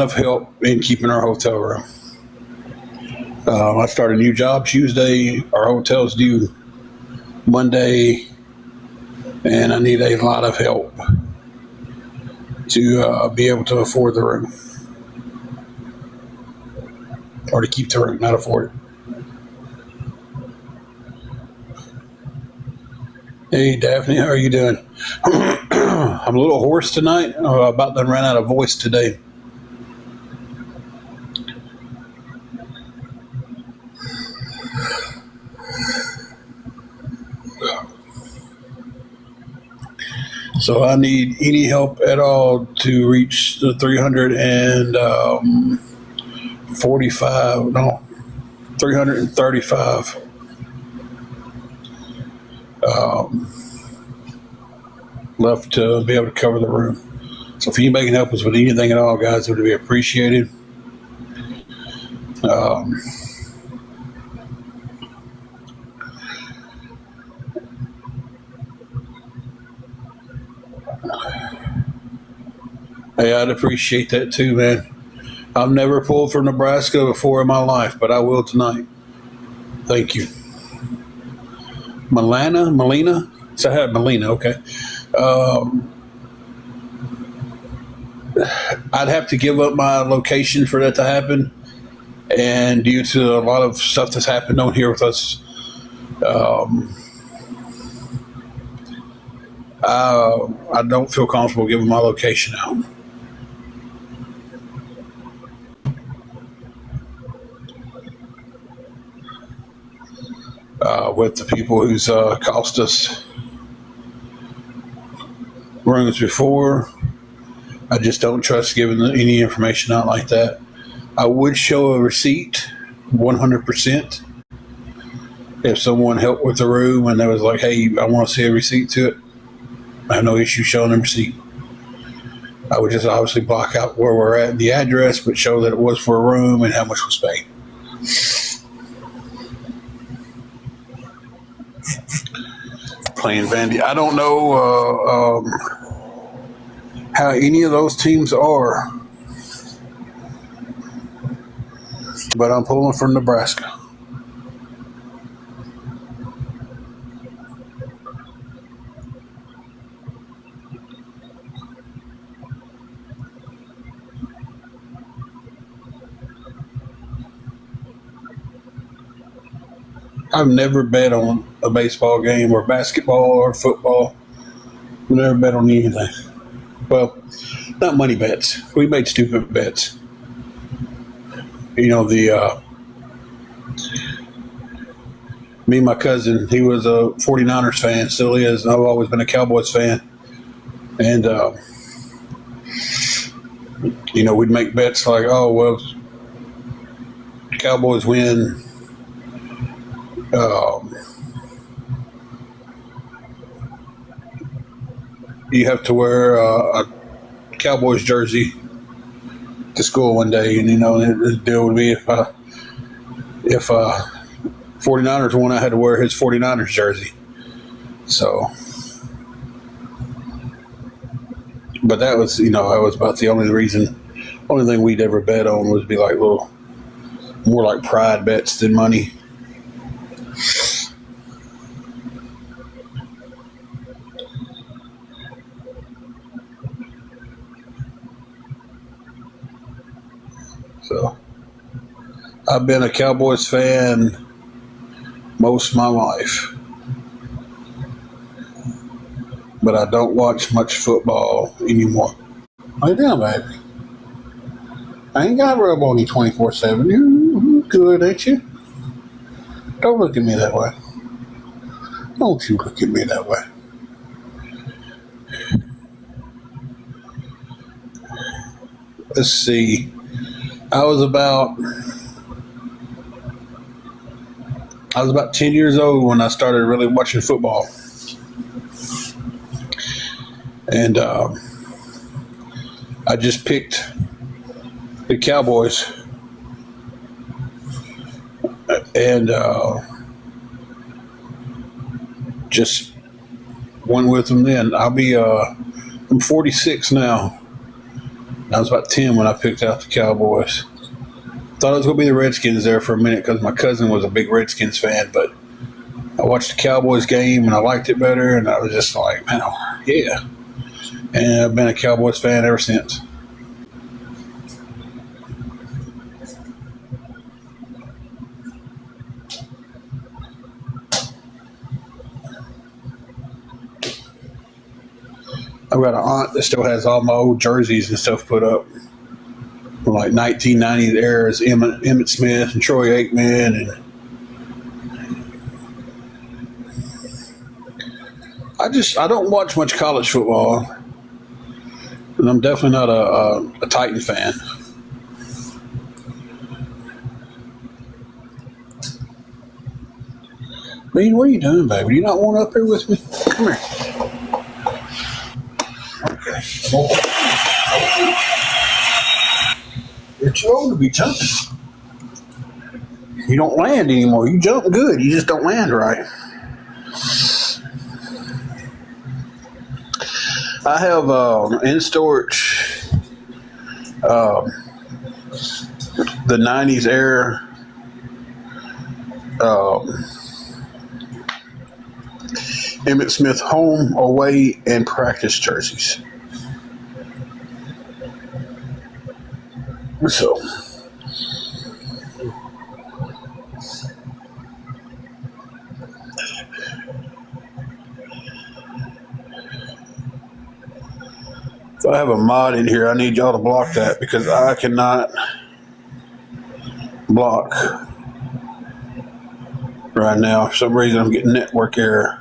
of help in keeping our hotel room. I start a new job Tuesday. Our hotel's due Monday, and I need a lot of help to be able to afford the room, or to keep the room, not afford it. Hey, Daphne, how are you doing? I'm a little hoarse tonight. About done ran out of voice today. So I need any help at all to reach the 335 left to be able to cover the room. So if anybody can help us with anything at all, guys, it would be appreciated. Hey, I'd appreciate that too, man. I've never pulled for Nebraska before in my life, but I will tonight. Thank you. Melina? So I had Melina, okay. I'd have to give up my location for that to happen. And due to a lot of stuff that's happened on here with us, I don't feel comfortable giving my location out. With the people who's cost us rooms before, I just don't trust giving any information out like that. I would show a receipt 100%. If someone helped with the room and they was like, hey, I want to see a receipt to it, I have no issue showing them receipt. I would just obviously block out where we're at and the address, but show that it was for a room and how much was paid. Playing Vandy. I don't know how any of those teams are, but I'm pulling for Nebraska. I've never bet on a baseball game or basketball or football. I've never bet on anything. Well, not money bets. We made stupid bets. You know, me and my cousin, he was a 49ers fan, still is, and I've always been a Cowboys fan. And, we'd make bets like, oh, well, Cowboys win. You have to wear a Cowboys jersey to school one day, and the deal would be if 49ers won, I had to wear his 49ers jersey. So, but that was about the only thing we'd ever bet on was be like more like pride bets than money. So, I've been a Cowboys fan most of my life, but I don't watch much football anymore. Lay down, baby. I ain't got to rub on you 24/7. You good, ain't you? Don't look at me that way. Don't you look at me that way. Let's see. I was about 10 years old when I started really watching football. And I just picked the Cowboys. And just went with them then. I'm 46 now. I was about 10 when I picked out the Cowboys. Thought it was going to be the Redskins there for a minute because my cousin was a big Redskins fan, but I watched the Cowboys game and I liked it better, and I was just like, man, yeah. And I've been a Cowboys fan ever since. I've got an aunt that still has all my old jerseys and stuff put up from like 1990s eras, Emmitt Smith and Troy Aikman. And I don't watch much college football, and I'm definitely not a Titan fan. Bean, what are you doing, baby? Do you not want up here with me? Come here. Okay. You're too old to be jumping. You don't land anymore. You jump good. You just don't land right. I have in storage the 90s era Emmitt Smith home, away, and practice jerseys. So, if I have a mod in here, I need y'all to block that because I cannot block right now. For some reason, I'm getting network error.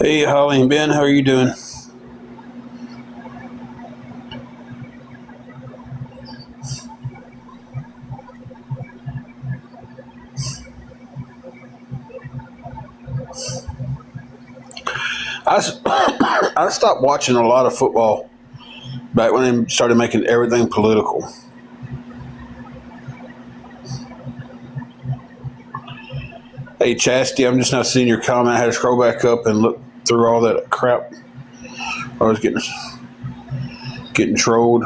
Hey, Holly and Ben, how are you doing? I stopped watching a lot of football back when they started making everything political. Hey, Chastity, I'm just not seeing your comment. I had to scroll back up and look through all that crap. I was getting trolled.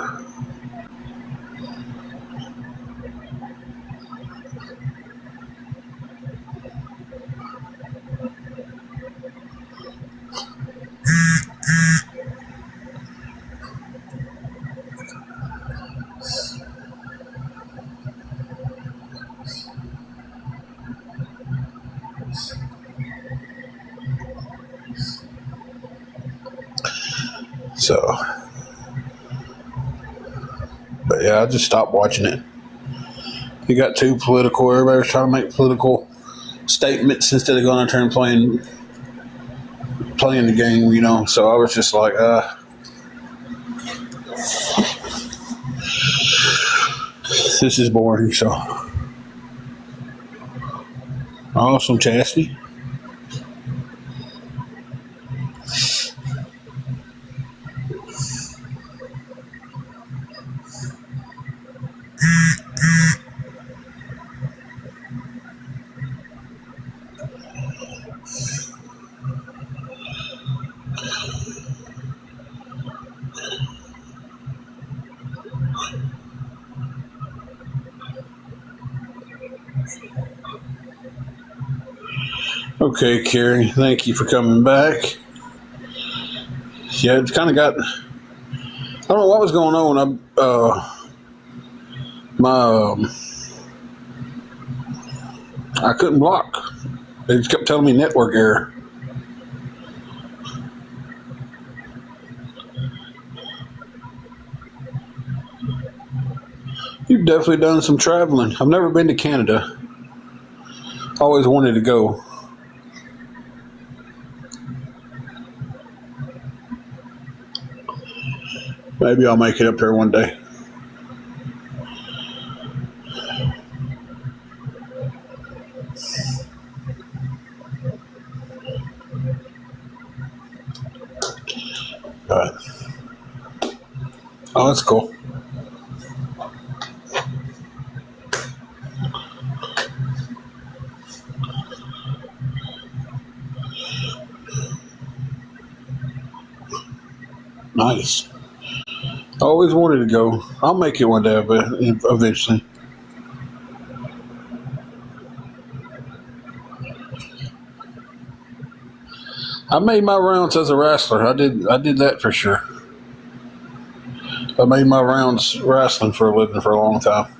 So, but yeah, I just stopped watching it. It got too political. Everybody was trying to make political statements instead of going out there and playing the game, you know. So I was just like, this is boring. So, awesome, Chastity. Okay, Carrie, thank you for coming back. Yeah, it's kind of got. I don't know what was going on. I couldn't block. They just kept telling me network error. You've definitely done some traveling. I've never been to Canada. Always wanted to go. Maybe I'll make it up there one day. But, oh, that's cool. Nice. I always wanted to go. I'll make it one day, but eventually. I made my rounds as a wrestler. I did that for sure. I made my rounds wrestling for a living for a long time.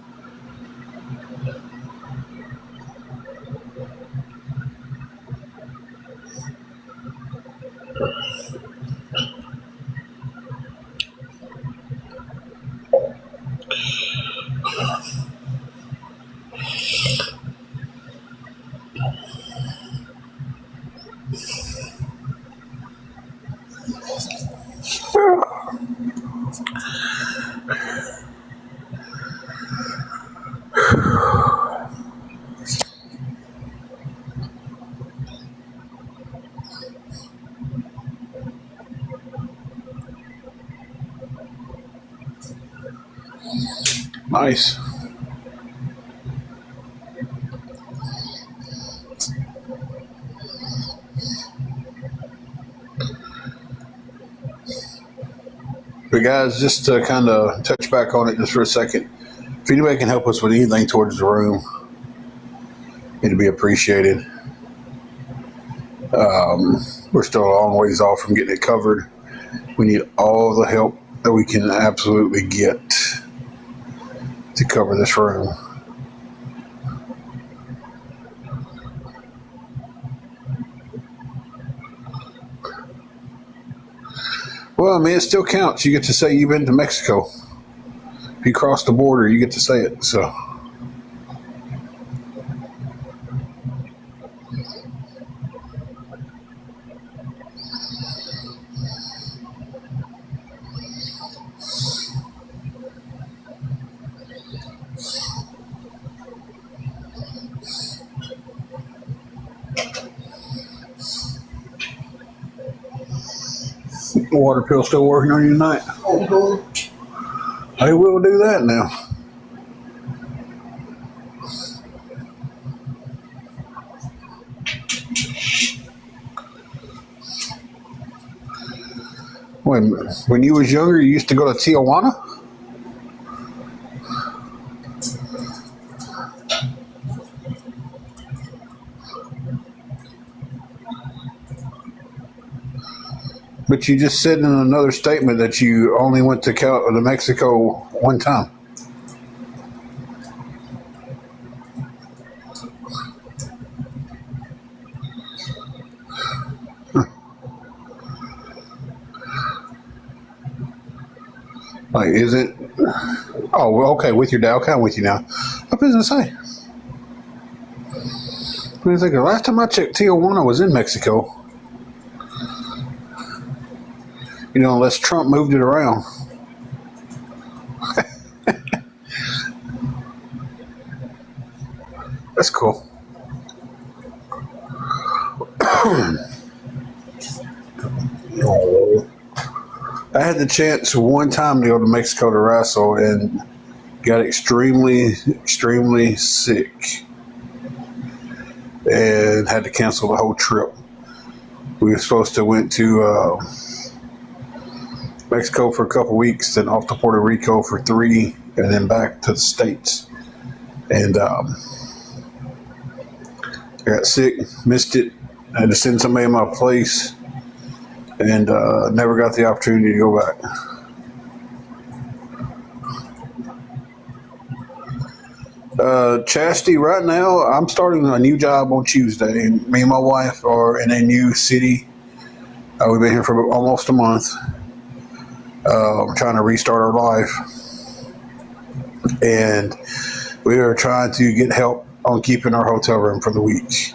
Nice. But guys, just to kind of touch back on it just for a second, if anybody can help us with anything towards the room, it'd be appreciated. We're still a long ways off from getting it covered. We need all the help that we can absolutely get to cover this room. Well, I mean, it still counts. You get to say you've been to Mexico. If you cross the border, you get to say it. So, water pill still working on you tonight? Hey, we'll do that now. When you was younger, you used to go to Tijuana? But you just said in another statement that you only went to Mexico one time. Like, is it? Oh, well, okay, with your dad. Okay, I'm with you now. What was I say? I was thinking, last time I checked, Tijuana was in Mexico. You know, unless Trump moved it around. That's cool. Oh. I had the chance one time to go to Mexico to wrestle and got extremely, extremely sick and had to cancel the whole trip. We were supposed to went to Mexico for a couple weeks, then off to Puerto Rico for 3, and then back to the States. And I got sick, missed it. I had to send somebody in my place, and never got the opportunity to go back. Chastity, right now, I'm starting a new job on Tuesday. Me and my wife are in a new city. We've been here for almost a month. We're trying to restart our life. and we are trying to get help on keeping our hotel room for the week.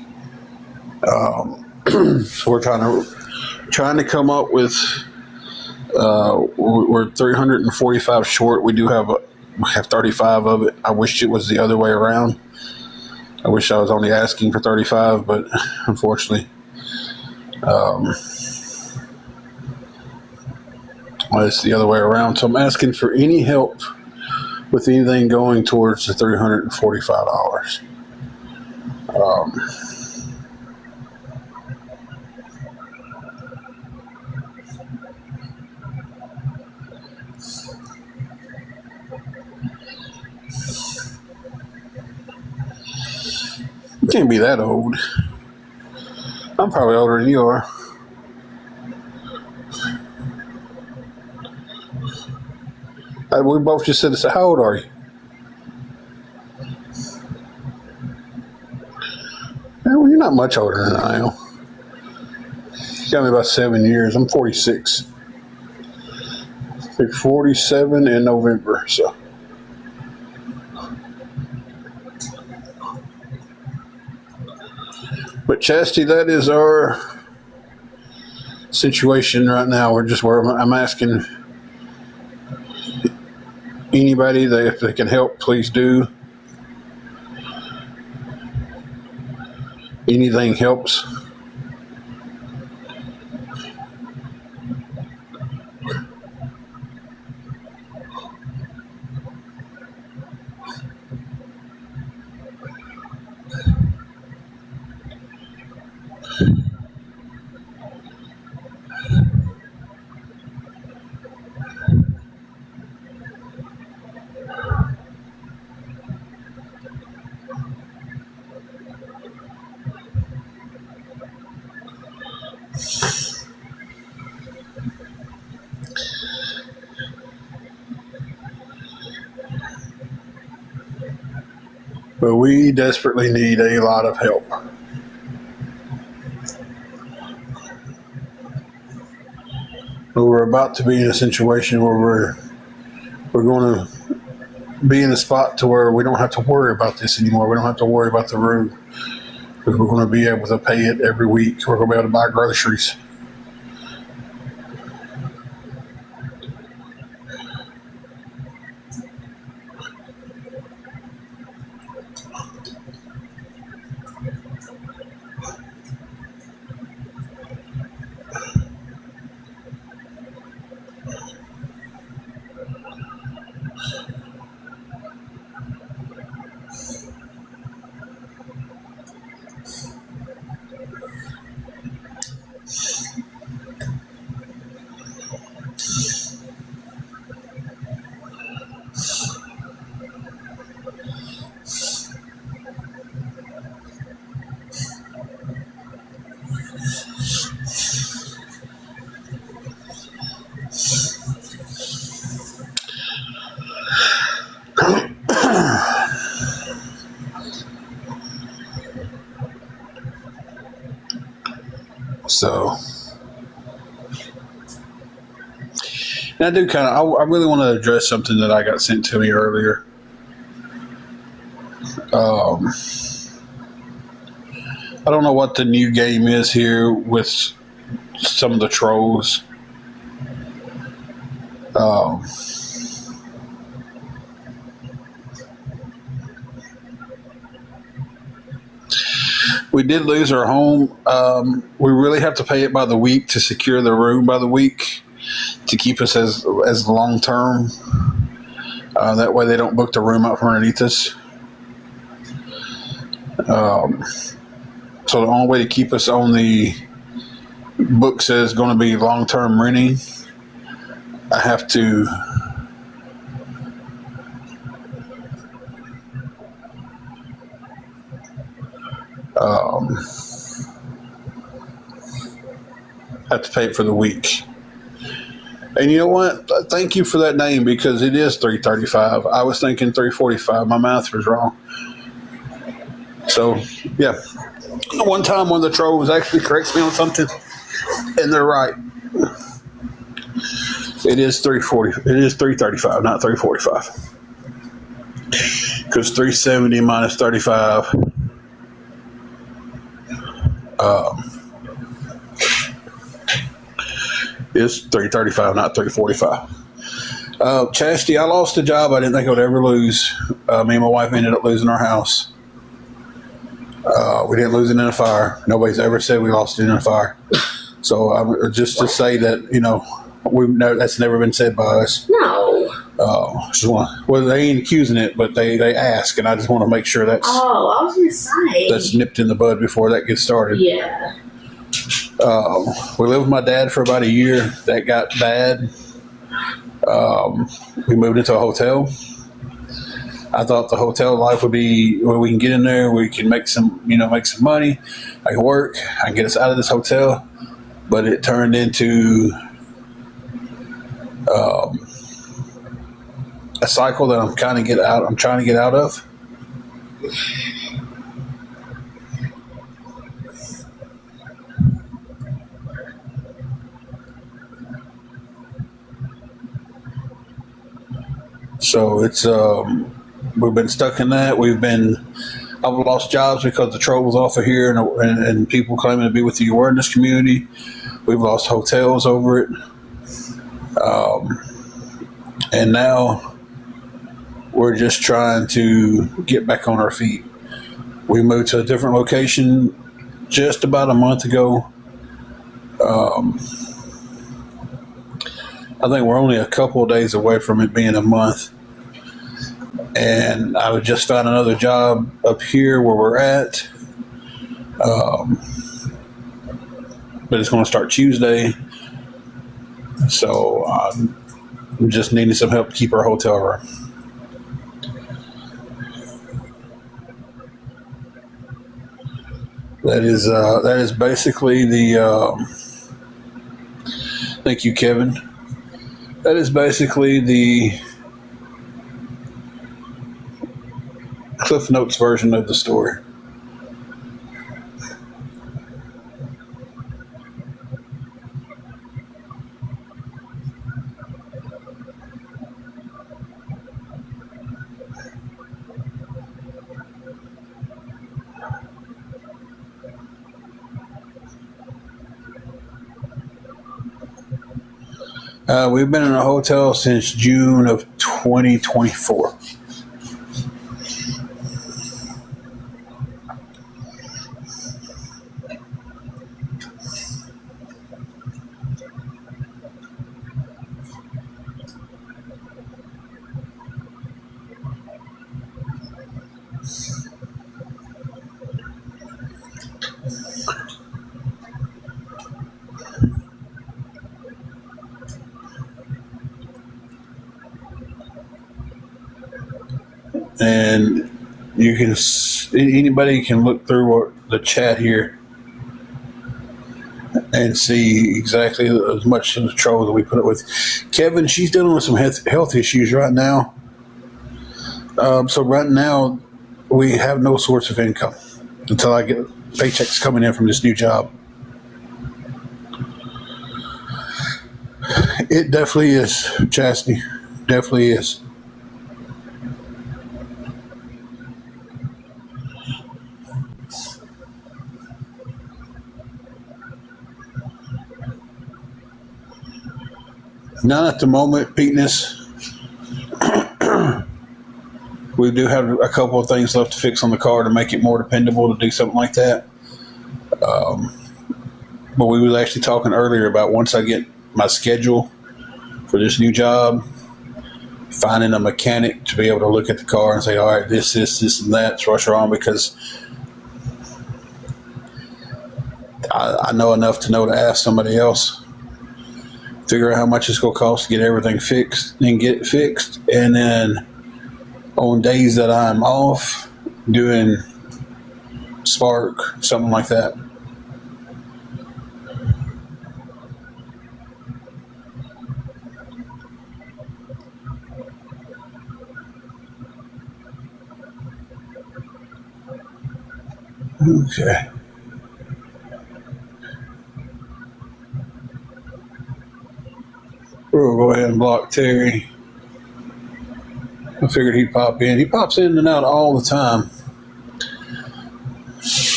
So we're trying to come up with. We're 345 short. We have 35 of it. I wish it was the other way around. I wish I was only asking for 35, but unfortunately, it's the other way around. So I'm asking for any help with anything going towards the $345. You can't be that old. I'm probably older than you are. We both just said, so how old are you? Well, you're not much older than I am. You got me about 7 years. I'm 46. I'll be 47 in November, so. But Chastity, that is our situation right now. I'm asking anybody that if they can help, please do. Anything helps. But we desperately need a lot of help. But we're about to be in a situation where we're going to be in a spot to where we don't have to worry about this anymore. We don't have to worry about the room because we're going to be able to pay it every week. We're going to be able to buy groceries. So, and I really want to address something that I got sent to me earlier. I don't know what the new game is here with some of the trolls. We did lose our home. We really have to pay it by the week to secure the room by the week to keep us as long term. That way they don't book the room out from underneath us. So the only way to keep us on the book says going to be long term renting. I have to pay it for the week. And you know what? Thank you for that name because it is $335. I was thinking $345. My math was wrong. So yeah, one time one of the trolls actually corrects me on something, and they're right. It is $335, not $345. Because 370 minus 35 is 335, not 345. Chastity, I lost a job I didn't think I would ever lose. Me and my wife ended up losing our house. We didn't lose it in a fire. Nobody's ever said we lost it in a fire. So just to say that, that's never been said by us. No. Well, they ain't accusing it, but they ask, and I just want to make sure that's. Oh, I was going to say. That's nipped in the bud before that gets started. Yeah. We lived with my dad for about a year. That got bad. We moved into a hotel. I thought the hotel life would be where we can get in there, we can make some money. I can work. I can get us out of this hotel. But it turned into a cycle that I'm trying to get out of. So it's we've been stuck in that. I've lost jobs because the troll's off of here, and people claiming to be with the awareness community. We've lost hotels over it, and now we're just trying to get back on our feet. We moved to a different location just about a month ago. I think we're only a couple of days away from it being a month. And I would just found another job up here where we're at. But it's going to start Tuesday. So I'm just needing some help to keep our hotel room. That is basically thank you, Kevin. That is basically the Cliff Notes version of the story. We've been in a hotel since June of 2024. And anybody can look through the chat here and see exactly as much of the trouble that we put up with. Kevin, she's dealing with some health issues right now. So right now, we have no source of income until I get paychecks coming in from this new job. It definitely is, Chastity. Definitely is. Not at the moment, Peteness. We do have a couple of things left to fix on the car to make it more dependable to do something like that. But we were actually talking earlier about once I get my schedule for this new job, finding a mechanic to be able to look at the car and say, all right, this, and that's what's wrong, because I know enough to know to ask somebody else, figure out how much it's going to cost to get everything fixed and get it fixed. And then on days that I'm off, doing Spark, something like that. Okay. We'll go ahead and block Terry. I figured he'd pop in. He pops in and out all the time.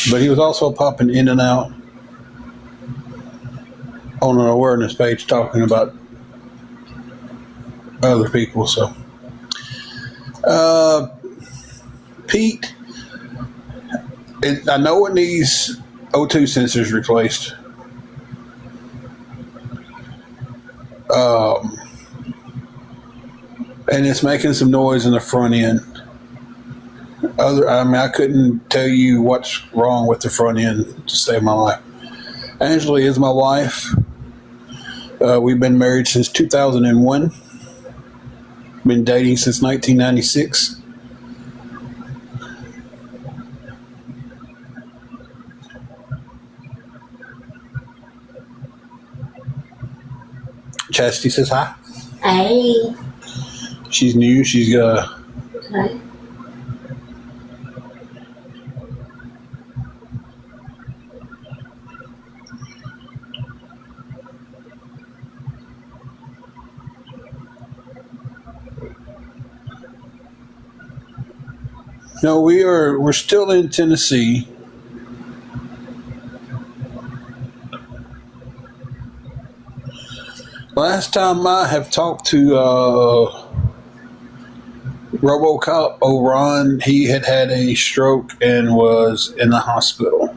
But he was also popping in and out on an awareness page talking about other people. So, Pete, I know it needs O2 sensors replaced. And it's making some noise in the front end. I couldn't tell you what's wrong with the front end to save my life. Angela is my wife. We've been married since 2001. Been dating since 1996. Chastity says hi. Hey. She's new. She's Okay. No, we're still in Tennessee. Last time I have talked to RoboCop O'Ron, he had a stroke and was in the hospital.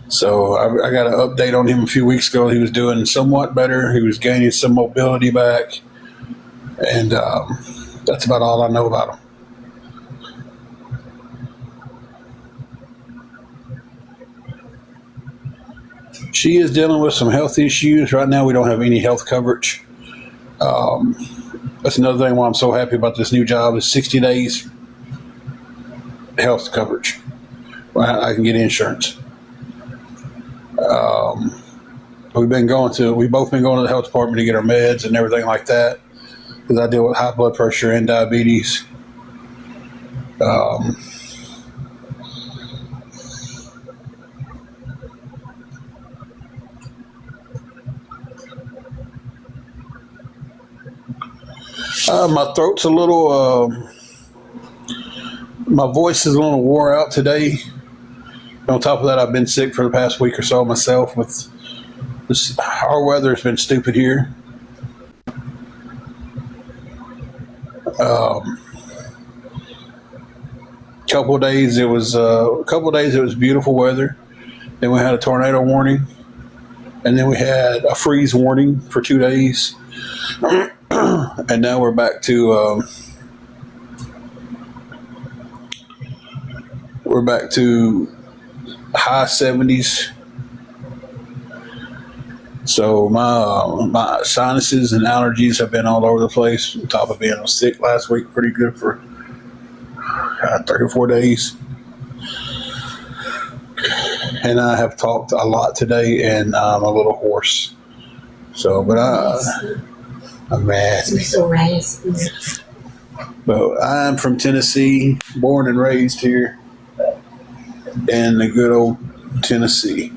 So I got an update on him a few weeks ago. He was doing somewhat better. He was gaining some mobility back. And that's about all I know about him. She is dealing with some health issues. Right now we don't have any health coverage. That's another thing why I'm so happy about this new job is 60 days health coverage. I can get insurance. We've both been going to the health department to get our meds and everything like that because I deal with high blood pressure and diabetes. My throat's a little, my voice is a little wore out today. On top of that, I've been sick for the past week or so myself. With this, our weather's been stupid here. Couple of days it was beautiful weather. Then we had a tornado warning, and then we had a freeze warning for 2 days, and now we're back to high 70s. So my sinuses and allergies have been all over the place. On top of being sick last week, pretty good for 3 or 4 days. And I have talked a lot today, and I'm a little hoarse. So, but I'm raspy. So raspy. But I'm from Tennessee, born and raised here in the good old Tennessee.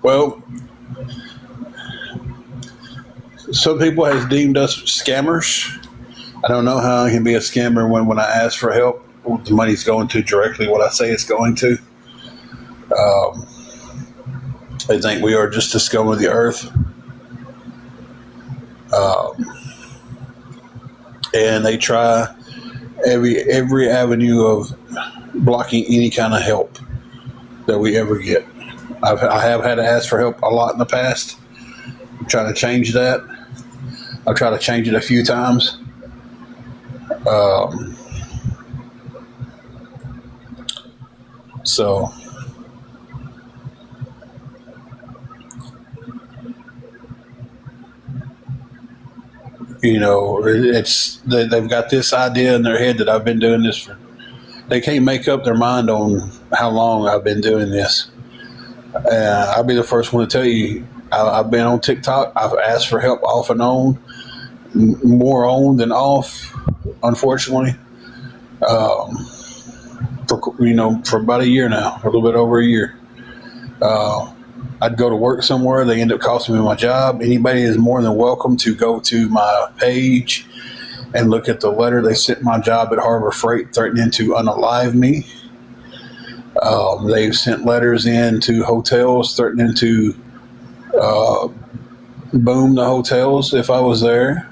Well, some people has deemed us scammers. I don't know how I can be a scammer when I ask for help, the money's going to directly what I say it's going to. They think we are just the scum of the earth. And they try every avenue of blocking any kind of help that we ever get. I have had to ask for help a lot in the past. I'm trying to change that. I've tried to change it a few times. So they've got this idea in their head that I've been doing this for. They can't make up their mind on how long I've been doing this. I'll be the first one to tell you, I've been on TikTok. I've asked for help off and on, more on than off, unfortunately. For about a year now, a little bit over a year. I'd go to work somewhere. They end up costing me my job. Anybody is more than welcome to go to my page and look at the letter they sent my job at Harbor Freight threatening to unalive me. They've sent letters in to hotels threatening to boom the hotels if I was there.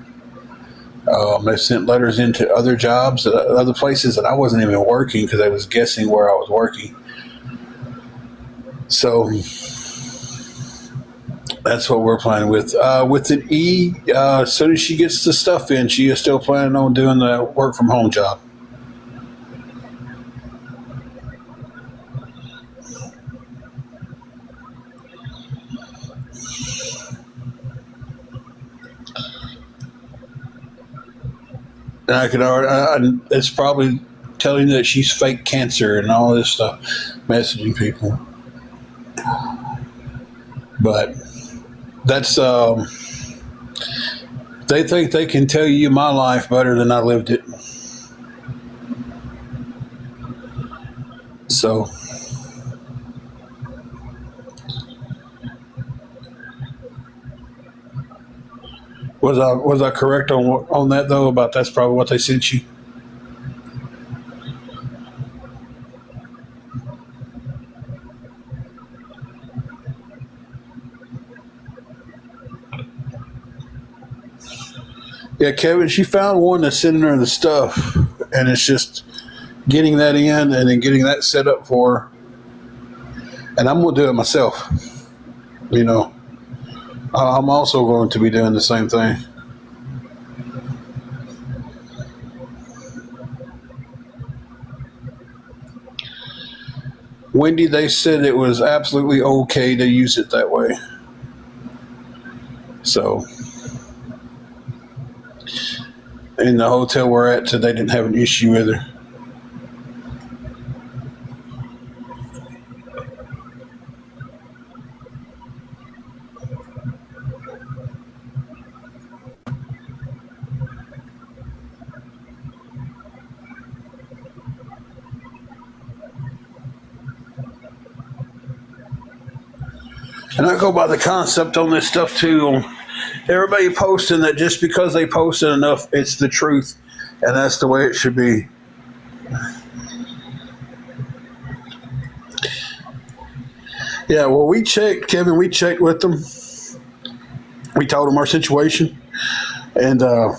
They sent letters into other jobs, other places that I wasn't even working because they was guessing where I was working. So that's what we're planning with. With an E, as soon as she gets the stuff in, she is still planning on doing the work from home job. And I could already, it's probably telling you that she's fake cancer and all this stuff, messaging people. But that's, they think they can tell you my life better than I lived it. So, was I correct on that though? About that's probably what they sent you. Yeah, Kevin, she found one that's sending her the stuff, and it's just getting that in and then getting that set up for her. And I'm going to do it myself. You know, I'm also going to be doing the same thing. Wendy, they said it was absolutely okay to use it that way. So, in the hotel we're at, so they didn't have an issue either. And I go by the concept on this stuff too. Everybody posting that just because they posted enough, it's the truth. And that's the way it should be. Yeah, well, we checked, Kevin, we checked with them. We told them our situation. And none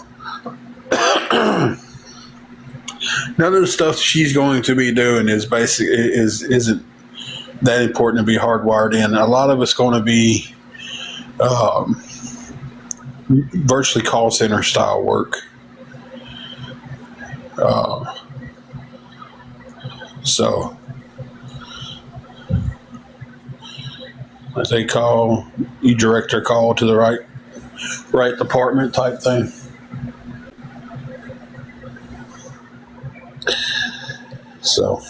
of the stuff she's going to be doing is isn't that important to be hardwired in. A lot of it's going to be virtually call center style work. So as they call, you direct their call to the right department type thing. So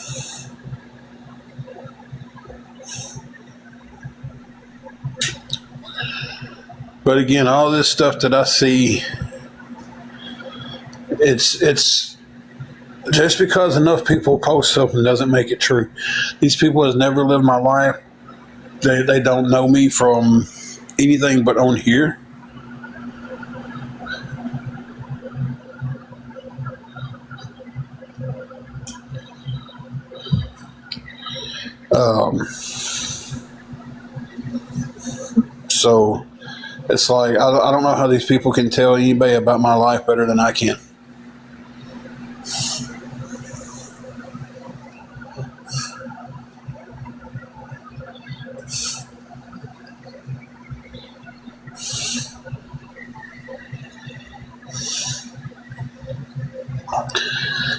but again, all this stuff that I see, it's just because enough people post something doesn't make it true. These people has never lived my life. They don't know me from anything but on here. So it's like I don't know how these people can tell anybody about my life better than I can.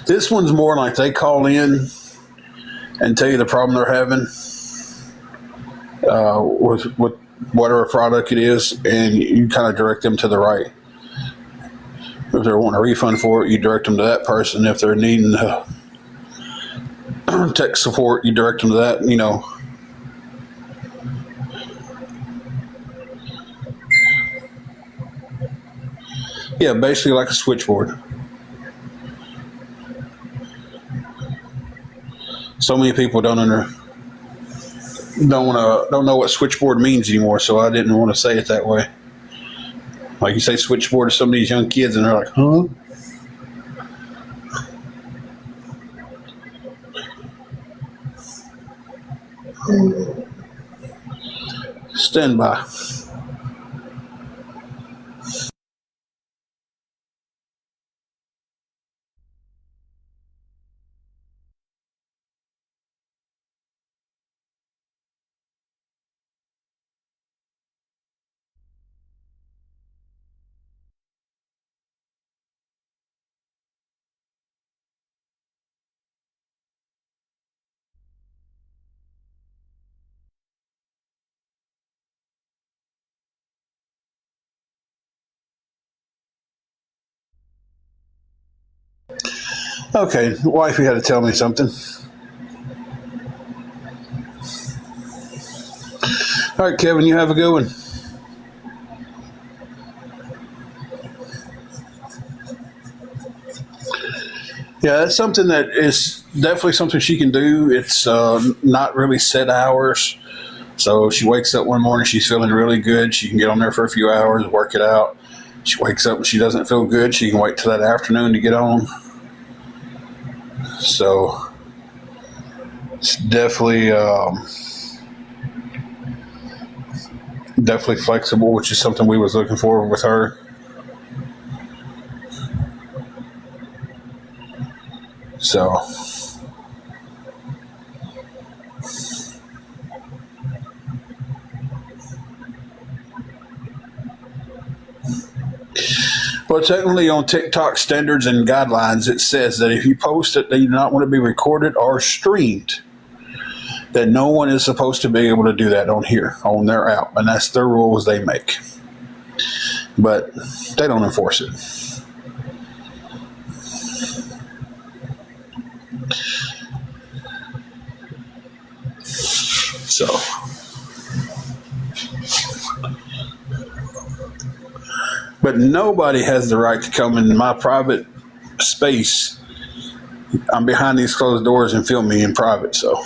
This one's more like they call in and tell you the problem they're having with whatever product it is, and you kind of direct them to the right. If they're wanting a refund for it, you direct them to that person. If they're needing tech support, you direct them to that, Yeah, basically like a switchboard. So many people don't know what switchboard means anymore, so I didn't want to say it that way. Like you say switchboard to some of these young kids, and they're like, "Huh?" Stand by. Okay, wifey had to tell me something. All right, Kevin, you have a good one. Yeah, that's something that is definitely something she can do. It's not really set hours. So she wakes up one morning, she's feeling really good. She can get on there for a few hours, work it out. She wakes up and she doesn't feel good. She can wait till that afternoon to get on. So it's definitely flexible, which is something we was looking for with her. So well, technically on TikTok standards and guidelines, it says that if you post it, they do not want to be recorded or streamed. That no one is supposed to be able to do that on here, on their app, and that's their rules they make. But they don't enforce it. So, but nobody has the right to come in my private space. I'm behind these closed doors and film me in private, so.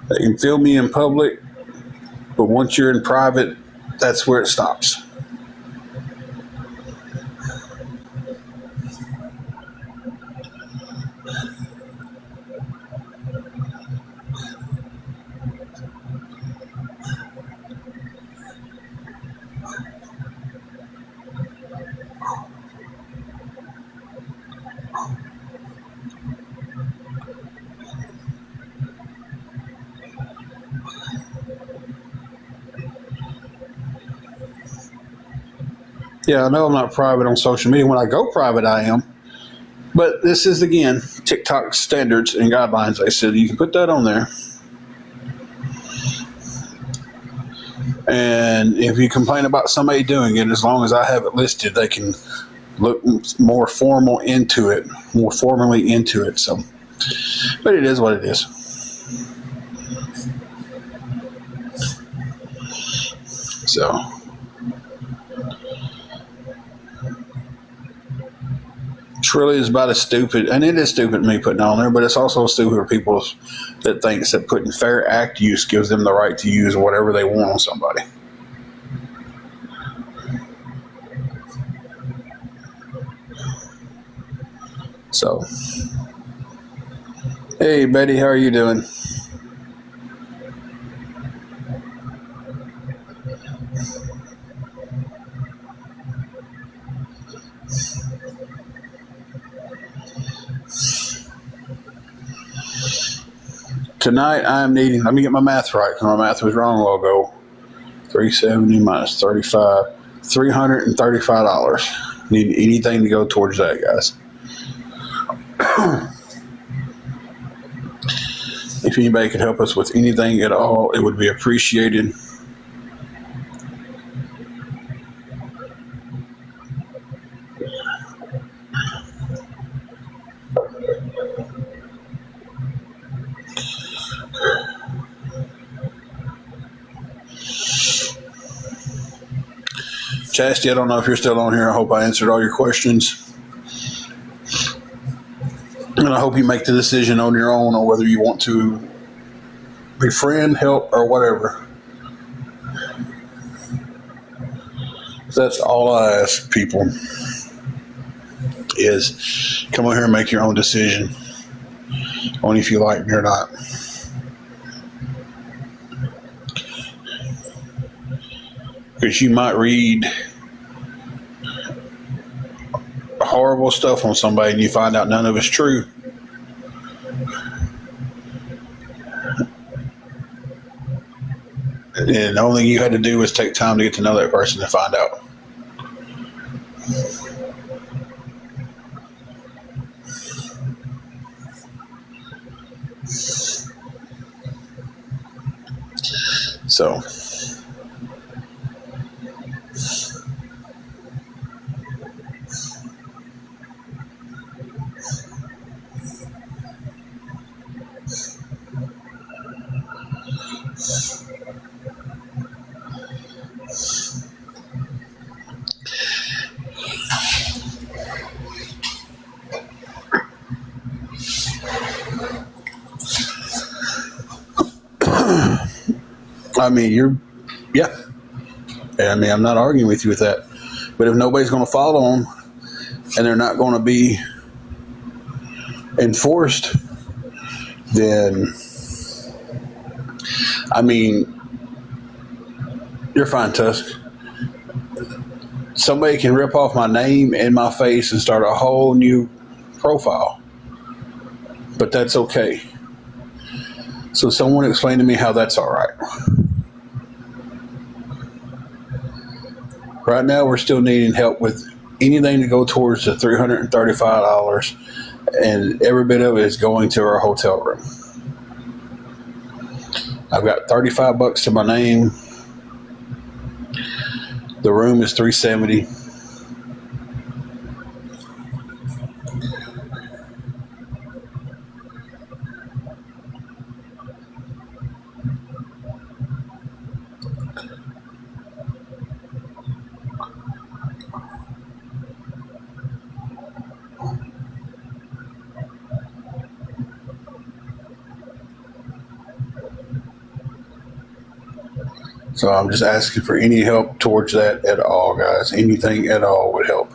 They can film me in public, but once you're in private, that's where it stops. Yeah, I know I'm not private on social media. When I go private, I am. But this is, again, TikTok standards and guidelines. They said you can put that on there. And if you complain about somebody doing it, as long as I have it listed, they can look more formally into it. So, but it is what it is. So, it's really is about as stupid, and it is stupid me putting it on there, but it's also stupid for people that thinks that putting fair act use gives them the right to use whatever they want on somebody. So, hey Betty, how are you doing? Tonight I'm needing, let me get my math right, because my math was wrong a while ago. 370 minus 35, $335. Need anything to go towards that, guys. If anybody could help us with anything at all, it would be appreciated. Chastity, I don't know if you're still on here. I hope I answered all your questions. And I hope you make the decision on your own on whether you want to befriend, help, or whatever. That's all I ask people is come on here and make your own decision on if you like me or not. Because you might read horrible stuff on somebody and you find out none of it's true. And the only thing you had to do was take time to get to know that person and find out. So, I mean, yeah. I mean, I'm not arguing with you with that. But if nobody's going to follow them and they're not going to be enforced, then, I mean, you're fine, Tusk. Somebody can rip off my name and my face and start a whole new profile. But that's okay. So someone explain to me how that's all right. Right now, we're still needing help with anything to go towards the $335, and every bit of it is going to our hotel room. I've got $35 to my name. The room is $370. So I'm just asking for any help towards that at all, guys. Anything at all would help.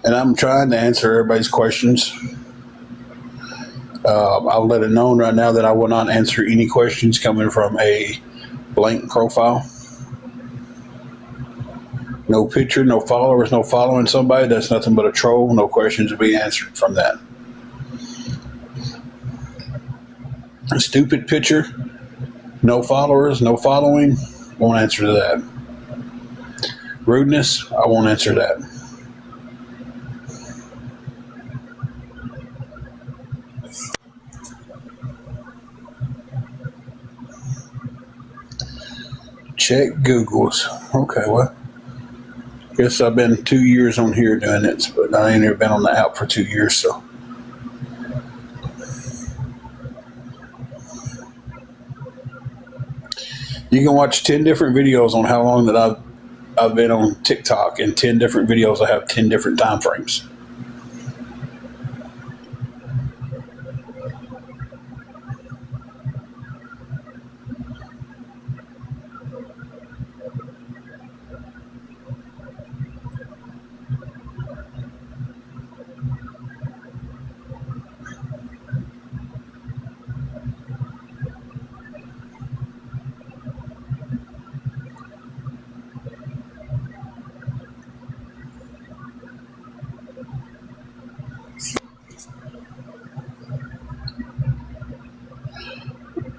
And I'm trying to answer everybody's questions. I'll let it known right now that I will not answer any questions coming from a blank profile. No picture, no followers, no following somebody. That's nothing but a troll. No questions will be answered from that. A stupid picture, no followers, no following, won't answer to that. Rudeness, I won't answer that. Check Google's. Okay, well, guess I've been 2 years on here doing it, but I ain't ever been on the app for 2 years, so. You can watch 10 different videos on how long that I've been on TikTok, and 10 different videos I have 10 different time frames.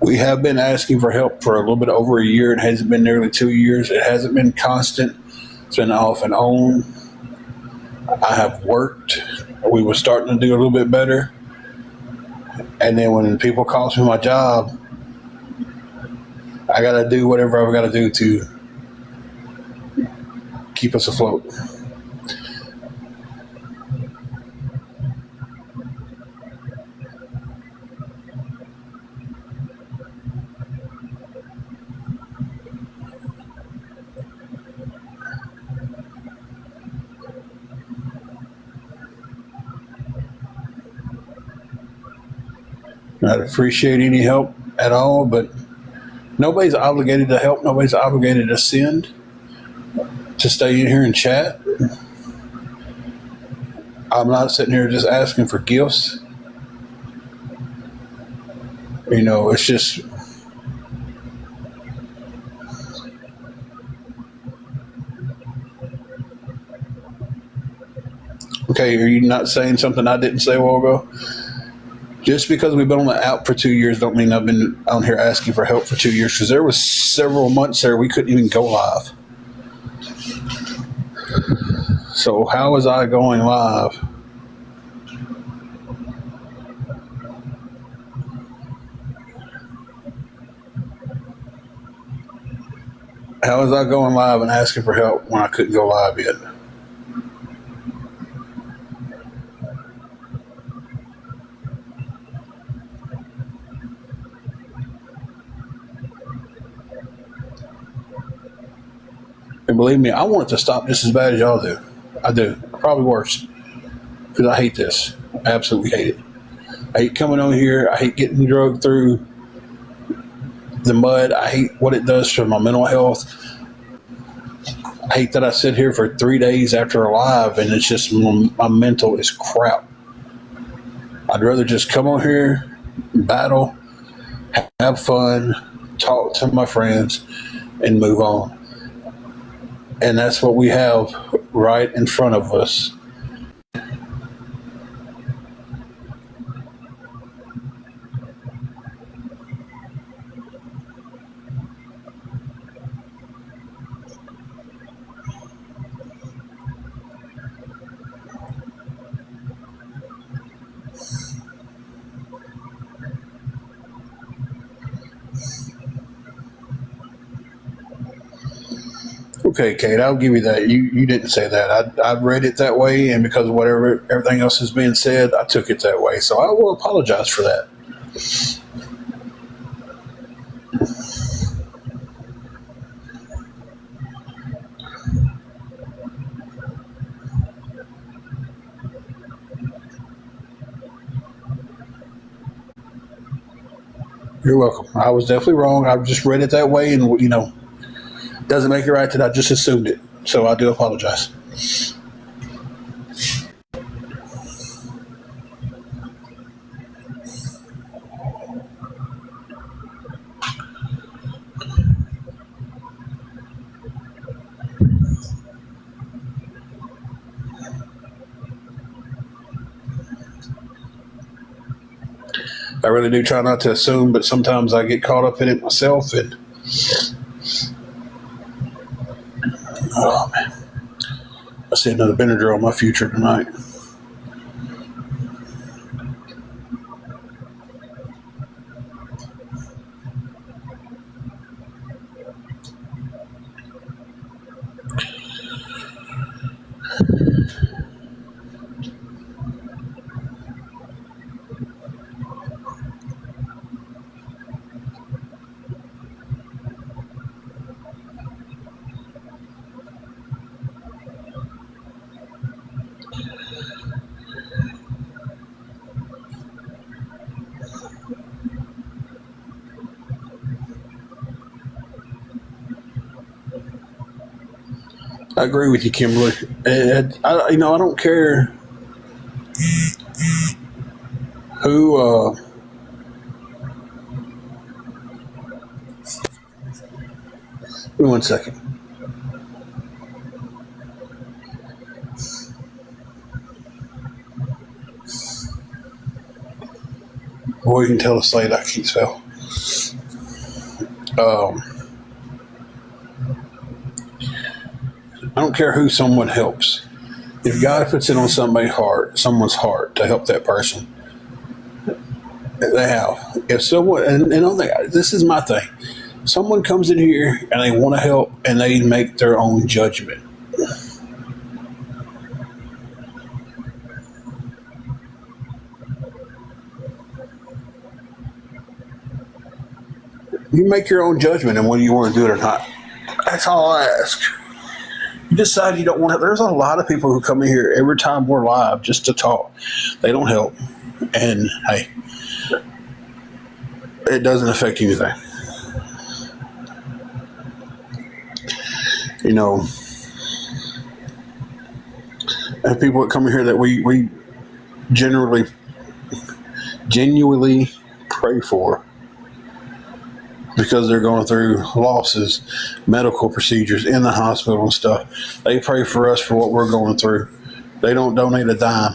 We have been asking for help for a little bit over a year. It hasn't been nearly 2 years. It hasn't been constant. It's been off and on. I have worked. We were starting to do a little bit better. And then when people cost me my job, I got to do whatever I've got to do to keep us afloat. I'd appreciate any help at all, but nobody's obligated to help. Nobody's obligated to send, to stay in here and chat. I'm not sitting here just asking for gifts. You know, it's just, okay, are you not saying something I didn't say a while ago? Just because we've been on the app for 2 years don't mean I've been on here asking for help for 2 years, because there was several months there we couldn't even go live. So how was I going live? How was I going live and asking for help when I couldn't go live yet? And believe me, I want it to stop just as bad as y'all do. I do. Probably worse. Because I hate this. I absolutely hate it. I hate coming on here. I hate getting drugged through the mud. I hate what it does for my mental health. I hate that I sit here for 3 days after a live and it's just my mental is crap. I'd rather just come on here, battle, have fun, talk to my friends, and move on. And that's what we have right in front of us. Okay, Kate, I'll give you that. You didn't say that. I read it that way, and because of whatever everything else is being said, I took it that way. So I will apologize for that. You're welcome. I was definitely wrong. I just read it that way, and doesn't make it right that I just assumed it. So I do apologize. I really do try not to assume, but sometimes I get caught up in it myself. And oh man, I see another Benadryl on my future tonight. I agree with you, Kimberly. I don't care who. Give me 1 second. Boy, you can tell the slate I can't spell. I don't care who someone helps. If God puts it on someone's heart to help that person, They have. If someone, and on this is my thing. Someone comes in here and they want to help and they make their own judgment. You make your own judgment and whether you want to do it or not. That's all I ask. You decide you don't want to. There's a lot of people who come in here every time we're live just to talk. They don't help. And hey, it doesn't affect anything. You know, and people that come in here that we genuinely pray for because they're going through losses, medical procedures in the hospital and stuff. They pray for us for what we're going through. They don't donate a dime.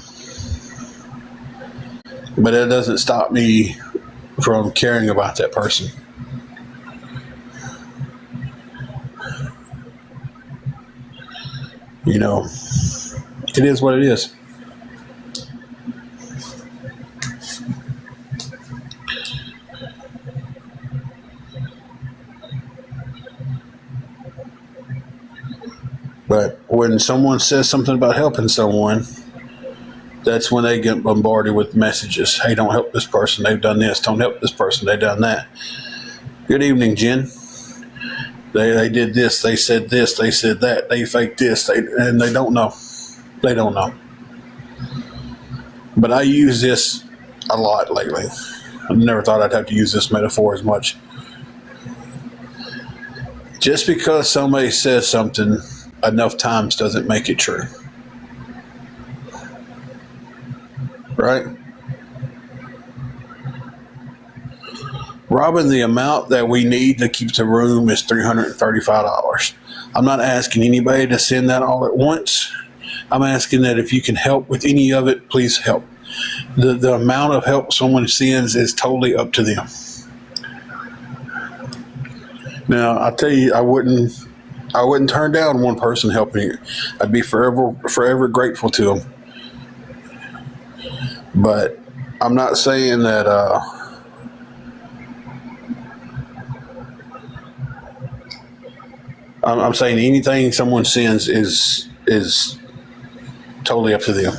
But it doesn't stop me from caring about that person. You know, it is what it is. But when someone says something about helping someone, that's when they get bombarded with messages. Hey, don't help this person. They've done this. Don't help this person. They've done that. Good evening, Jen. They did this. They said this. They said that. They faked this. And they don't know. They don't know. But I use this a lot lately. I never thought I'd have to use this metaphor as much. Just because somebody says something enough times doesn't make it true. Right? Robin, the amount that we need to keep the room is $335. I'm not asking anybody to send that all at once. I'm asking that if you can help with any of it, please help. The amount of help someone sends is totally up to them. Now, I'll tell you, I wouldn't turn down one person helping you. I'd be forever grateful to them. But I'm not saying that I'm saying anything someone sends is totally up to them.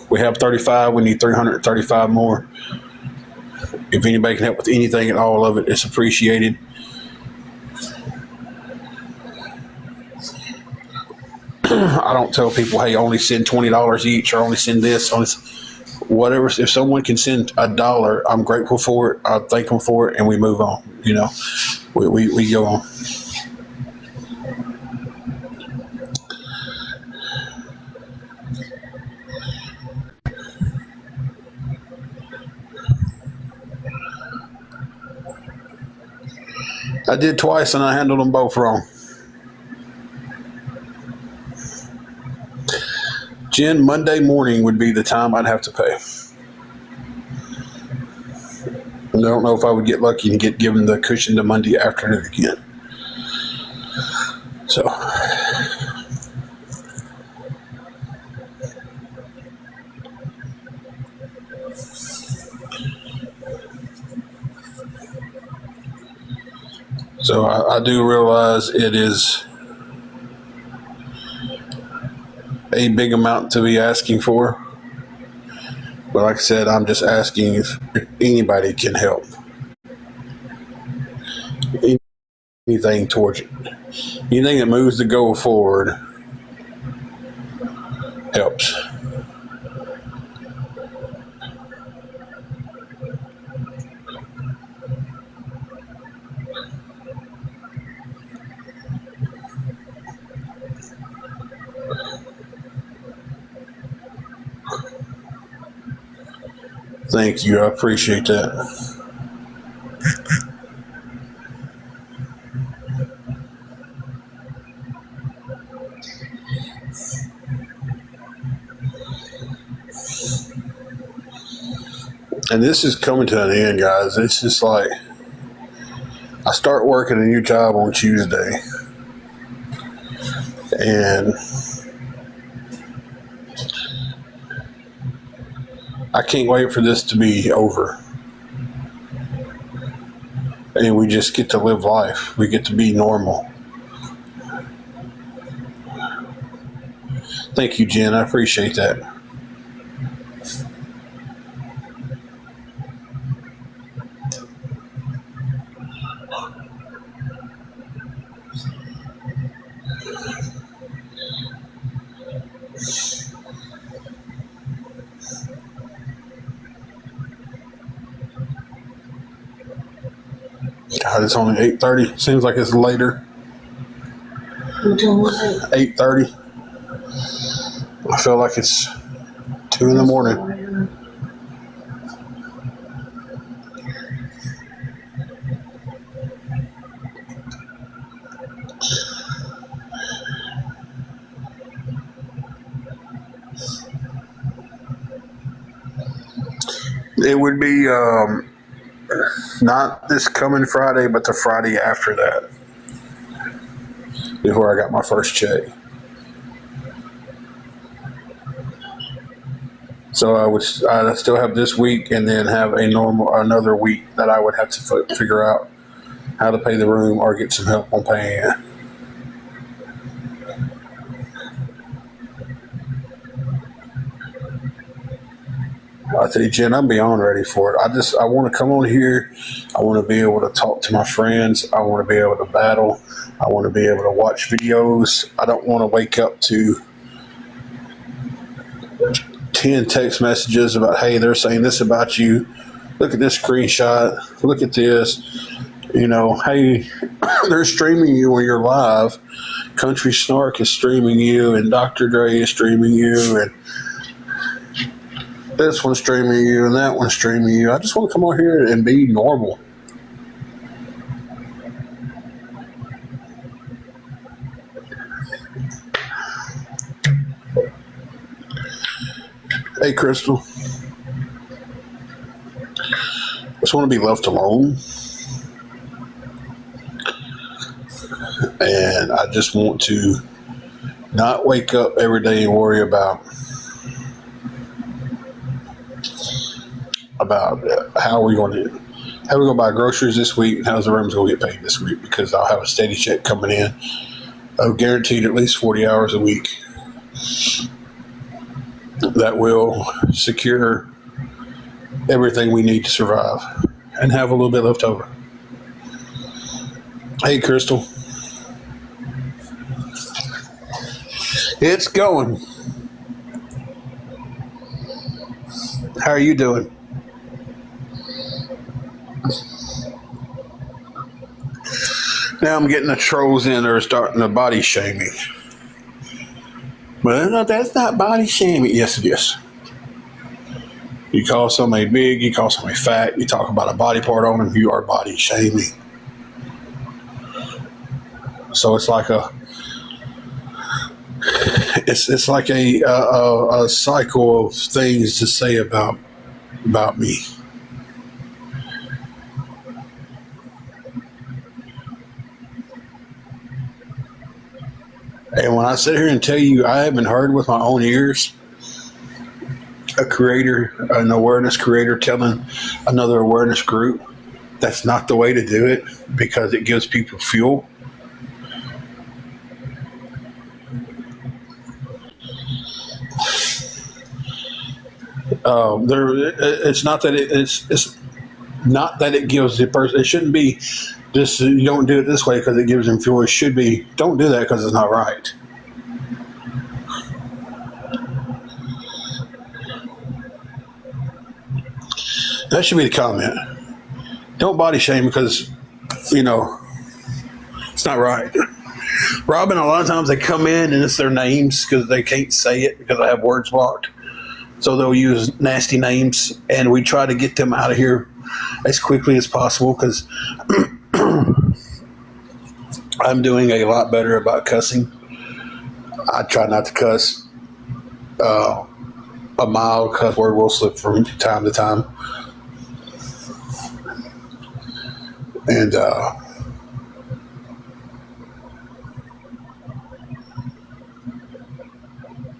We have 35. We need 335 more. If anybody can help with anything and all of it, it's appreciated. I don't tell people, hey, only send $20 each or only send this. Whatever. If someone can send $1, I'm grateful for it. I thank them for it, and we move on. You know, we go on. I did twice, and I handled them both wrong. Jen, Monday morning would be the time I'd have to pay. I don't know if I would get lucky and get given the cushion to Monday afternoon again. So, I do realize it is a big amount to be asking for. But like I said, I'm just asking if anybody can help. Anything towards it. Anything that moves the goal forward helps. Thank you. I appreciate that. And this is coming to an end, guys. It's just like I start working a new job on Tuesday. And I can't wait for this to be over. And we just get to live life. We get to be normal. Thank you, Jen. I appreciate that. God, it's only 8:30. Seems like it's later. What time is it? 8:30. I feel like it's 2 in the morning. It would be not this coming Friday, but the Friday after that is where I got my first check. So I'd still have this week, and then have another week that I would have to figure out how to pay the room or get some help on paying it. I tell you, Jen, I'm beyond ready for it. I want to come on here. I want to be able to talk to my friends. I want to be able to battle. I want to be able to watch videos. I don't want to wake up to 10 text messages about, hey, they're saying this about you. Look at this screenshot. Look at this. You know, hey, they're streaming you when you're live. Country Snark is streaming you, and Dr. Dre is streaming you, and this one's streaming you, and that one's streaming you. I just want to come on here and be normal. Hey, Crystal. I just want to be left alone. And I just want to not wake up every day and worry about how we going to buy groceries this week, and how's the room's going to get paid this week, because I'll have a steady check coming in. I've guaranteed at least 40 hours a week that will secure everything we need to survive and have a little bit left over. Hey, Crystal. It's going. How are you doing? Now I'm getting the trolls in that are starting to body shame me. But no, that's not body shaming. Yes, it is. You call somebody big, you call somebody fat, you talk about a body part on them, you are body shaming. So it's like it's like a cycle of things to say about me. And when I sit here and tell you I haven't heard with my own ears a creator, an awareness creator telling another awareness group that's not the way to do it, because it gives people fuel. It's not that it's not that it gives the person. It shouldn't be this. You don't do it this way because it gives them fuel. It should be, don't do that because it's not right. That should be the comment. Don't body shame because it's not right. Robin, a lot of times they come in and it's their names because they can't say it because I have words blocked. So they'll use nasty names, and we try to get them out of here as quickly as possible because I'm doing a lot better about cussing. I try not to cuss. A mild cuss word will slip from time to time. And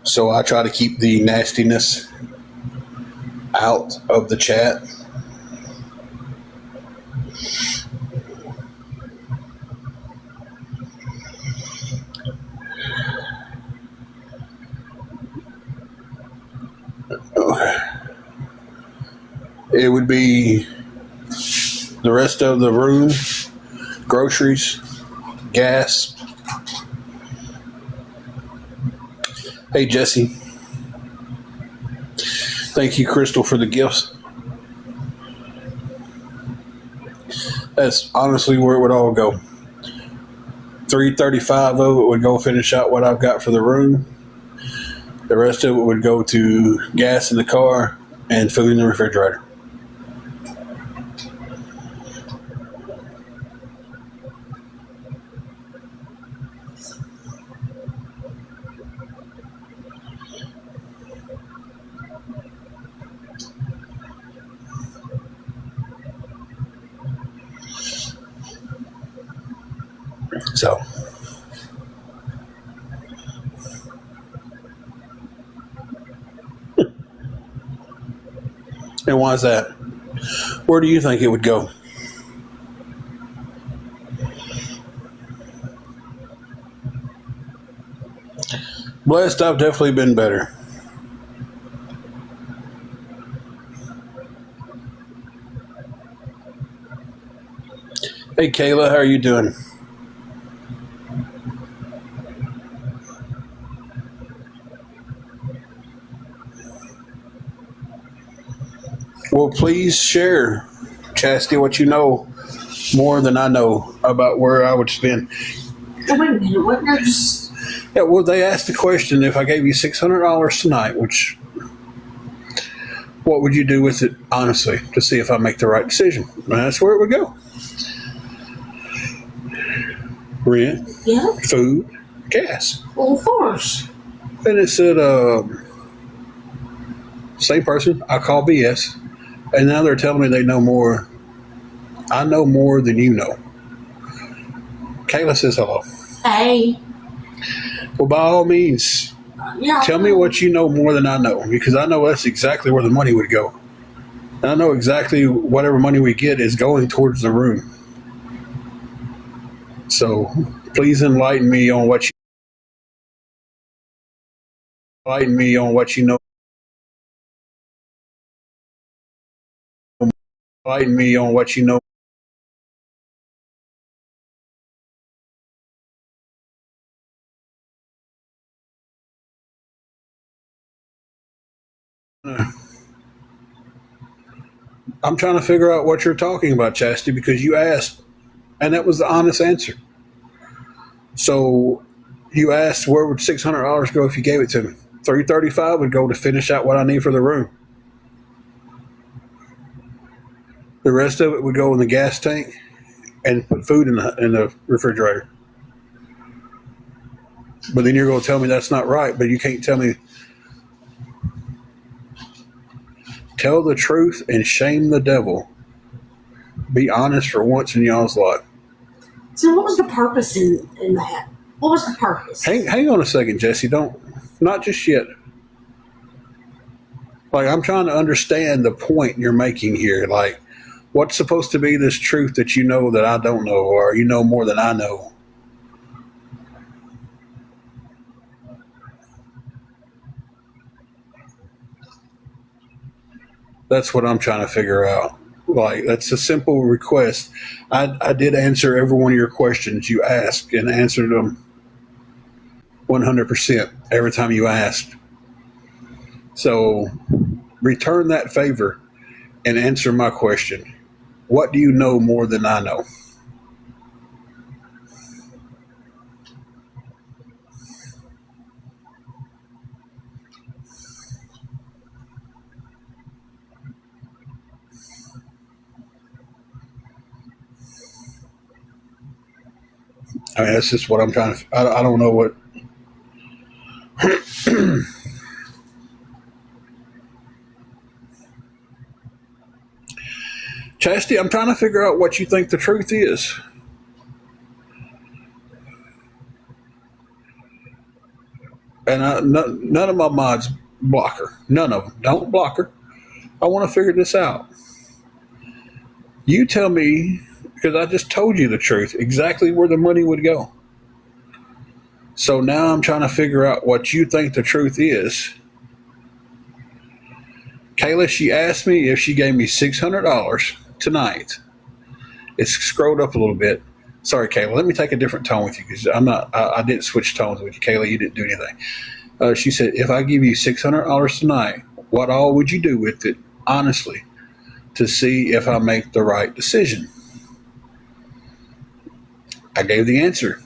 so I try to keep the nastiness out of the chat. It would be the rest of the room, groceries, gas. Hey, Jesse. Thank you, Crystal, for the gifts. That's honestly where it would all go. $335 of it would go finish out what I've got for the room. The rest of it would go to gas in the car and food in the refrigerator. So, and why is that? Where do you think it would go? Blessed, I've definitely been better. Hey, Kayla, how are you doing? Well, please share, Chastity, what you know more than I know about where I would spend. Oh, wait a minute. What? No, just. Yeah, well, they asked the question, if I gave you $600 tonight, what would you do with it, honestly, to see if I make the right decision? And that's where it would go. Rent, Yeah. food, gas. Well, of course. And it said, same person, I call BS. And now they're telling me they know more. I know more than you know. Kayla says hello. Hey. Well, by all means, Yeah. tell me what you know more than I know, because I know that's exactly where the money would go. And I know exactly whatever money we get is going towards the room. So please enlighten me on what you know. Enlighten me on what you know. I'm trying to figure out what you're talking about, Chastity, because you asked, and that was the honest answer. So you asked, where would $600 go if you gave it to me? $335 would go to finish out what I need for the room. The rest of it would go in the gas tank and put food in the refrigerator. But then you're going to tell me that's not right, but you can't tell me. Tell the truth and shame the devil. Be honest for once in y'all's life. So, what was the purpose in that? What was the purpose? Hang on a second, Jesse. Not just yet. Like, I'm trying to understand the point you're making here. Like, what's supposed to be this truth that you know that I don't know, or you know more than I know? That's what I'm trying to figure out. Like, that's a simple request. I did answer every one of your questions you asked and answered them 100% every time you asked. So return that favor and answer my question. What do you know more than I know? I mean, that's just what I'm trying to. I don't know what. Chastity, I'm trying to figure out what you think the truth is. And none of my mods block her. None of them. Don't block her. I want to figure this out. You tell me, because I just told you the truth, exactly where the money would go. So now I'm trying to figure out what you think the truth is. Kayla, she asked me if she gave me $600 tonight. It's scrolled up a little bit. Sorry, Kayla. Let me take a different tone with you because I'm not. I didn't switch tones with you, Kayla. You didn't do anything. She said, if I give you $600 tonight, what all would you do with it, honestly, to see if I make the right decision? I gave the answer: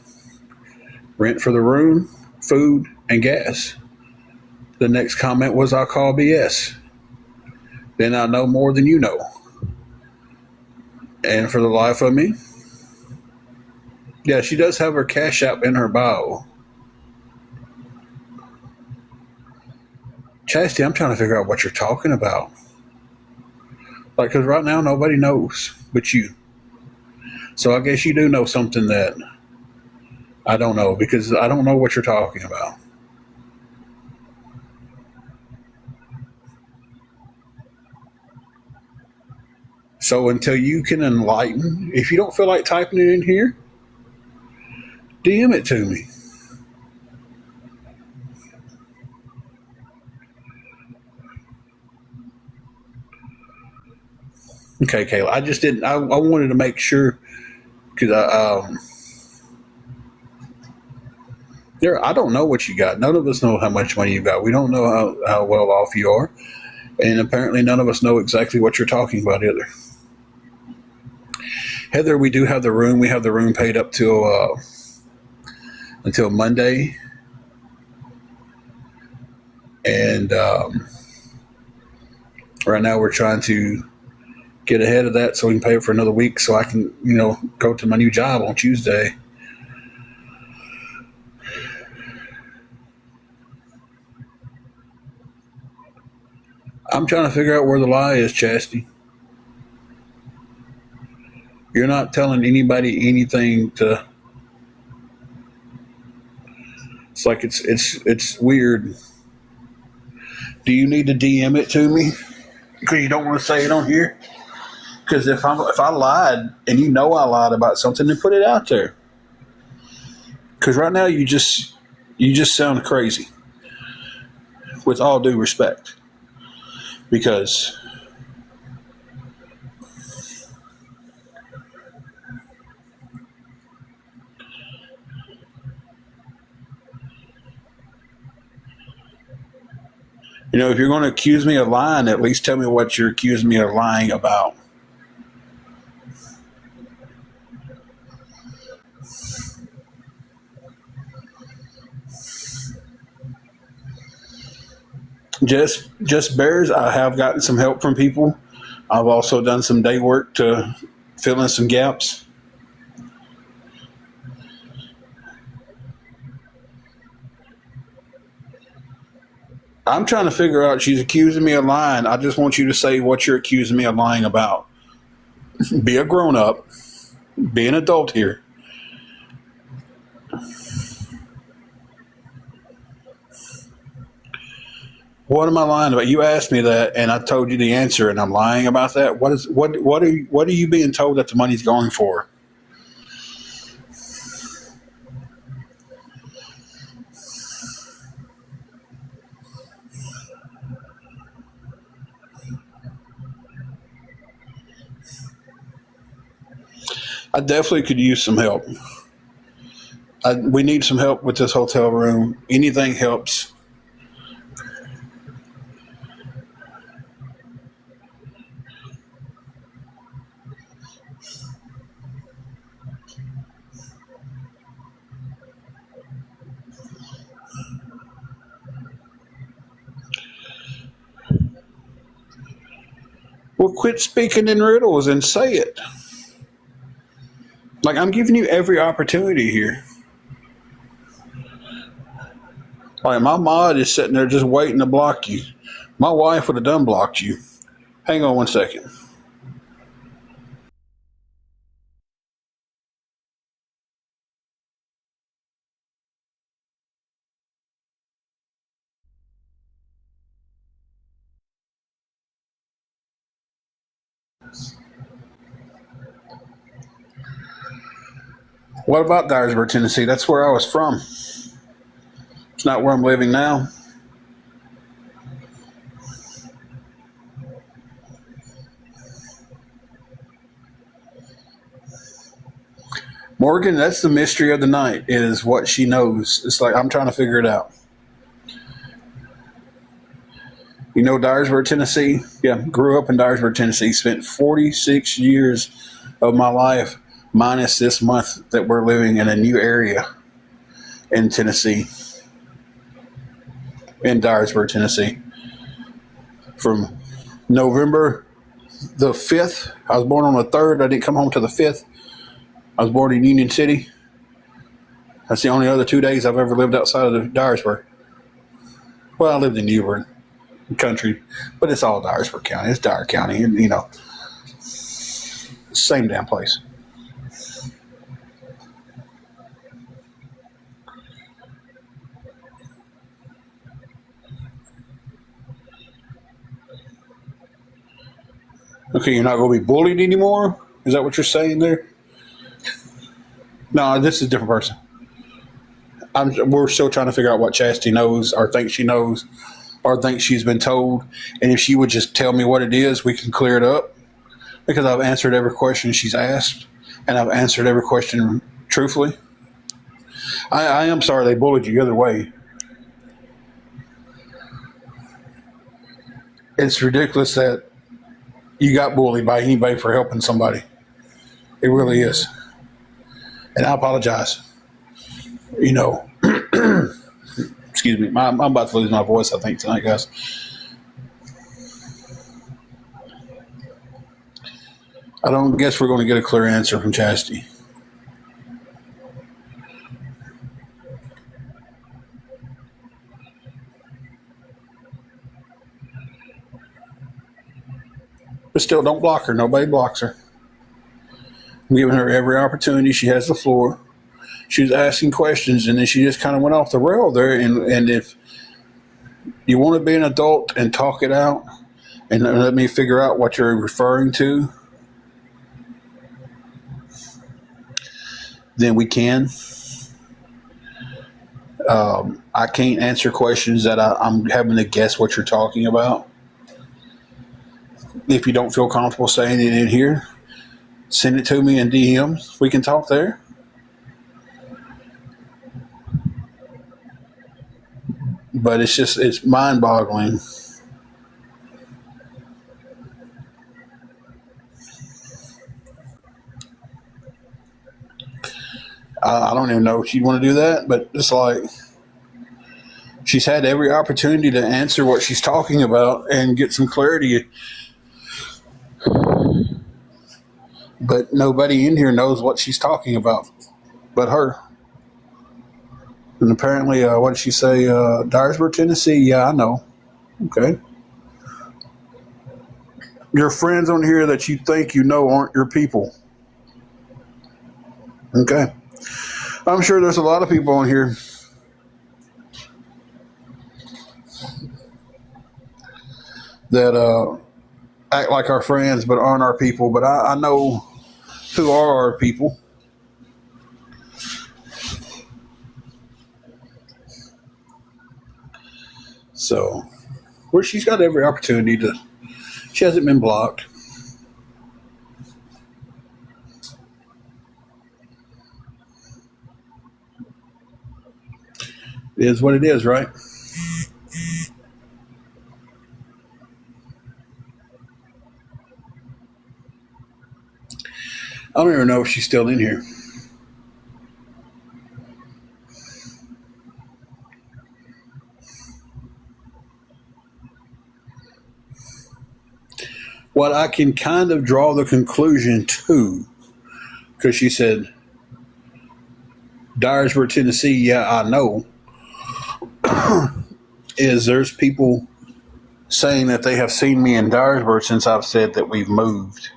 rent for the room, food, and gas. The next comment was, I'll call BS. Then I know more than you know. And for the life of me, yeah, she does have her Cash App in her bio. Chastity, I'm trying to figure out what you're talking about. Like, because right now nobody knows but you. So I guess you do know something that I don't know because I don't know what you're talking about. So until you can enlighten, if you don't feel like typing it in here, DM it to me. Okay, Kayla. I just didn't. I wanted to make sure because I don't know what you got. None of us know how much money you got. We don't know how well off you are, and apparently none of us know exactly what you're talking about either. Heather, we do have the room. We have the room paid up till until Monday, and right now we're trying to get ahead of that so we can pay it for another week so I can, go to my new job on Tuesday. I'm trying to figure out where the lie is, Chastity. You're not telling anybody anything to. It's like it's weird. Do you need to DM it to me? Because you don't want to say it on here. Because if I lied and you know I lied about something, then put it out there. Because right now you just sound crazy. With all due respect, because if you're going to accuse me of lying, at least tell me what you're accusing me of lying about. Just bears. I have gotten some help from people. I've also done some day work to fill in some gaps. I'm trying to figure out. She's accusing me of lying. I just want you to say what you're accusing me of lying about. Be a grown up. Be an adult here. What am I lying about? You asked me that, and I told you the answer, and I'm lying about that. What are you being told that the money's going for? I definitely could use some help. We need some help with this hotel room. Anything helps. Well, quit speaking in riddles and say it. Like, I'm giving you every opportunity here. Like, my mod is sitting there just waiting to block you. My wife would have done blocked you. Hang on 1 second. What about Dyersburg, Tennessee? That's where I was from. It's not where I'm living now. Morgan, that's the mystery of the night, is what she knows. It's like I'm trying to figure it out. You know Dyersburg, Tennessee? Yeah, grew up in Dyersburg, Tennessee. Spent 46 years of my life, minus this month that we're living in a new area in Tennessee, in Dyersburg, Tennessee. From November the 5th, I was born on the 3rd. I didn't come home till the 5th. I was born in Union City. That's the only other 2 days I've ever lived outside of Dyersburg. Well, I lived in Newbern country, but it's all Dyersburg County. It's Dyer County, you know. Same damn place. Okay, you're not going to be bullied anymore? Is that what you're saying there? No, this is a different person. We're still trying to figure out what Chastity knows or thinks she knows or thinks she's been told. And if she would just tell me what it is, we can clear it up. Because I've answered every question she's asked. And I've answered every question truthfully. I am sorry they bullied you the other way. It's ridiculous that you got bullied by anybody for helping somebody. It really is. And I apologize. You know, excuse me. I'm about to lose my voice, I think, tonight, guys. I don't guess we're going to get a clear answer from Chastity. But still, don't block her. Nobody blocks her. I'm giving her every opportunity. She has the floor. She was asking questions, and then she just kind of went off the rail there. And if you want to be an adult and talk it out and let me figure out what you're referring to, then we can. I can't answer questions that I'm having to guess what you're talking about. If you don't feel comfortable saying it in here, send it to me in DMs. We can talk there. But it's mind-boggling. I don't even know if she'd want to do that, but it's like she's had every opportunity to answer what she's talking about and get some clarity. But nobody in here knows what she's talking about but her. And apparently, what did she say? Dyersburg, Tennessee? Yeah, I know. Okay. Your friends on here that you think you know aren't your people. Okay. I'm sure there's a lot of people on here that act like our friends but aren't our people. But I know who are our people. So, where she's got every opportunity to. She hasn't been blocked. It is what it is, right? I don't even know if she's still in here. What I can kind of draw the conclusion to, because she said, Dyersburg, Tennessee, yeah, I know, is there's people saying that they have seen me in Dyersburg since I've said that we've moved.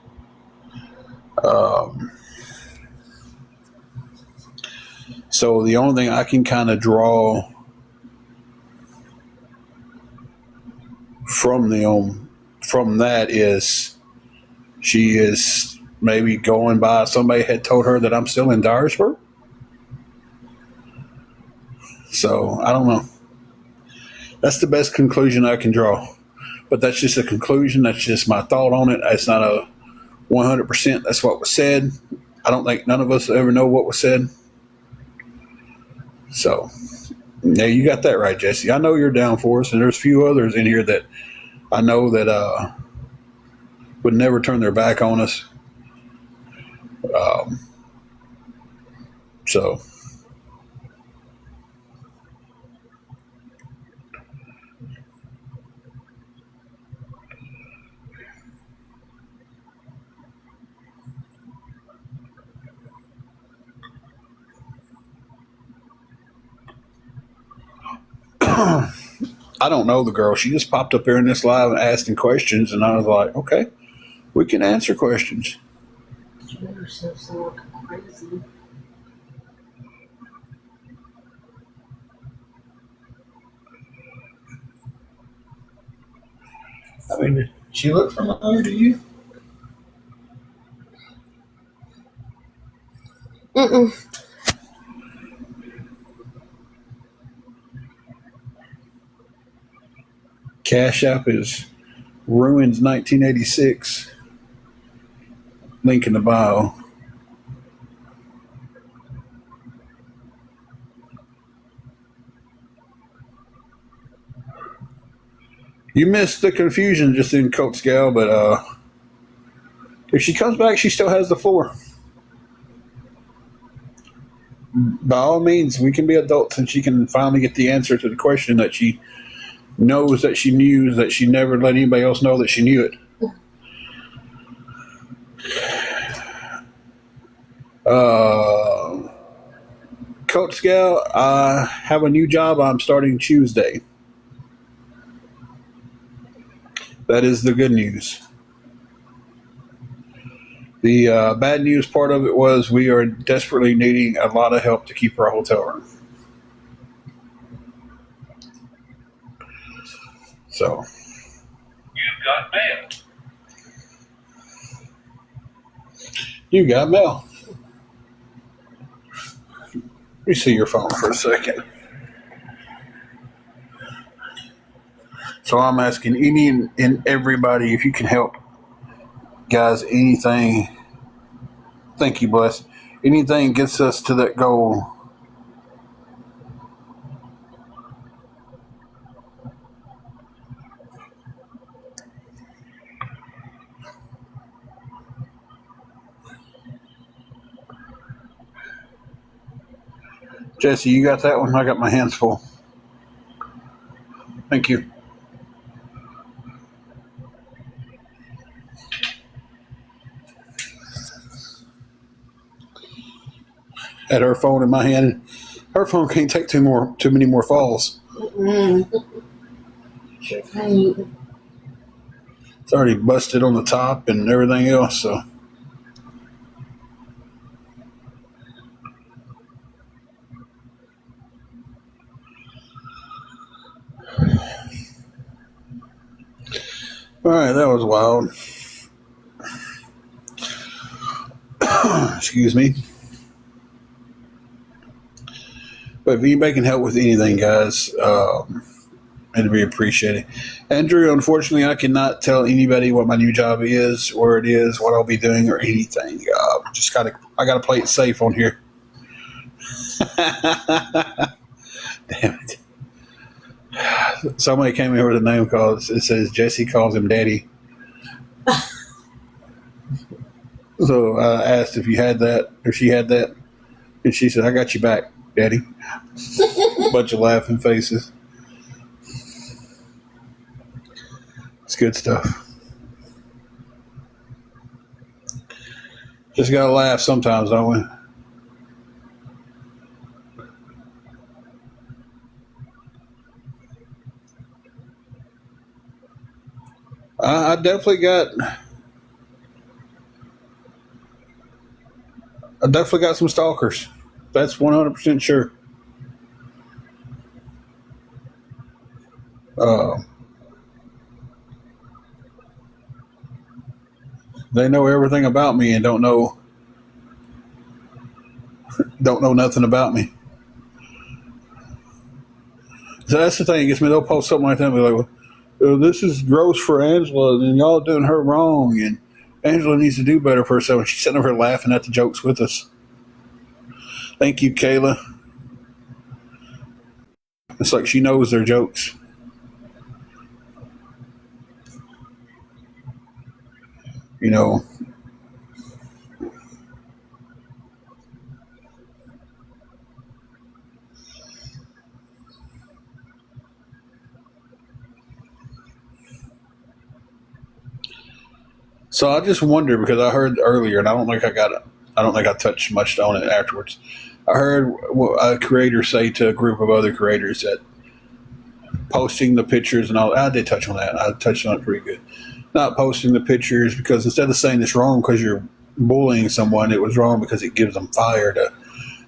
So the only thing I can kind of draw from that is She is maybe going by somebody had told her that I'm still in Dyersburg. So I don't know. That's the best conclusion I can draw. But that's just a conclusion. That's just my thought on it. It's not a 100%. That's what was said. I don't think none of us ever know what was said. So, yeah, you got that right, Jesse. I know you're down for us, and there's a few others in here that I know that would never turn their back on us. Um, so, I don't know the girl. She just popped up here in this live and asking questions, and I was like, okay, we can answer questions. She made herself sound crazy. I mean, did she look familiar to you? Mm-mm. Cash App is Ruins 1986. Link in the bio. You missed the confusion just in Coach Gal, but if she comes back, she still has the floor. By all means, we can be adults and she can finally get the answer to the question that she knows that she knew, that she never let anybody else know that she knew it. Coach Gal, I have a new job. I'm starting Tuesday. That is the good news. The bad news part of it was we are desperately needing a lot of help to keep our hotel room. So. You've got mail. You got mail. Let me see your phone for a second. So I'm asking any and everybody if you can help. Guys, anything. Thank you, Bless. Anything gets us to that goal. Jesse, you got that one? I got my hands full. Thank you. Had her phone in my hand. Her phone can't take too many more falls. Sure can't. It's already busted on the top and everything else. So. All right, that was wild. Excuse me. But if anybody can help with anything, guys, it'd be appreciated. Andrew, unfortunately, I cannot tell anybody what my new job is, where it is, what I'll be doing, or anything. I gotta play it safe on here. Damn it. Somebody came in with a name called, it says Jesse calls him Daddy. So I asked if you had that, if she had that, and she said, I got you back, Daddy. Bunch of laughing faces. It's good stuff. Just gotta laugh sometimes, don't we? I definitely got some stalkers. That's 100% sure. They know everything about me and don't know nothing about me. So that's the thing. It gets me. They'll post something like that and be like, well, this is gross for Angela and y'all doing her wrong and Angela needs to do better for herself. And she's sitting over here laughing at the jokes with us. Thank you, Kayla. It's like she knows their jokes. You know, so I just wonder because I heard earlier, and I don't think I touched much on it afterwards. I heard a creator say to a group of other creators that posting the pictures and all. I did touch on that. I touched on it pretty good. Not posting the pictures because instead of saying it's wrong because you're bullying someone, it was wrong because it gives them fire to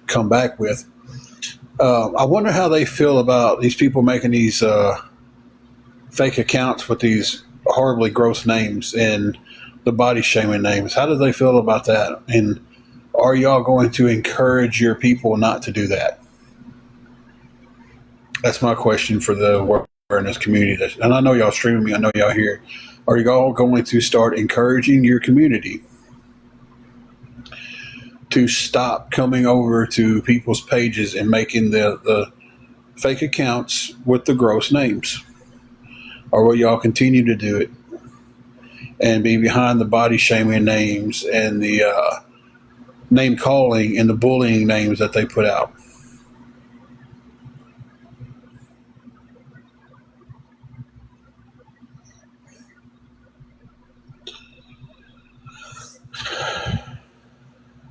come back with. I wonder how they feel about these people making these fake accounts with these horribly gross names and the body shaming names. How do they feel about that? And are y'all going to encourage your people not to do that? That's my question for the awareness community. And I know y'all streaming me. I know y'all here. Are y'all going to start encouraging your community to stop coming over to people's pages and making the fake accounts with the gross names? Or will y'all continue to do it and be behind the body shaming names and the name calling and the bullying names that they put out?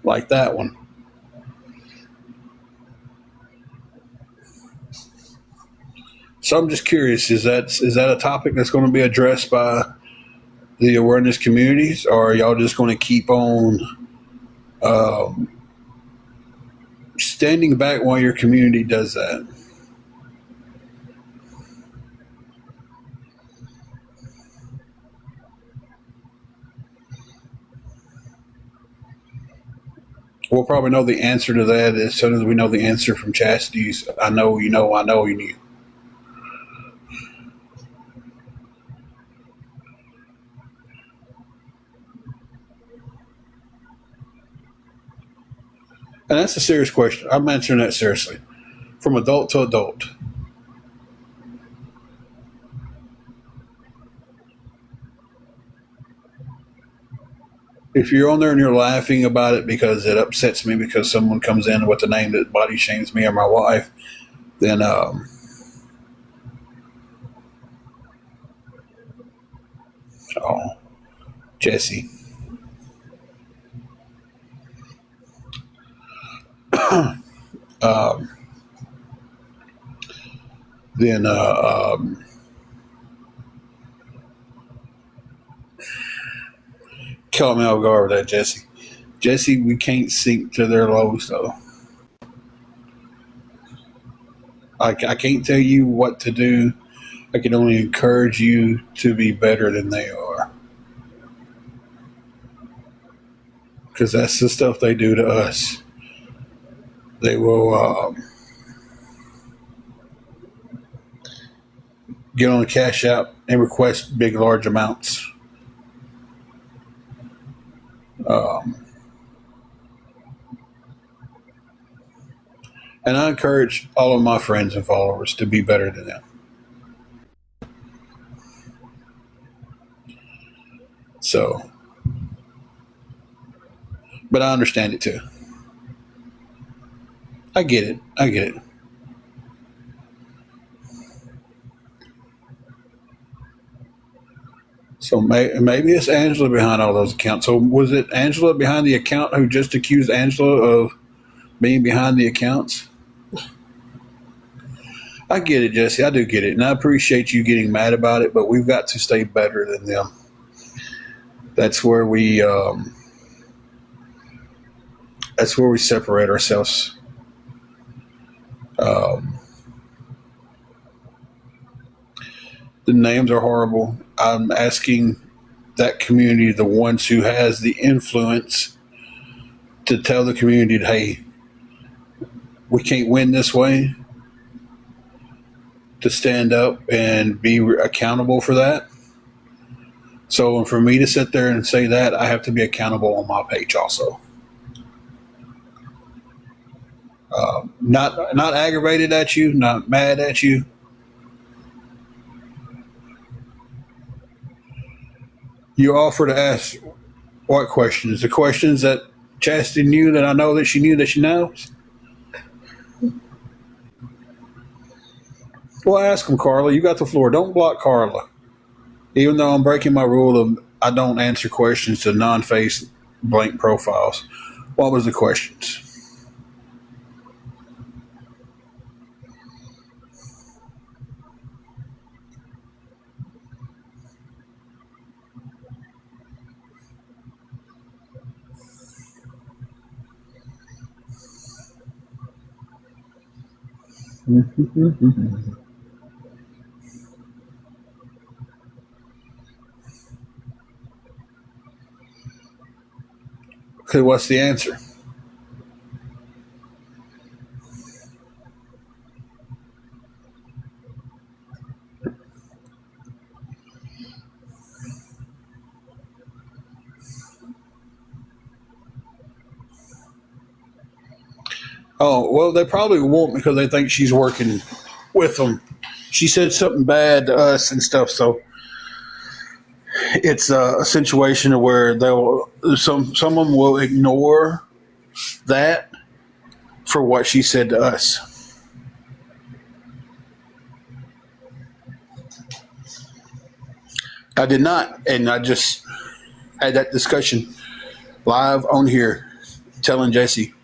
Like that one. So I'm just curious, is that a topic that's going to be addressed by the awareness communities, or are y'all just going to keep on standing back while your community does that? We'll probably know the answer to that as soon as we know the answer from Chastity's I know you know, I know you knew. And that's a serious question. I'm answering that seriously. From adult to adult. If you're on there and you're laughing about it because it upsets me because someone comes in with a name that body shames me or my wife, then oh, Jesse. um, then kill me, I'll go over that, Jesse. Jesse, we can't sink to their lows though. I can't tell you what to do. I can only encourage you to be better than they are. Because that's the stuff they do to us. They will get on the cash app and request big, large amounts. And I encourage all of my friends and followers to be better than them. So, but I understand it too. I get it. I get it. So maybe it's Angela behind all those accounts. So was it Angela behind the account who just accused Angela of being behind the accounts? I get it, Jesse. I do get it, and I appreciate you getting mad about it. But we've got to stay better than them. That's where we separate ourselves. The names are horrible. I'm asking that community the ones who has the influence to tell the community, hey, we can't win this way, to stand up and be accountable for that. So for me to sit there and say that, I have to be accountable on my page also. Not aggravated at you, not mad at you. You offer to ask what questions? The questions that Chastity knew that I know that she knew that she knows? Well, ask them, Carla. You got the floor. Don't block Carla. Even though I'm breaking my rule of I don't answer questions to non-face blank profiles. What was the questions? Okay, what's the answer? Oh, well, they probably won't because they think she's working with them. She said something bad to us and stuff, so it's a situation where some of them will ignore that for what she said to us. I did not, and I just had that discussion live on here, telling Jesse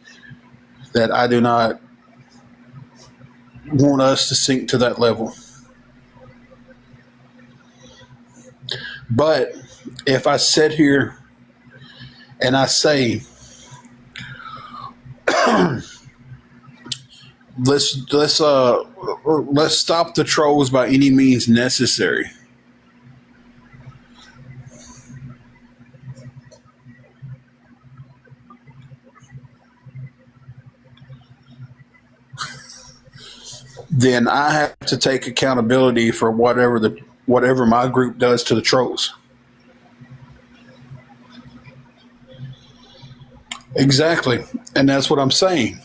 that I do not want us to sink to that level. But if I sit here and I say, let's stop the trolls by any means necessary. Then I have to take accountability for whatever my group does to the trolls. Exactly. And that's what I'm saying.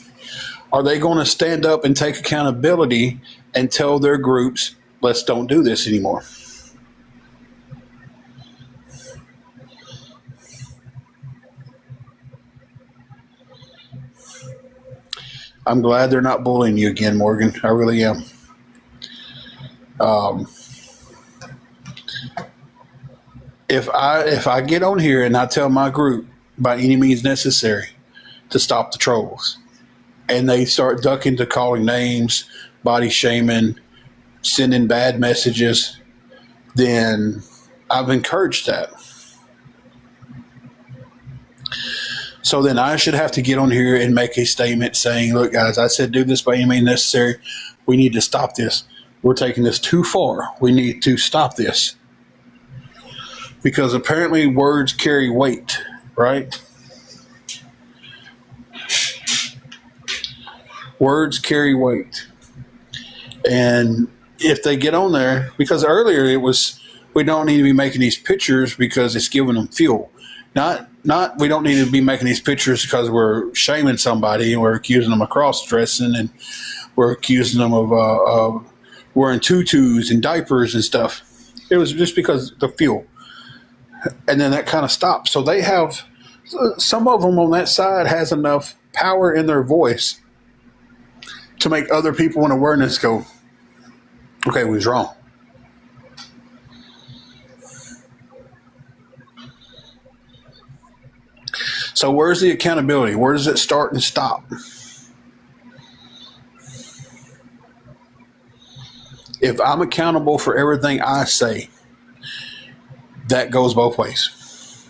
Are they going to stand up and take accountability and tell their groups, let's don't do this anymore? I'm glad they're not bullying you again, Morgan. I really am. If I get on here and I tell my group by any means necessary to stop the trolls, and they start ducking to calling names, body shaming, sending bad messages, then I've encouraged that. So then I should have to get on here and make a statement saying, look, guys, I said do this by any means necessary. We need to stop this. We're taking this too far. We need to stop this. Because apparently words carry weight, right? Words carry weight. And if they get on there, because earlier it was, we don't need to be making these pictures because it's giving them fuel. Not we don't need to be making these pictures because we're shaming somebody and we're accusing them of cross-dressing and we're accusing them of wearing tutus and diapers and stuff. It was just because the fuel. And then that kind of stopped. So they have, some of them on that side has enough power in their voice to make other people in awareness go, okay, we was wrong. So where's the accountability? Where does it start and stop? If I'm accountable for everything I say, that goes both ways.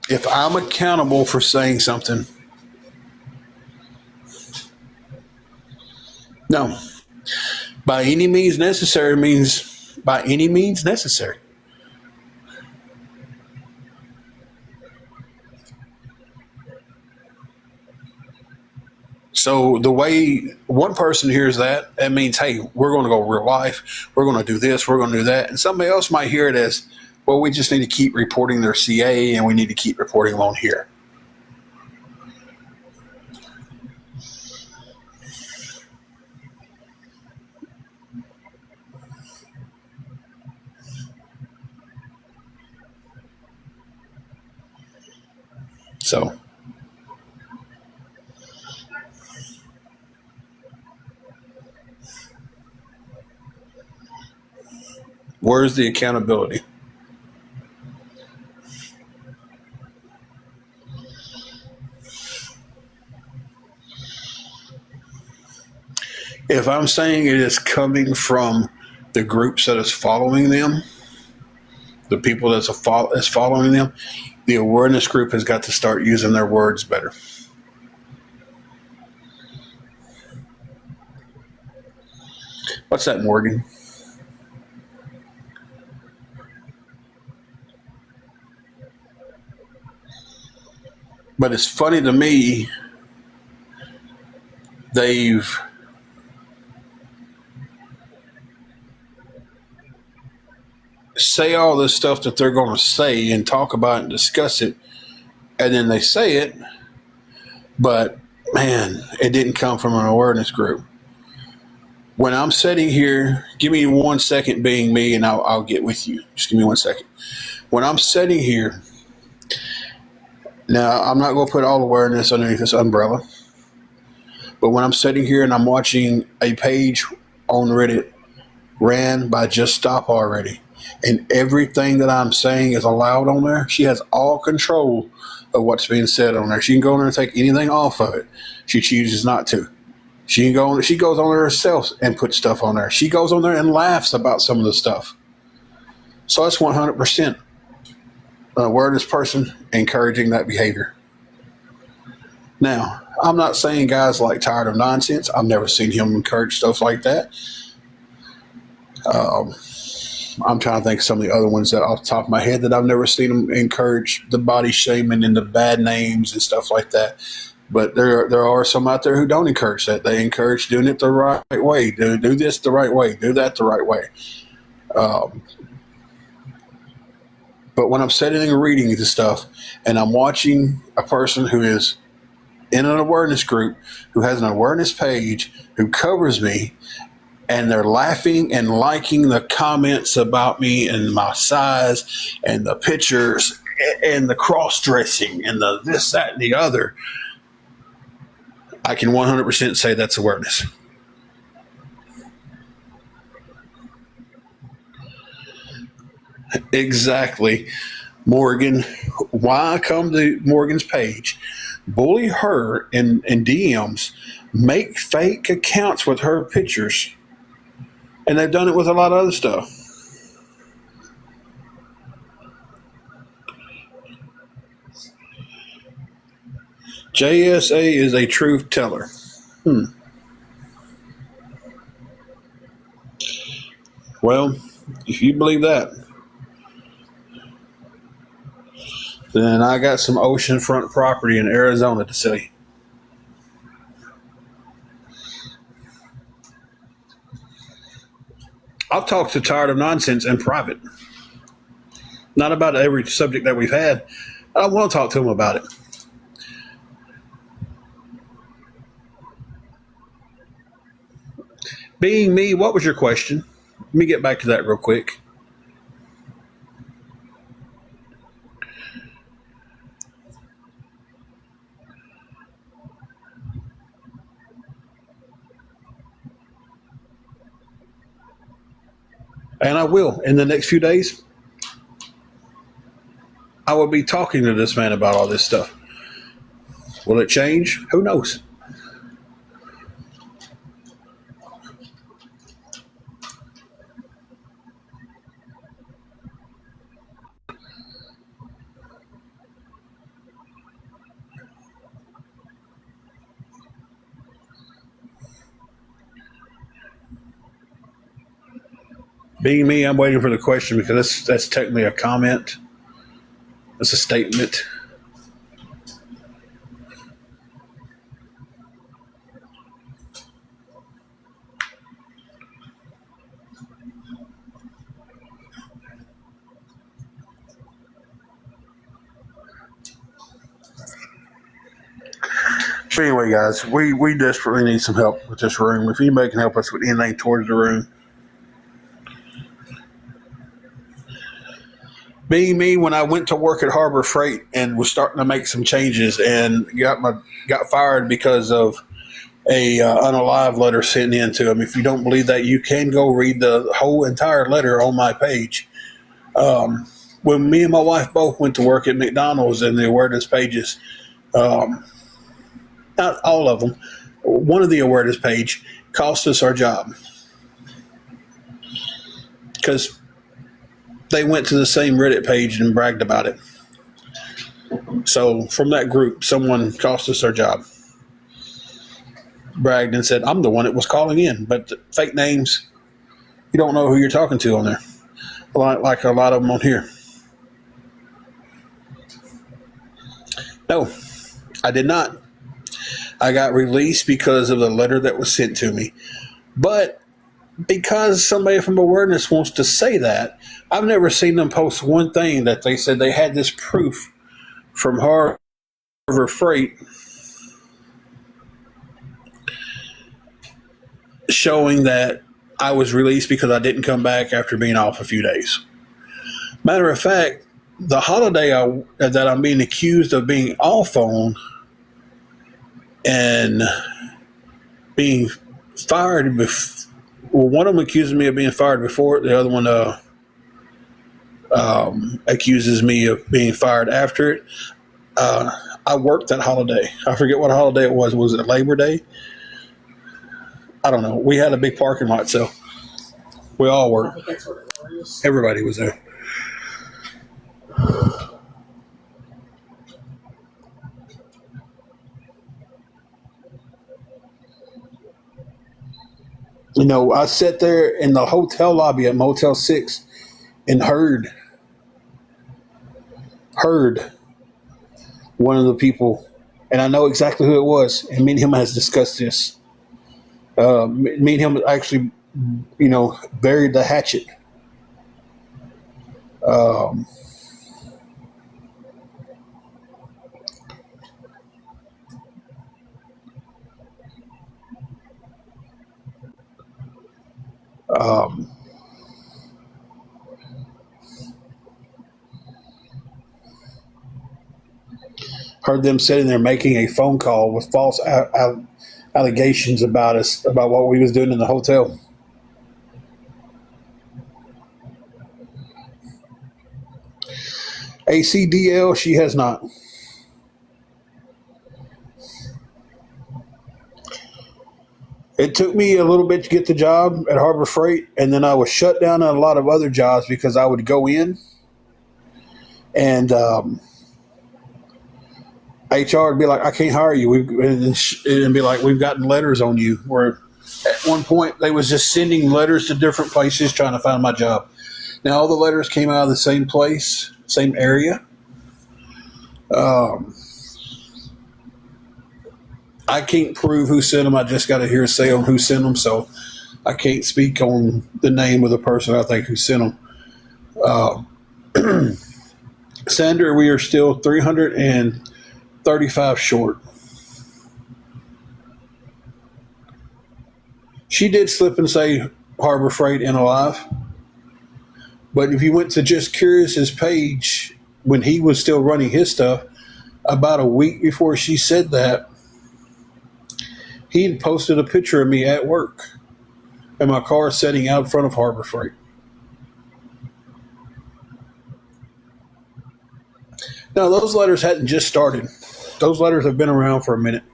If I'm accountable for saying something, No. By any means necessary means by any means necessary. So the way one person hears that, that means, hey, we're going to go real life. We're going to do this. We're going to do that. And somebody else might hear it as, well, we just need to keep reporting their CA and we need to keep reporting them on here. So where's the accountability? If I'm saying it is coming from the groups that is following them, the people that's following them, the awareness group has got to start using their words better. What's that, Morgan? But it's funny to me, they've say all this stuff that they're going to say and talk about and discuss it, and then they say it, but man, it didn't come from an awareness group. When I'm sitting here, give me 1 second being me, and I'll get with you. Just give me 1 second. When I'm sitting here, now I'm not going to put all awareness underneath this umbrella, but when I'm sitting here and I'm watching a page on Reddit ran by Just Stop Already, and everything that I'm saying is allowed on there, she has all control of what's being said on there. She can go on there and take anything off of it. She chooses not to. She can go on. She goes on there herself and puts stuff on there. She goes on there and laughs about some of the stuff. So that's 100% an awareness person encouraging that behavior. Now, I'm not saying guys like Tired of Nonsense. I've never seen him encourage stuff like that. I'm trying to think of some of the other ones that off the top of my head that I've never seen them encourage the body shaming and the bad names and stuff like that. But there are some out there who don't encourage that. They encourage doing it the right way. Do this the right way. Do that the right way. But when I'm sitting and reading this stuff and I'm watching a person who is in an awareness group, who has an awareness page, who covers me, and they're laughing and liking the comments about me and my size and the pictures and the cross dressing and the this, that, and the other, I can 100% say that's awareness. Exactly. Morgan, why come to Morgan's page, bully her in DMs, make fake accounts with her pictures, and they've done it with a lot of other stuff. JSA is a truth teller. Well, if you believe that, then I got some oceanfront property in Arizona to sell you. I've talked to Tired of Nonsense in private, not about every subject that we've had. I want to talk to him about it. Being me, what was your question? Let me get back to that real quick. And I will. In the next few days, I will be talking to this man about all this stuff. Will it change? Who knows? Being me, I'm waiting for the question because that's technically a comment. That's a statement. So anyway, guys, we desperately need some help with this room. If anybody can help us with anything towards the room. Being me, when I went to work at Harbor Freight and was starting to make some changes and got fired because of a unalive letter sent in to him. If you don't believe that, you can go read the whole entire letter on my page. When me and my wife both went to work at McDonald's and the awareness pages, not all of them, one of the awareness page cost us our job because they went to the same Reddit page and bragged about it. So from that group, someone cost us our job. Bragged and said, I'm the one that was calling in. But fake names, you don't know who you're talking to on there. Like a lot of them on here. No, I did not. I got released because of the letter that was sent to me. But because somebody from awareness wants to say that, I've never seen them post one thing that they said they had this proof from Harbor Freight showing that I was released because I didn't come back after being off a few days. Matter of fact, the holiday that I'm being accused of being off on and being fired well, one of them accuses me of being fired before. The other one accuses me of being fired after it. I worked that holiday. I forget what holiday it was. Was it Labor Day? I don't know. We had a big parking lot, so we all I worked. think that's what it was. Everybody was there. You know, I sat there in the hotel lobby at Motel 6 and heard one of the people, and I know exactly who it was, and me and him has discussed this. Me and him actually, buried the hatchet. Um, um, heard them sitting there making a phone call with false allegations about us, about what we was doing in the hotel. ACDL, she has not. It took me a little bit to get the job at Harbor Freight, and then I was shut down on a lot of other jobs because I would go in and HR would be like, I can't hire you. And be like, we've gotten letters on you. Where at one point they was just sending letters to different places trying to find my job. Now all the letters came out of the same place, same area. I can't prove who sent them. I just got to hear say on who sent them, so I can't speak on the name of the person I think who sent them. Sandra, we are still 335 short. She did slip and say Harbor Freight and Alive, but if you went to Just Curious's page when he was still running his stuff, about a week before she said that, he had posted a picture of me at work and my car sitting out in front of Harbor Freight. Now, those letters hadn't just started. Those letters have been around for a minute.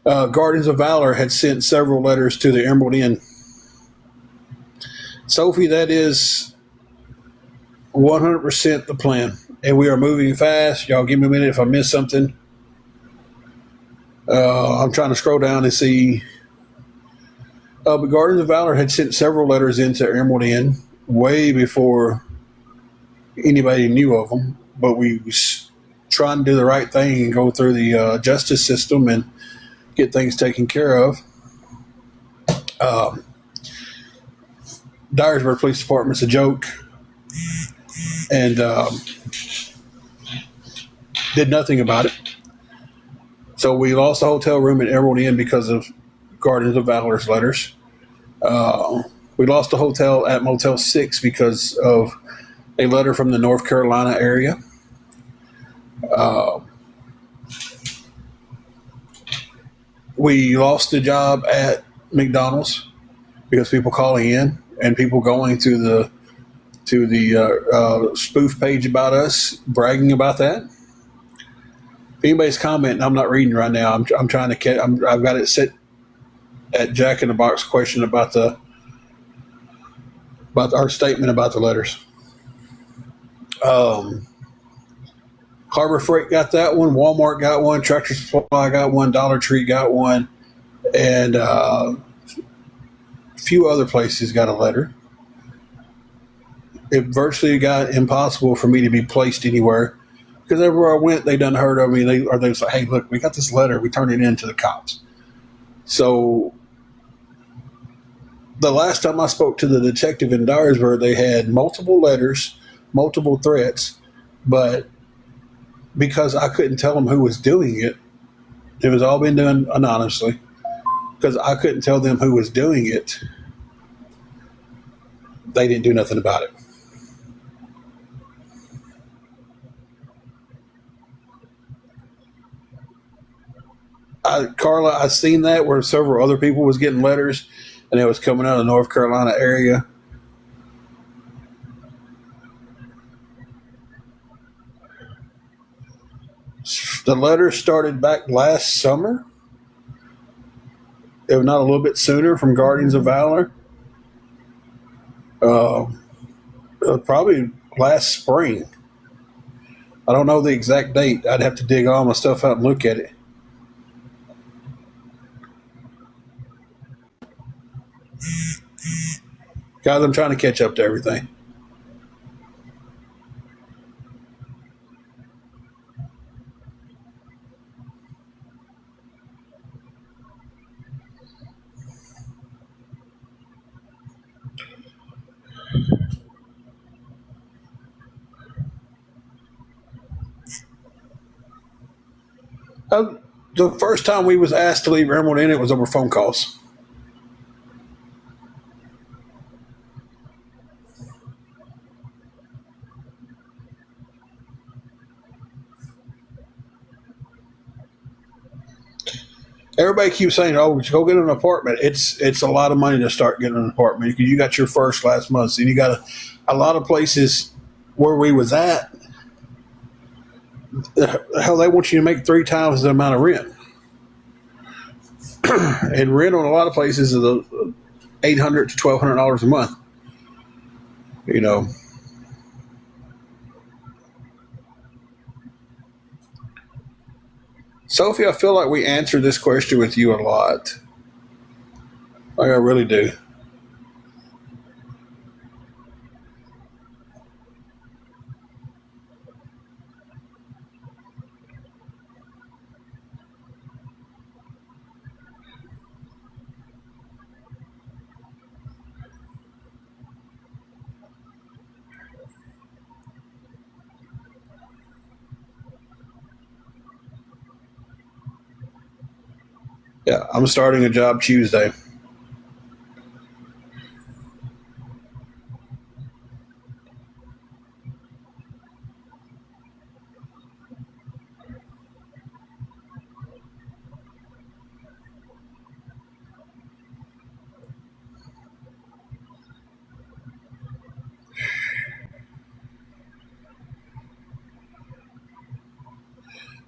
Guardians of Valor had sent several letters to the Emerald Inn. Sophie, that is 100% the plan. And we are moving fast. Y'all give me a minute if I miss something. I'm trying to scroll down and see. But Guardians of Valor had sent several letters into Emerald Inn way before anybody knew of them. But we was trying to do the right thing and go through the justice system and get things taken care of. Dyersburg Police Department's a joke, and did nothing about it. So we lost a hotel room in Emerald Inn because of Guardians of Valor's letters. We lost a hotel at Motel 6 because of a letter from the North Carolina area. We lost the job at McDonald's because people calling in and people going to the spoof page about us, bragging about that. If anybody's commenting, I'm not reading right now. I'm trying to catch. I've got it set at Jack in the Box question about our statement about the letters. Harbor Freight got that one. Walmart got one. Tractor Supply got one. Dollar Tree got one, and a few other places got a letter. It virtually got impossible for me to be placed anywhere because everywhere I went, they done heard of me. They was like, "Hey, look, we got this letter. We turned it in to the cops." So the last time I spoke to the detective in Dyersburg, they had multiple letters, multiple threats, but because I couldn't tell them who was doing it, it was all been done anonymously. Because I couldn't tell them who was doing it, they didn't do nothing about it. Carla, I seen that where several other people was getting letters, and it was coming out of the North Carolina area. The letter started back last summer, if not a little bit sooner, from Guardians of Valor. Probably last spring. I don't know the exact date. I'd have to dig all my stuff out and look at it. Guys, I'm trying to catch up to everything. The first time we was asked to leave Emerald Inn, it was over phone calls. Everybody keeps saying, "Oh, go get an apartment." It's a lot of money to start getting an apartment because you got your first last month, and you got a lot of places where we was at. Hell, they want you to make 3 times the amount of rent, and rent on a lot of places is $800 to $1,200 a month. You know. Sophie, I feel like we answered this question with you a lot. Like I really do. Yeah, I'm starting a job Tuesday.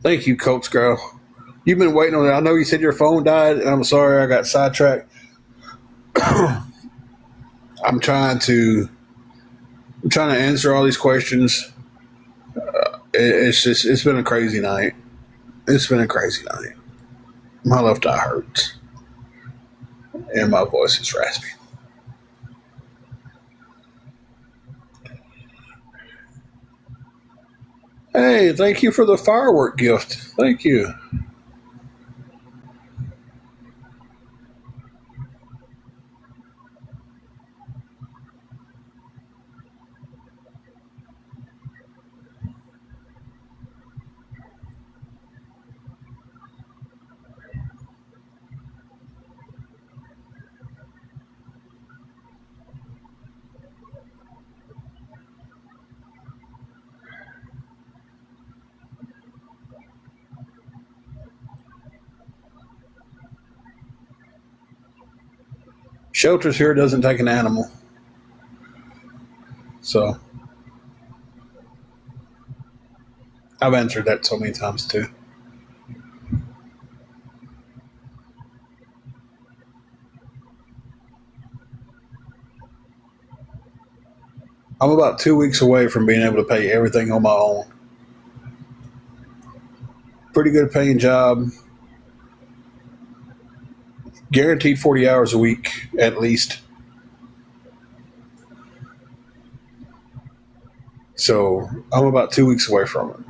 Thank you, Colts girl. You've been waiting on it. I know you said your phone died, and I'm sorry I got sidetracked. I'm trying to answer all these questions. It's been a crazy night. It's been a crazy night. My left eye hurts. And my voice is raspy. Hey, thank you for the firework gift. Thank you. Shelters here doesn't take an animal. So I've answered that so many times too. I'm about 2 weeks away from being able to pay everything on my own. Pretty good paying job. Guaranteed 40 hours a week at least. So I'm about 2 weeks away from it.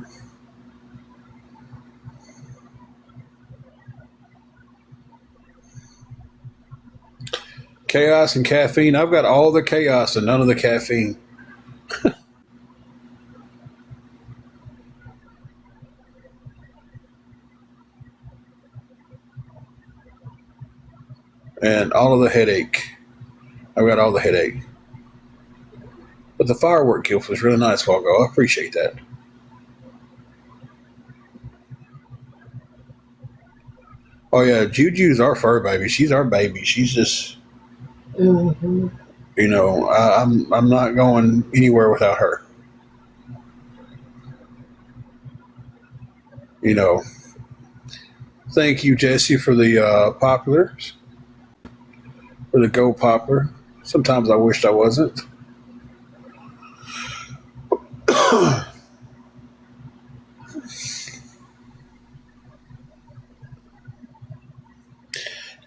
Chaos and caffeine. I've got all the chaos and none of the caffeine. And all of the headache. I've got all the headache. But the firework gift was really nice while ago. I appreciate that. Oh yeah, Juju's our fur baby. She's our baby. She's just, Mm-hmm. I'm not going anywhere without her. Thank you, Jesse, for the populars, for the Go Poplar. Sometimes I wished I wasn't.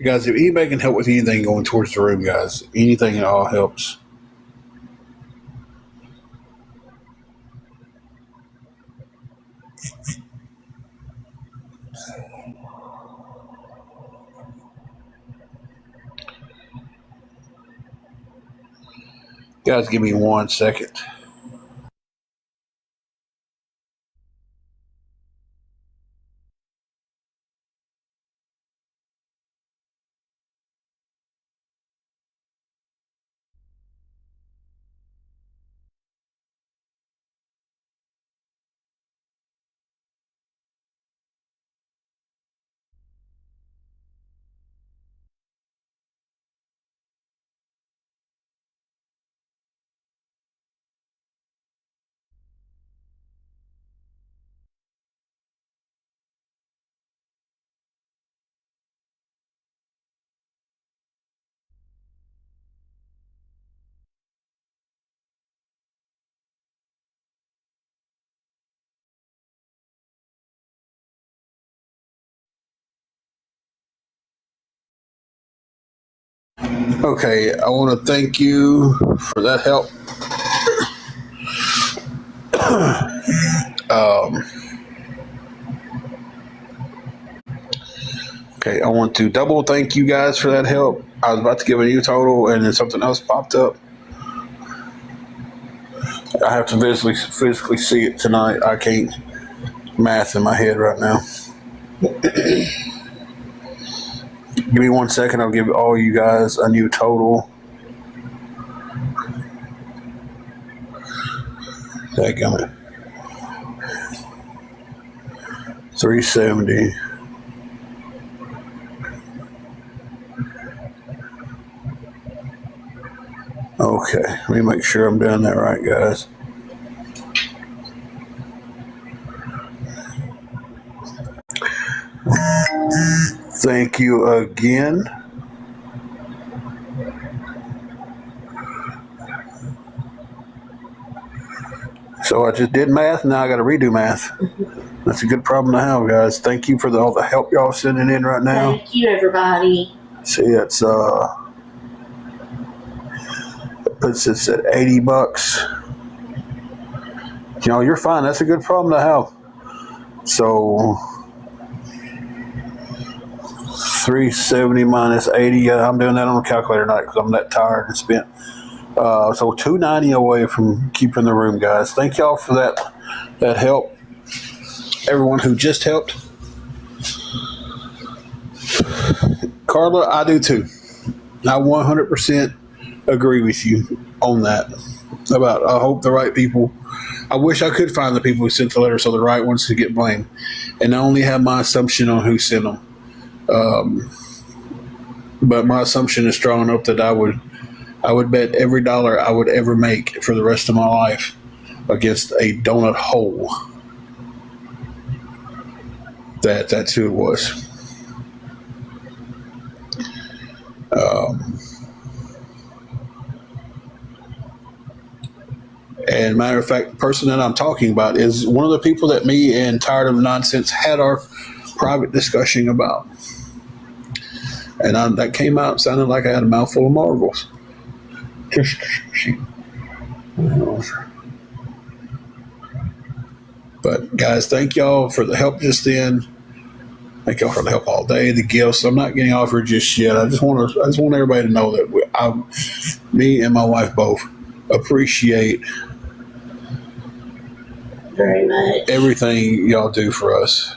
Guys, if anybody can help with anything going towards the room, guys, anything at all helps. Guys, give me 1 second. Okay, I want to thank you for that help. Okay, I want to double thank you guys for that help. I was about to give a new total, and then something else popped up. I have to physically see it tonight. I can't math in my head right now. Give me 1 second. I'll give all you guys a new total. Dadgummit. 370. Okay, let me make sure I'm doing that right, guys. Thank you again. So I just did math, and now I got to redo math. That's a good problem to have, guys. Thank you for all the help y'all sending in right now. Thank you, everybody. See, it's puts us at $80. You know, you're fine. That's a good problem to have. So 370 minus 80. Yeah, I'm doing that on a calculator tonight because I'm that tired and spent. So 290 away from keeping the room, guys. Thank y'all for that help. Everyone who just helped. Carla, I do too. I 100% agree with you on that. I hope the right people. I wish I could find the people who sent the letter so the right ones could get blamed. And I only have my assumption on who sent them. But my assumption is strong enough that I would bet every dollar I would ever make for the rest of my life against a donut hole that's who it was. And matter of fact, the person that I'm talking about is one of the people that me and Tired of Nonsense had our private discussion about. And that came out sounded like I had a mouthful of marbles. But guys, thank y'all for the help just then. Thank y'all for the help all day. The gifts. I'm not getting offered just yet. I just want everybody to know that me and my wife both appreciate Very much. everything y'all do for us.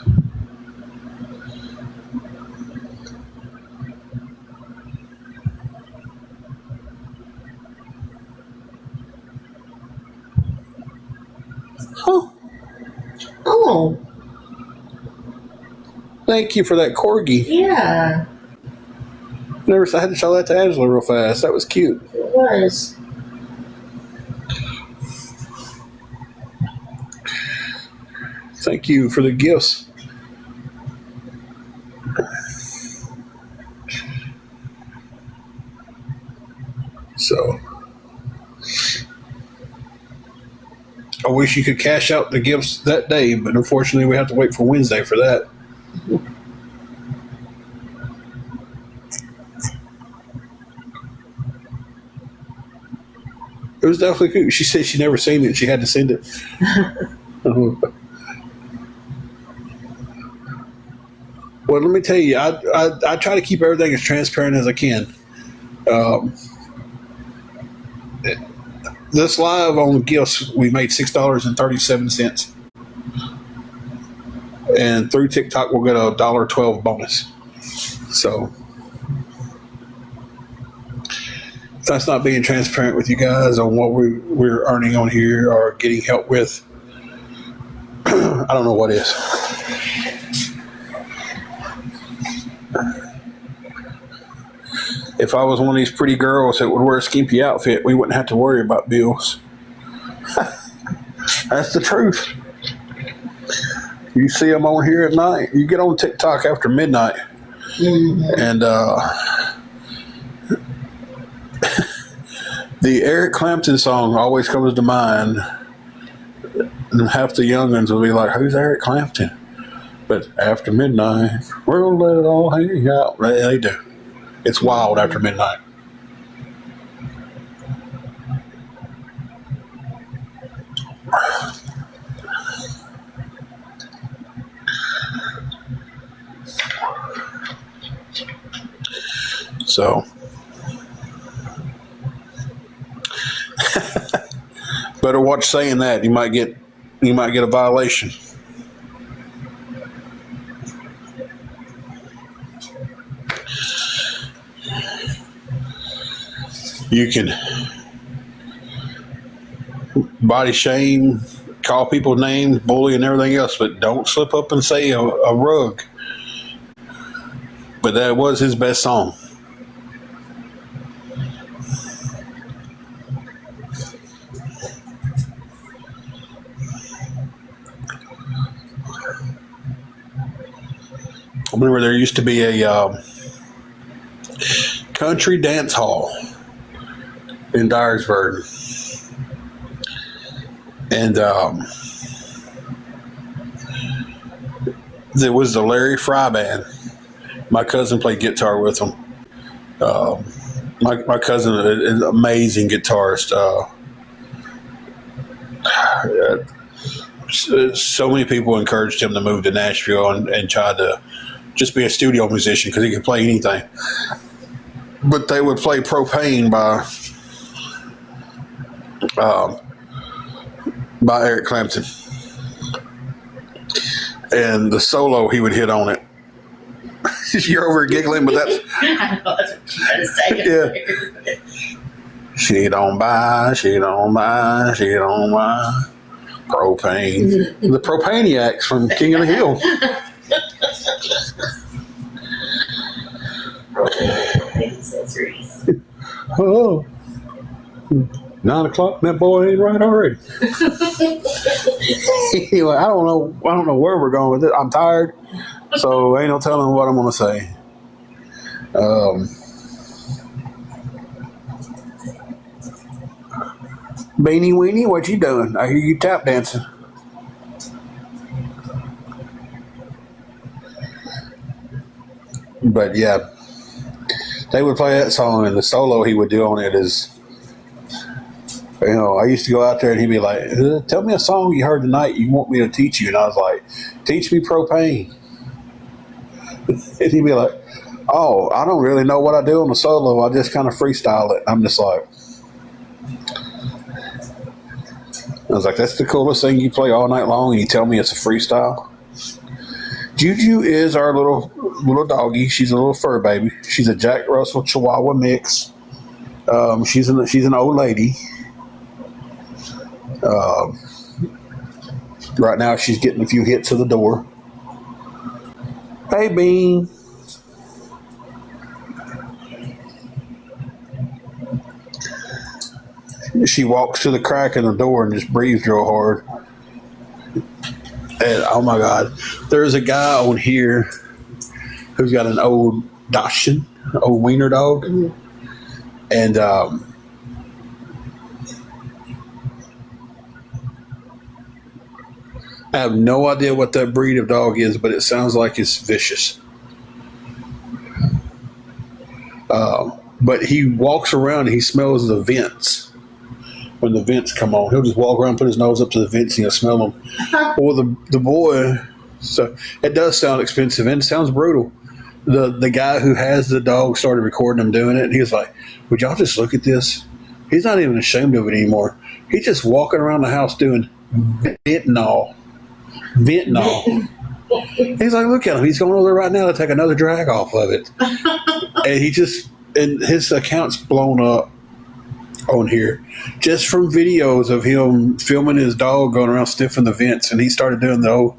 Oh, Thank you for that corgi. yeah, I had to show that to Angela real fast. That was cute. it was. Thank you for the gifts. So, I wish you could cash out the gifts that day, but unfortunately we have to wait for Wednesday for that. It was definitely cute. She said she never seen it. She had to send it. Well, let me tell you, I try to keep everything as transparent as I can. This live on gifts, we made $6.37, and through TikTok we'll get a $1.12 bonus. So if that's not being transparent with you guys on what we're earning on here or getting help with, I don't know what is. If I was one of these pretty girls that would wear a skimpy outfit, we wouldn't have to worry about bills. That's the truth. You see them on here at night. You get on TikTok after midnight, and the Eric Clapton song always comes to mind. And half the youngins will be like, "Who's Eric Clapton?" But after midnight, we'll let it all hang out. They do. It's wild after midnight. So, better watch saying that. You might get a violation. You can body shame, call people names, bully, and everything else, but don't slip up and say a rug. But that was his best song. I remember there used to be a country dance hall in Dyersburg. And there was the Larry Fry Band. My cousin played guitar with them. My cousin is an amazing guitarist. So many people encouraged him to move to Nashville and try to just be a studio musician because he could play anything. But they would play Propane by Eric Clapton. And the solo he would hit on it. You're over giggling, but that's I know that's what you gotta say. Yeah. She don't buy propane. The Propaniacs from King of the Hill. Accessories. Oh, 9 o'clock. That boy ain't right already. Anyway, I don't know where we're going with it. I'm tired, so ain't no telling what I'm gonna say. Beanie Weenie, what you doing? I hear you tap dancing. But yeah, they would play that song, and the solo he would do on it is, I used to go out there and he'd be like, tell me a song you heard tonight you want me to teach you. And I was like, teach me Propane. And he'd be like, oh, I don't really know what I do on the solo. I just kind of freestyle it. I'm just like, I was like, that's the coolest thing you play all night long, and you tell me it's a freestyle. Juju is our little doggy. She's a little fur baby. She's a Jack Russell Chihuahua mix. She's an old lady. Right now she's getting a few hits of the door. Hey, Bean. She walks to the crack in the door and just breathes real hard. And oh my God, there's a guy on here who's got an old Dachshund, old wiener dog, and I have no idea what that breed of dog is, but it sounds like it's vicious. But he walks around and he smells the vents. When the vents come on, he'll just walk around, put his nose up to the vents, and he'll smell them. Well, the boy, so it does sound expensive and it sounds brutal. The guy who has the dog started recording him doing it, and he was like, would y'all just look at this? He's not even ashamed of it anymore. He's just walking around the house doing fentanyl. He's like, look at him. He's going over there right now to take another drag off of it. And his account's blown up on here just from videos of him filming his dog going around sniffing the vents, and he started doing the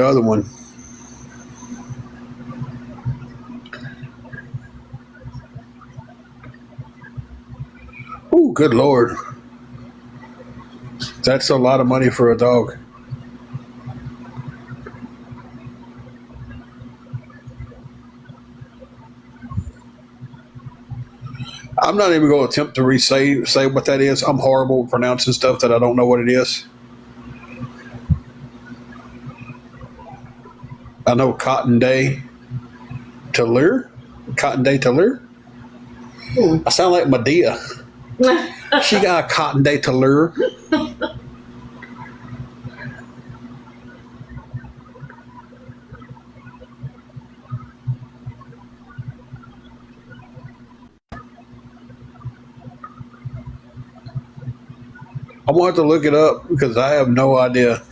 other one. Oh, good Lord. That's a lot of money for a dog. I'm not even going to attempt to say what that is. I'm horrible at pronouncing stuff that I don't know what it is. I know Cotton Day Talir. I sound like Medea. She got a Cotton Day Talir. I'm going to have to look it up because I have no idea.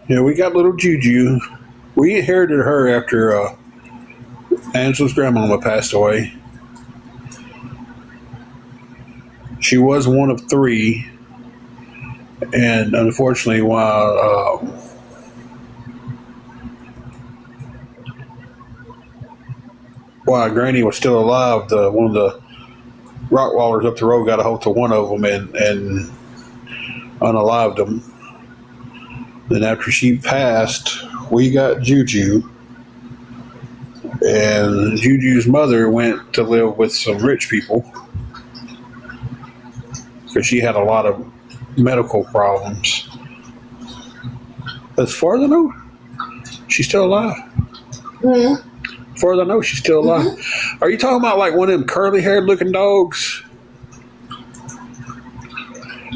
Yeah, we got little Juju. We inherited her after Angela's grandmama passed away. She was one of 3. And unfortunately, while Granny was still alive, one of the Rockwallers up the road got a hold to one of them and unalived them. Then after she passed, we got Juju. And Juju's mother went to live with some rich people because she had a lot of medical problems. As far as I know, she's still alive. Mm-hmm. As far as I know, she's still alive. Mm-hmm. Are you talking about like one of them curly-haired looking dogs?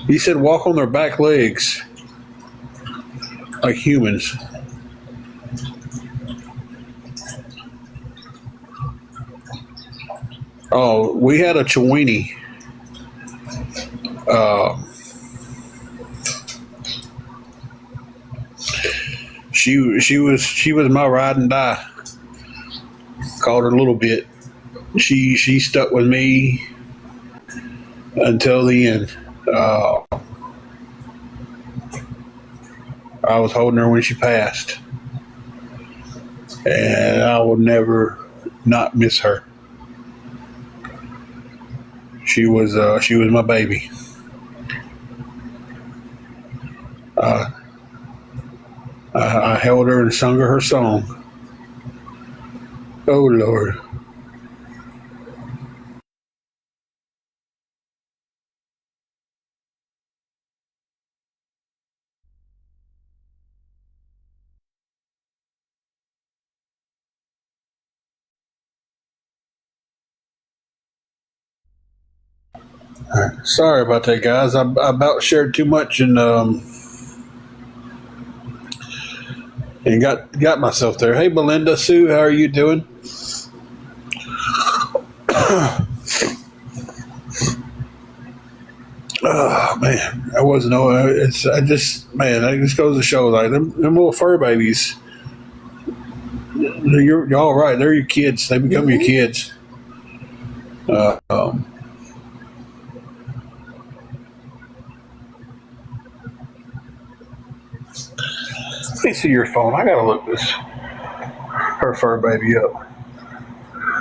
You said walk on their back legs like humans. Oh, we had a Chiweenie. She was my ride and die. Called her a little bit. She stuck with me until the end. I was holding her when she passed, and I will never not miss her. She was my baby. I held her and sung her song. Oh Lord. All right. Sorry about that, guys. I about shared too much and got myself there. Hey, Belinda Sue, how are you doing? Oh man, I wasn't know. That just goes to show like them little fur babies. You're all right. They're your kids. They become your kids. Let me see your phone. I gotta look her fur baby up.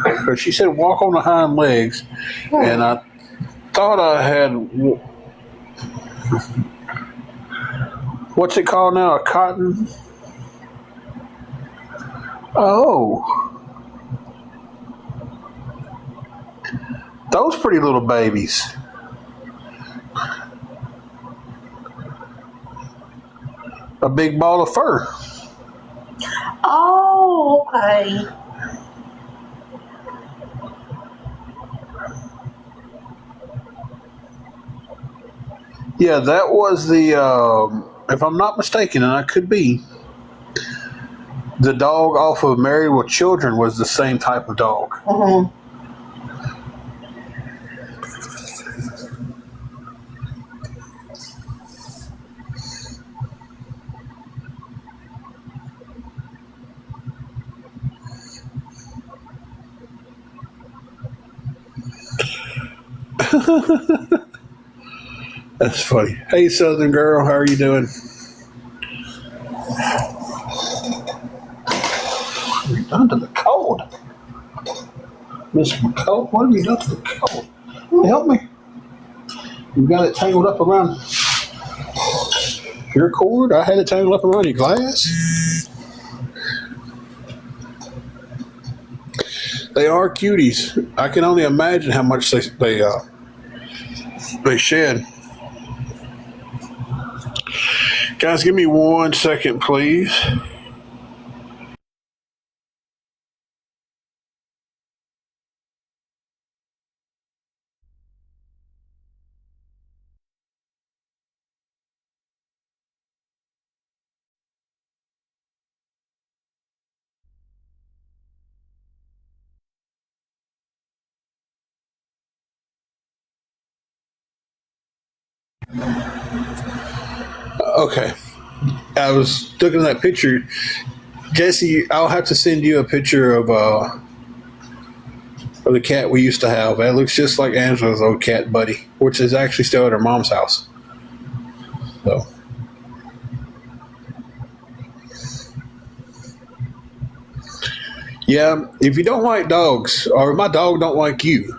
Because she said walk on the hind legs, and I thought I had what's it called now? A cotton. Oh, those pretty little babies. A big ball of fur. Oh, okay. Yeah, that was the, if I'm not mistaken, and I could be, the dog off of Married with Children was the same type of dog. Mm-hmm. That's funny. Hey, Southern girl, how are you doing? What have you done to the cold? Miss McCall, what have you done to the cold? Help me. You got it tangled up around your cord? I had it tangled up around your glass? They are cuties. I can only imagine how much they shed. Guys, give me 1 second, please. Okay. I was looking at that picture. Jesse, I'll have to send you a picture of the cat we used to have. It looks just like Angela's old cat, Buddy, which is actually still at her mom's house. So, yeah, if you don't like dogs, or my dog don't like you,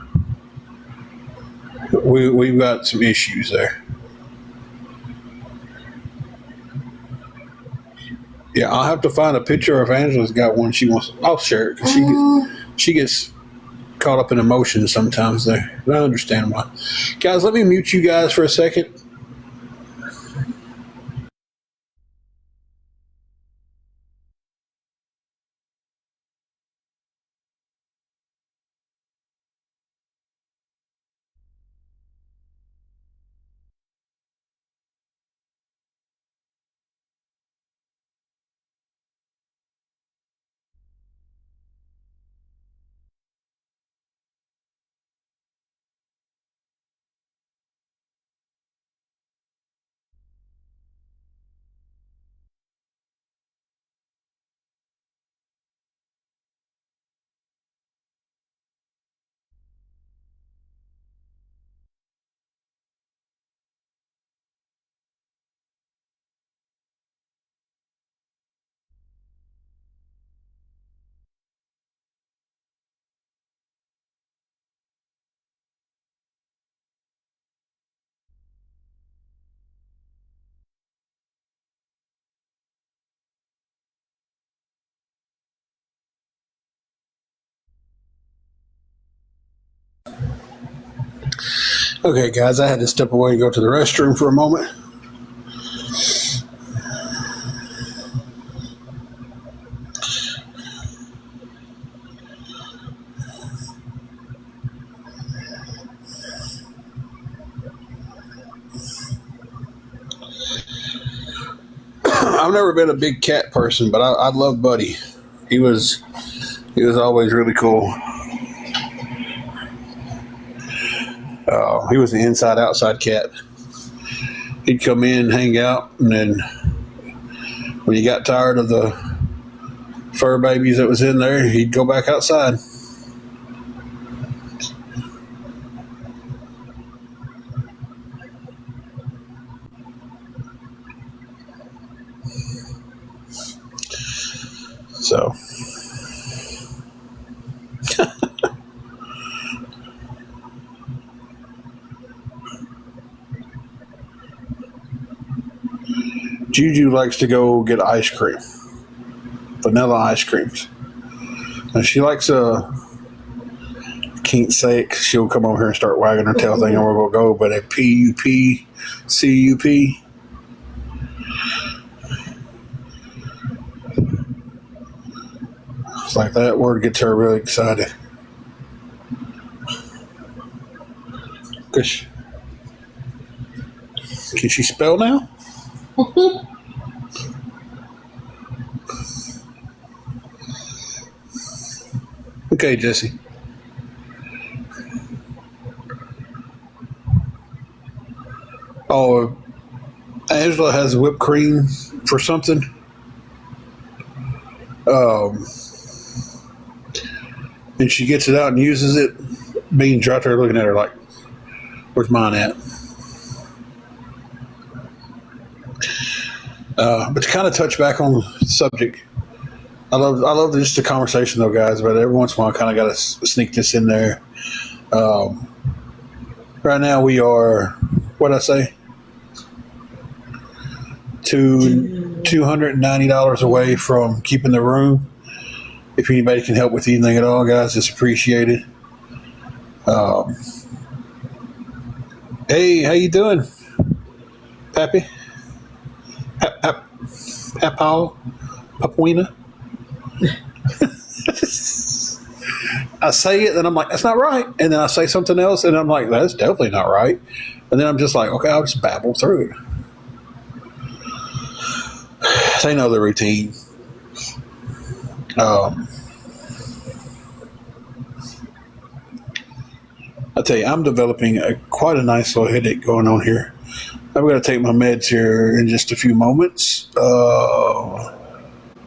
we've got some issues there. Yeah, I'll have to find a picture of Angela's got one she wants. I'll share it because she gets caught up in emotions sometimes there. And I understand why. Guys, let me mute you guys for a second. Okay, guys, I had to step away and go to the restroom for a moment. I've never been a big cat person, but I love Buddy. He was always really cool. He was an inside outside cat. He'd come in, hang out, and then when he got tired of the fur babies that was in there, he'd go back outside. So Juju likes to go get ice cream, vanilla ice creams. And she likes can't say it 'cause she'll come over here and start wagging her tail thinking we're going to go, but a PUPCUP. It's like that word gets her really excited. Can she spell now? Okay, Jesse. Oh, Angela has whipped cream for something. And she gets it out and uses it. Bean's right there looking at her like, where's mine at? But to kind of touch back on the subject, I love just the conversation though, guys. But every once in a while, I kind of got to sneak this in there. Right now, we are what I say, $290 away from keeping the room. If anybody can help with anything at all, guys, it's appreciated. Hey, how you doing, Pappy? Papaw? Papuina? I say it, then I'm like, that's not right. And then I say something else, and I'm like, that's definitely not right. And then I'm just like, okay, I'll just babble through it. They know the routine. I tell you, I'm developing quite a nice little headache going on here. I'm going to take my meds here in just a few moments. But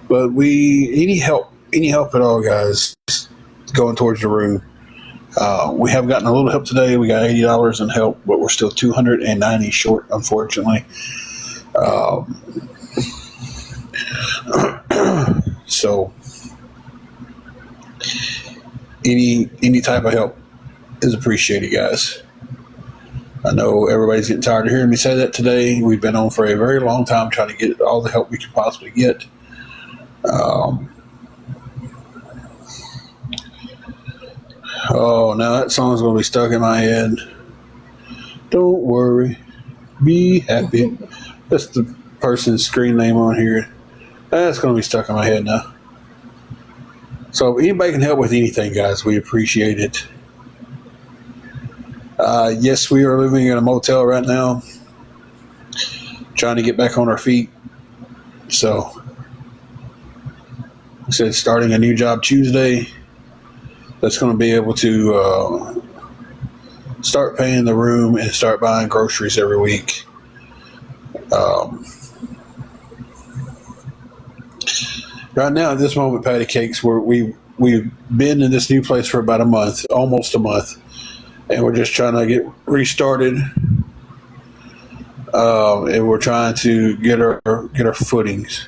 any help at all, guys, going towards the room. We have gotten a little help today. We got $80 in help, but we're still $290 short, unfortunately. So any type of help is appreciated, guys. I know everybody's getting tired of hearing me say that today. We've been on for a very long time trying to get all the help we could possibly get. Um, oh, now that song's going to be stuck in my head. Don't worry, be happy. That's the person's screen name on here. That's going to be stuck in my head now. So if anybody can help with anything, guys, we appreciate it. Yes, we are living in a motel right now, trying to get back on our feet. So I said starting a new job Tuesday. That's going to be able to start paying the room and start buying groceries every week. Right now, at this moment, Patty Cakes, we've been in this new place for about a month, almost a month, and we're just trying to get restarted. And we're trying to get our footings.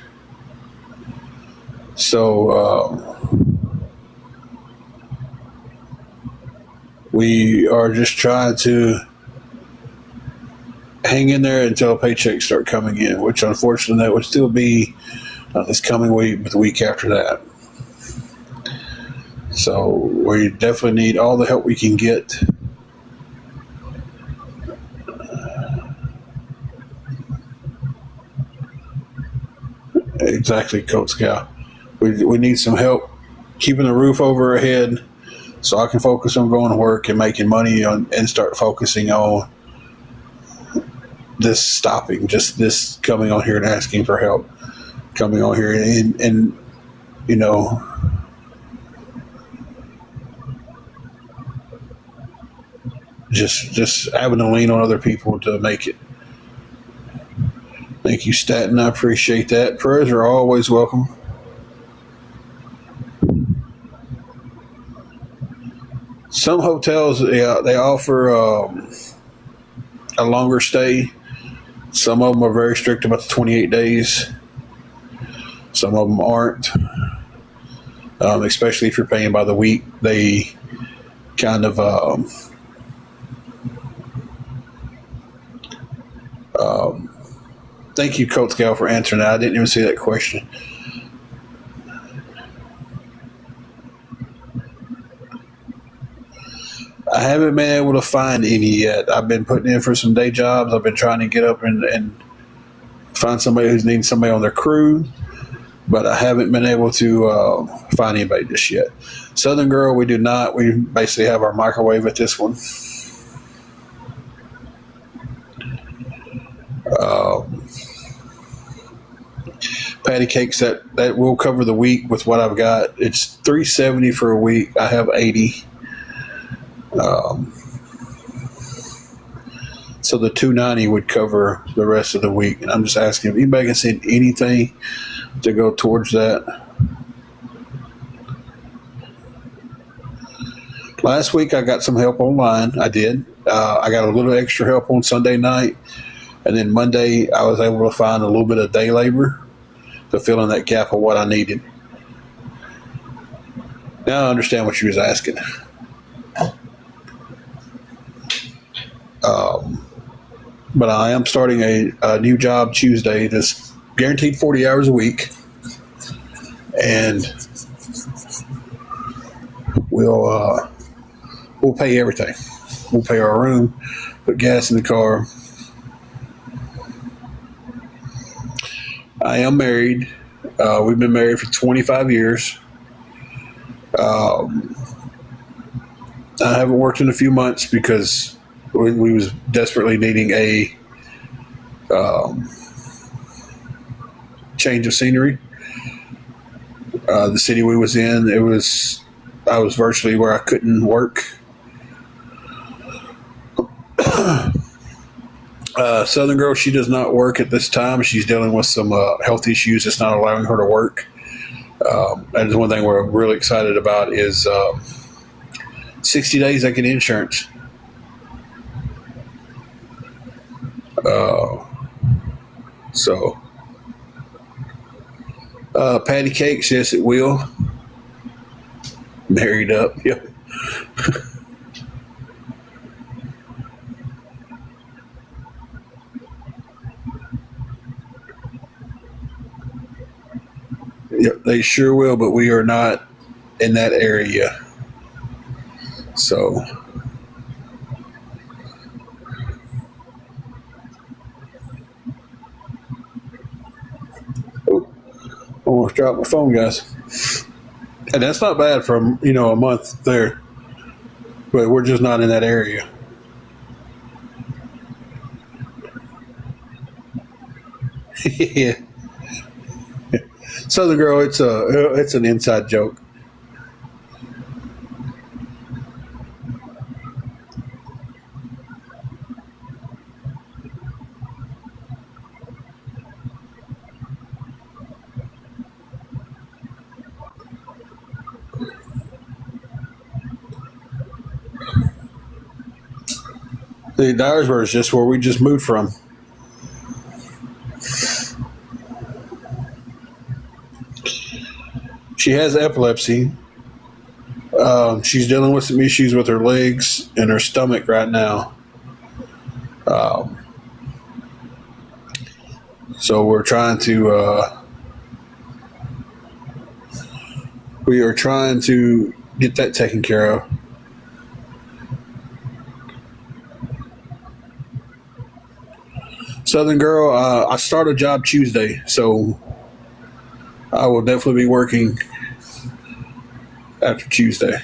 So we are just trying to hang in there until paychecks start coming in, which unfortunately that would still be this coming week, but the week after that. So we definitely need all the help we can get. Exactly, Coach Scout. We need some help keeping the roof over our head so I can focus on going to work and making money and start focusing on this stopping, just this coming on here and asking for help, coming on here and you know, just having to lean on other people to make it. Thank you, Staten. I appreciate that. Prayers are always welcome. Some hotels, they offer a longer stay. Some of them are very strict about the 28 days. Some of them aren't. Especially if you're paying by the week, they kind of thank you, Coach Gal, for answering that. I didn't even see that question. I haven't been able to find any yet. I've been putting in for some day jobs. I've been trying to get up and find somebody who's needing somebody on their crew, but I haven't been able to find anybody just yet. Southern Girl, we do not. We basically have our microwave at this one. Patty Cakes, that will cover the week with what I've got. It's $370 for a week. I have 80. So the $290 would cover the rest of the week. And I'm just asking if anybody can send anything to go towards that. Last week I got some help online. I did. I got a little extra help on Sunday night. And then Monday I was able to find a little bit of day labor to fill in that gap of what I needed. Now I understand what you was asking. But I am starting a new job Tuesday that's guaranteed 40 hours a week. And we'll pay everything. We'll pay our room, put gas in the car. I am married. We've been married for 25 years. I haven't worked in a few months because we was desperately needing a change of scenery. The city we was in, I was virtually where I couldn't work. Southern Girl, she does not work at this time. She's dealing with some health issues that's not allowing her to work. That is one thing we're really excited about is 60 days I get insurance. So Patty Cakes, yes, it will. Married up, yep. Yep, they sure will, but we are not in that area. So, oh, almost dropped my phone, guys. And that's not bad from, a month there, but we're just not in that area. Yeah. Southern Girl, it's an inside joke. The Dyersburg is just where we just moved from. She has epilepsy. She's dealing with some issues with her legs and her stomach right now. So we're trying to we are trying to get that taken care of. Southern Girl, I start a job Tuesday, so I will definitely be working after Tuesday.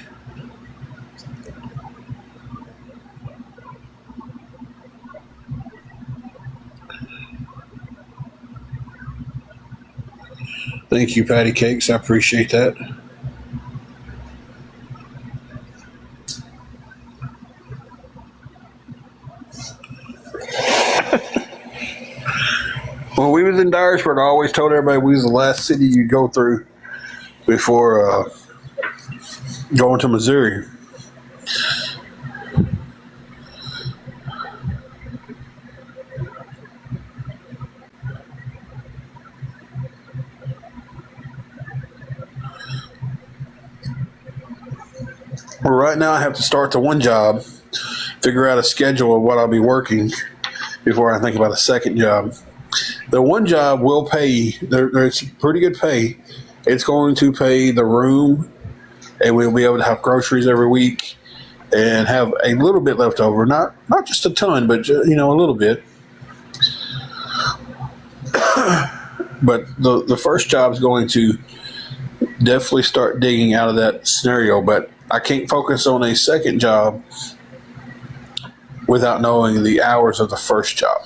Thank you, Patty Cakes. I appreciate that. When we was in Dyersburg, I always told everybody we was the last city you'd go through before going to Missouri. Well, right now I have to start the one job, figure out a schedule of what I'll be working before I think about a second job. The one job will pay. There's pretty good pay. It's going to pay the room, and we'll be able to have groceries every week and have a little bit left over. Not just a ton, but a little bit. But the first job is going to definitely start digging out of that scenario. But I can't focus on a second job without knowing the hours of the first job.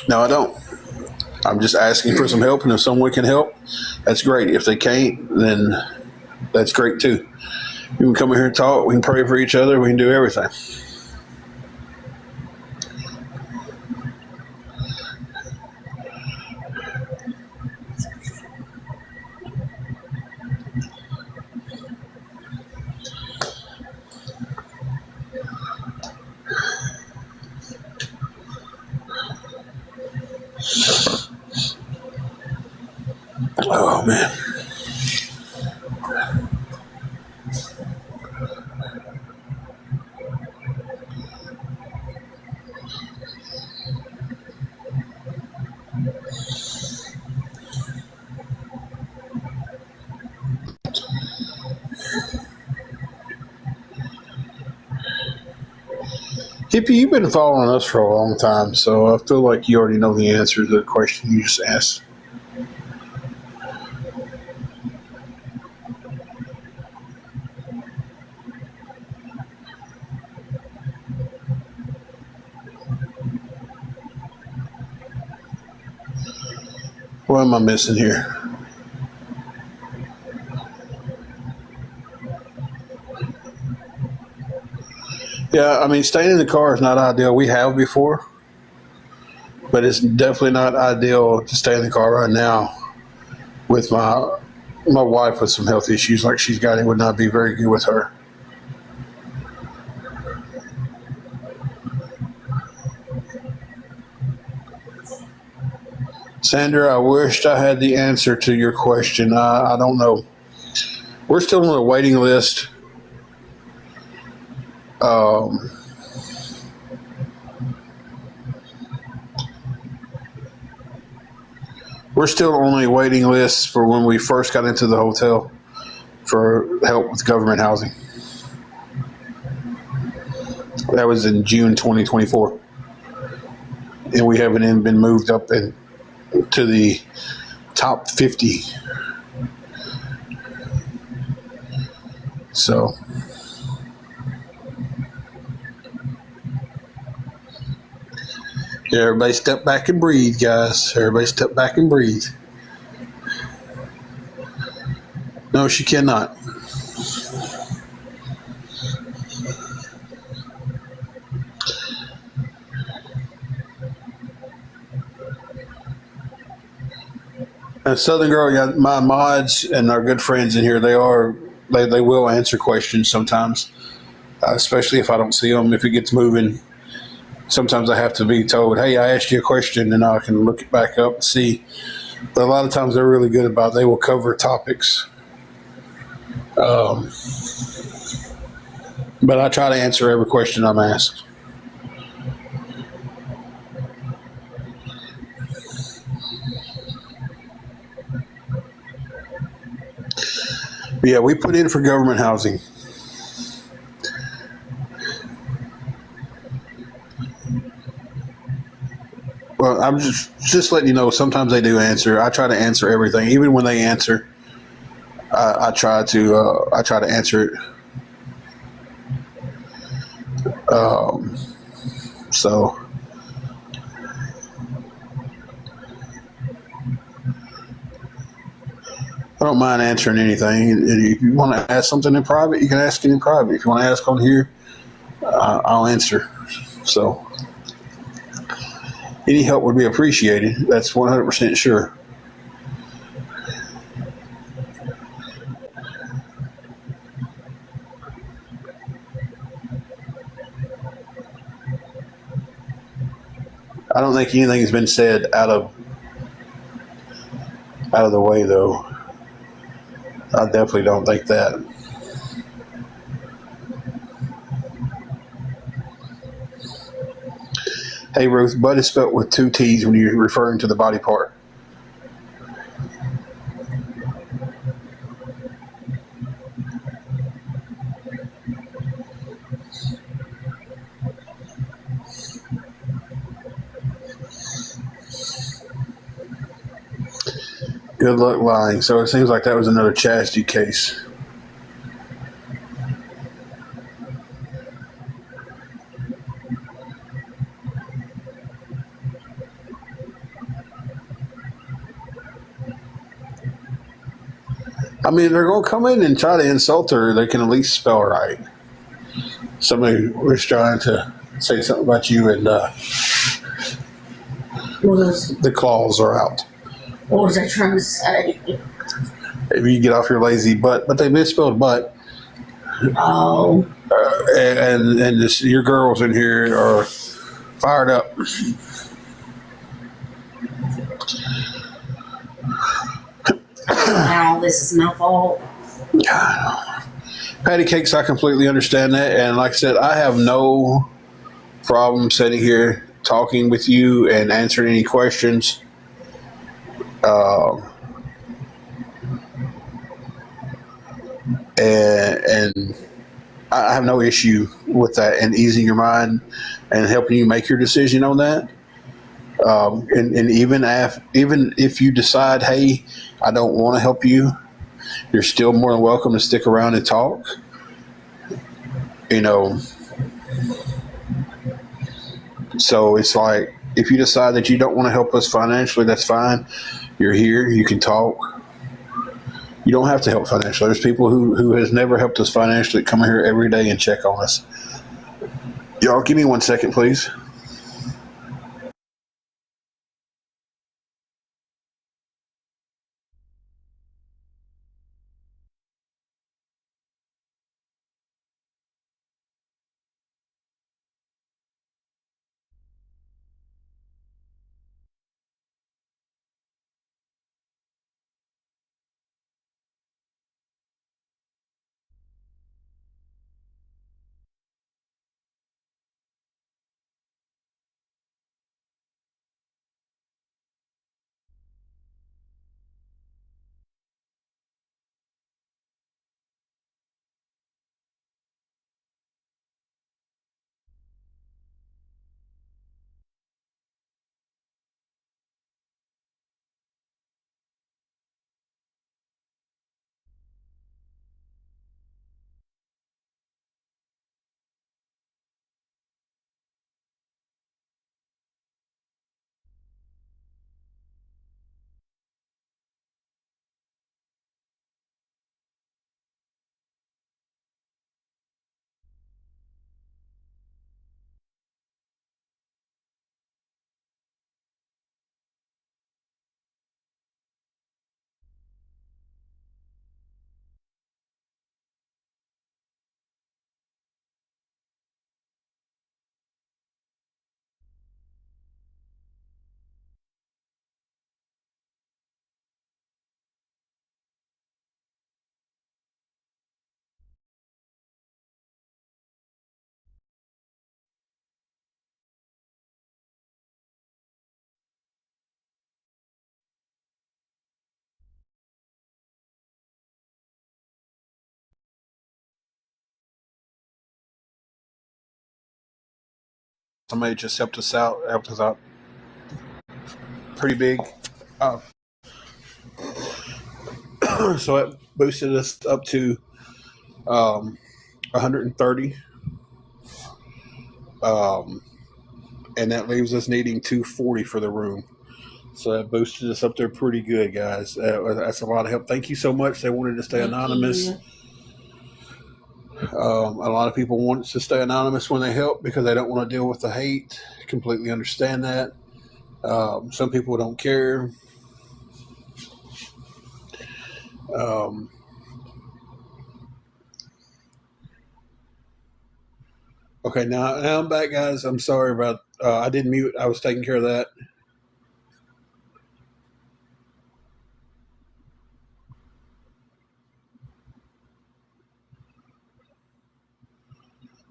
No, I don't. I'm just asking for some help, and if someone can help, that's great. If they can't, then that's great too. You can come in here and talk. We can pray for each other. We can do everything. Oh, man. Hippie, you've been following us for a long time, so I feel like you already know the answer to the question you just asked. What am I missing here? Yeah, I mean, staying in the car is not ideal. We have before, but it's definitely not ideal to stay in the car right now with my wife with some health issues like she's got. It would not be very good with her. Sandra, I wished I had the answer to your question. I don't know. We're still on a waiting list. Um, we're still on a waiting list for when we first got into the hotel for help with government housing. That was in June 2024. And we haven't even been moved up to the top 50. So, yeah, everybody step back and breathe, guys. Everybody step back and breathe. No, she cannot. And Southern Girl, yeah, my mods and our good friends in here, they will answer questions sometimes, especially if I don't see them. If it gets moving, sometimes I have to be told, "Hey, I asked you a question," and I can look it back up and see. But a lot of times they're really good about it. They will cover topics. Um, but I try to answer every question I'm asked. But yeah, we put in for government housing. Well, I'm just letting you know. Sometimes they do answer. I try to answer everything, even when they answer. I try to answer it. So I don't mind answering anything. If you want to ask something in private, you can ask it in private. If you want to ask on here, I'll answer. So any help would be appreciated. That's 100% sure. I don't think anything has been said out of the way, though. I definitely don't think that. Hey, Ruth, butt is spelled with two T's when you're referring to the body part. Good luck lying. So it seems like that was another chastity case. I mean, they're going to come in and try to insult her. They can at least spell right. Somebody was trying to say something about you, and the claws are out. What was I trying to say? If you get off your lazy butt, but they misspelled butt. Oh. And your girls in here are fired up. Now this is my fault. Patty cakes, I completely understand that. And like I said, I have no problem sitting here talking with you and answering any questions. And I have no issue with that and easing your mind and helping you make your decision on that. And even if you decide, hey, I don't want to help you, you're still more than welcome to stick around and talk. You know, so it's like if you decide that you don't want to help us financially, that's fine. You're here, you can talk. You don't have to help financially. There's people who has never helped us financially come here every day and check on us. Y'all, give me 1 second, please. Somebody just helped us out pretty big. So it boosted us up to 130. And that leaves us needing 240 for the room. So that boosted us up there pretty good, guys. That's a lot of help. Thank you so much. They wanted to stay anonymous. A lot of people want to stay anonymous when they help because they don't want to deal with the hate. Completely understand that. Some people don't care. Okay, now I'm back, guys. I'm sorry about. I didn't mute. I was taking care of that.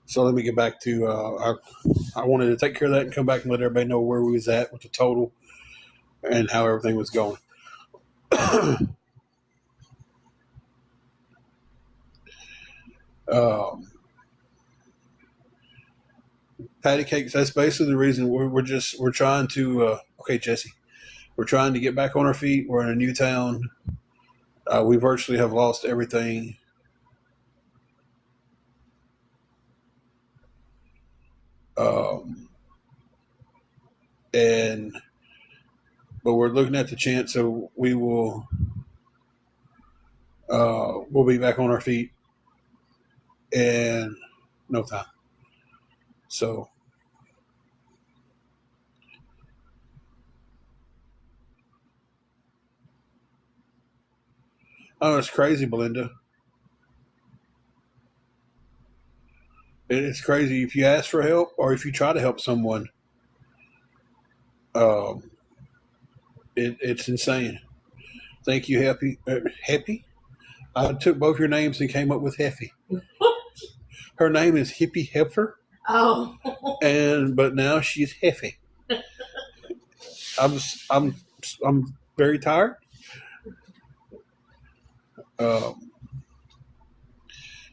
So let me get back to. I wanted to take care of that and come back and let everybody know where we was at with the total and how everything was going. Patty cakes. That's basically the reason we're trying to. Okay, Jesse, we're trying to get back on our feet. We're in a new town. We virtually have lost everything. And but we're looking at the chance, so we will. We'll be back on our feet in no time. So. Oh, it's crazy, Belinda. It's crazy if you ask for help or if you try to help someone. Um, it's insane. Thank you, Happy. Happy. I took both your names and came up with Heffy. Her name is Hippie Heifer. Oh. But now she's Heffy. I'm very tired.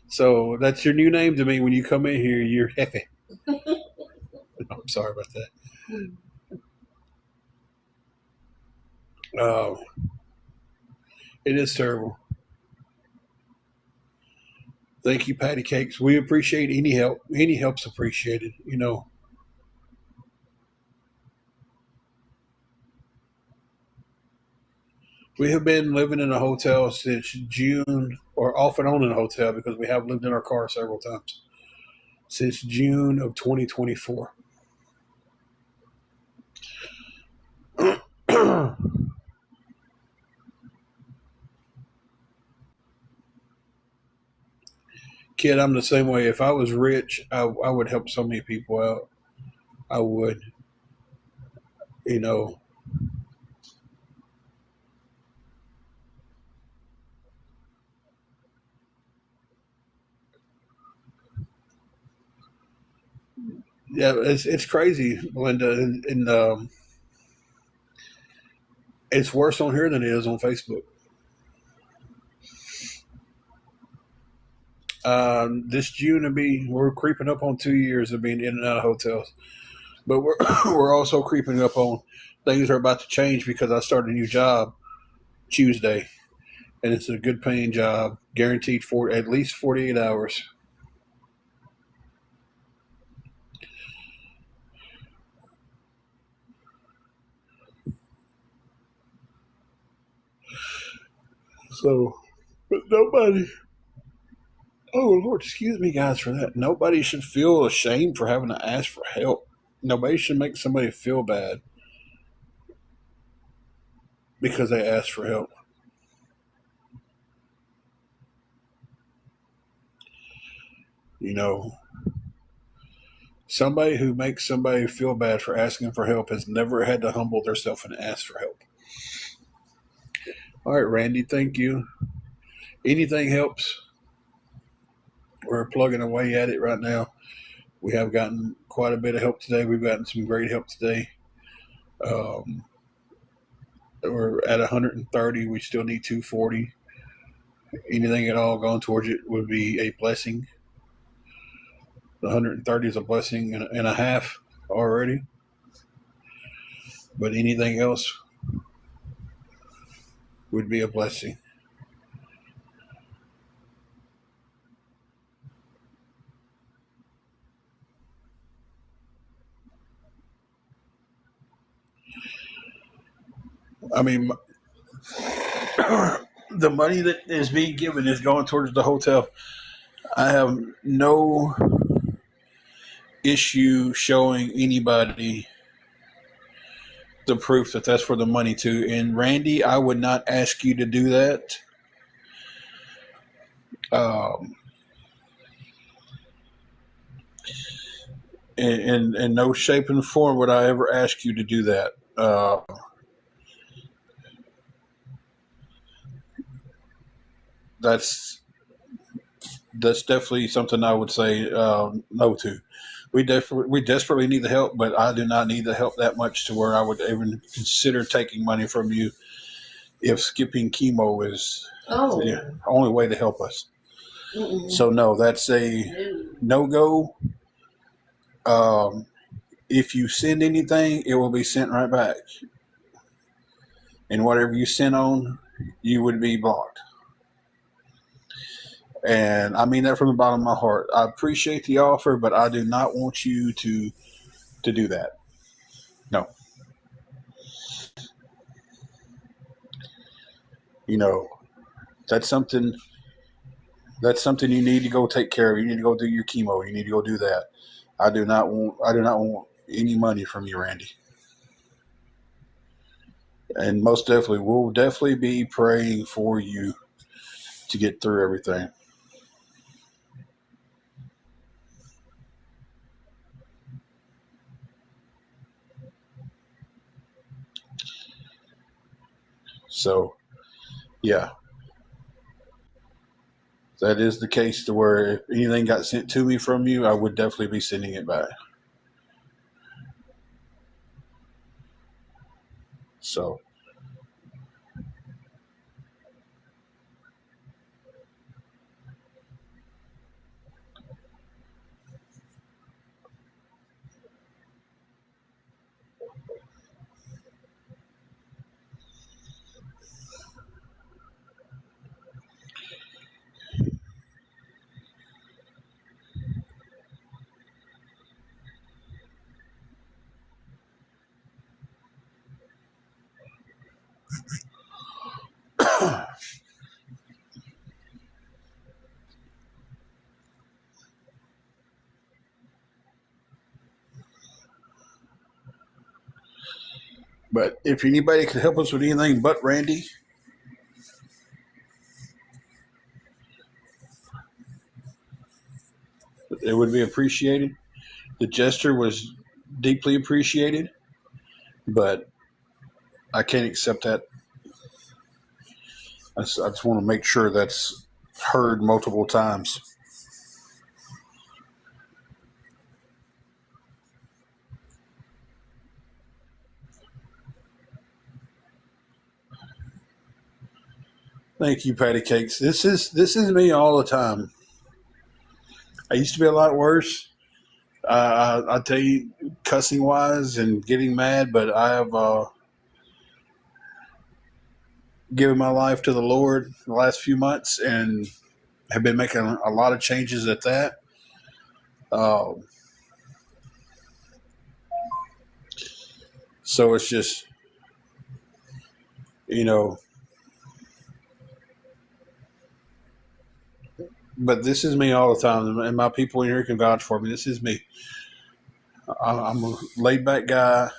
So that's your new name to me when you come in here. You're Heffy. I'm sorry about that. It is terrible. Thank you, Patty Cakes. We appreciate any help. Any help's appreciated. We have been living in a hotel since June, or off and on in a hotel because we have lived in our car several times since June of 2024. Kid, I'm the same way. If I was rich, I would help so many people out. I would. You know, yeah, it's crazy, Linda, and it's worse on here than it is on Facebook. This June we're creeping up on 2 years of being in and out of hotels, but we're we're also creeping up on things are about to change because I started a new job Tuesday, and it's a good paying job, guaranteed for at least 48 hours. So, but nobody. Oh Lord, excuse me, guys, for that. Nobody should feel ashamed for having to ask for help. Nobody should make somebody feel bad because they asked for help. You know, somebody who makes somebody feel bad for asking for help has never had to humble themselves and ask for help. All right, Randy, thank you. Anything helps. We're plugging away at it right now. We have gotten quite a bit of help today. We've gotten some great help today. Um, we're at 130. We still need 240. Anything at all going towards it would be a blessing. The 130 is a blessing and a half. already. But anything else would be a blessing. I mean, the money that is being given is going towards the hotel. I have no issue showing anybody the proof that that's for the money to. And Randy, I would not ask you to do that. Um, in no shape and form would I ever ask you to do that. That's definitely something I would say no to. We desperately need the help, but I do not need the help that much to where I would even consider taking money from you if skipping chemo is the only way to help us. Mm-mm. So no, that's a no go. If you send anything, it will be sent right back, and whatever you send on, you would be blocked. And I mean that from the bottom of my heart. I appreciate the offer, but I do not want you to do that. No. You know, that's something you need to go take care of. You need to go do your chemo. You need to go do that. I do not want any money from you, Randy. And most definitely, we'll definitely be praying for you to get through everything. So, yeah, that is the case to where if anything got sent to me from you, I would definitely be sending it back. So, but if anybody could help us with anything but Randy, it would be appreciated. The gesture was deeply appreciated, but I can't accept that. I just want to make sure that's heard multiple times. Thank you, Patty Cakes. This is me all the time. I used to be a lot worse. I tell you, cussing wise and getting mad, but I have given my life to the Lord the last few months and have been making a lot of changes at that. So it's just, you know, but this is me all the time, and my people in here can vouch for me. This is me. I'm a laid back guy.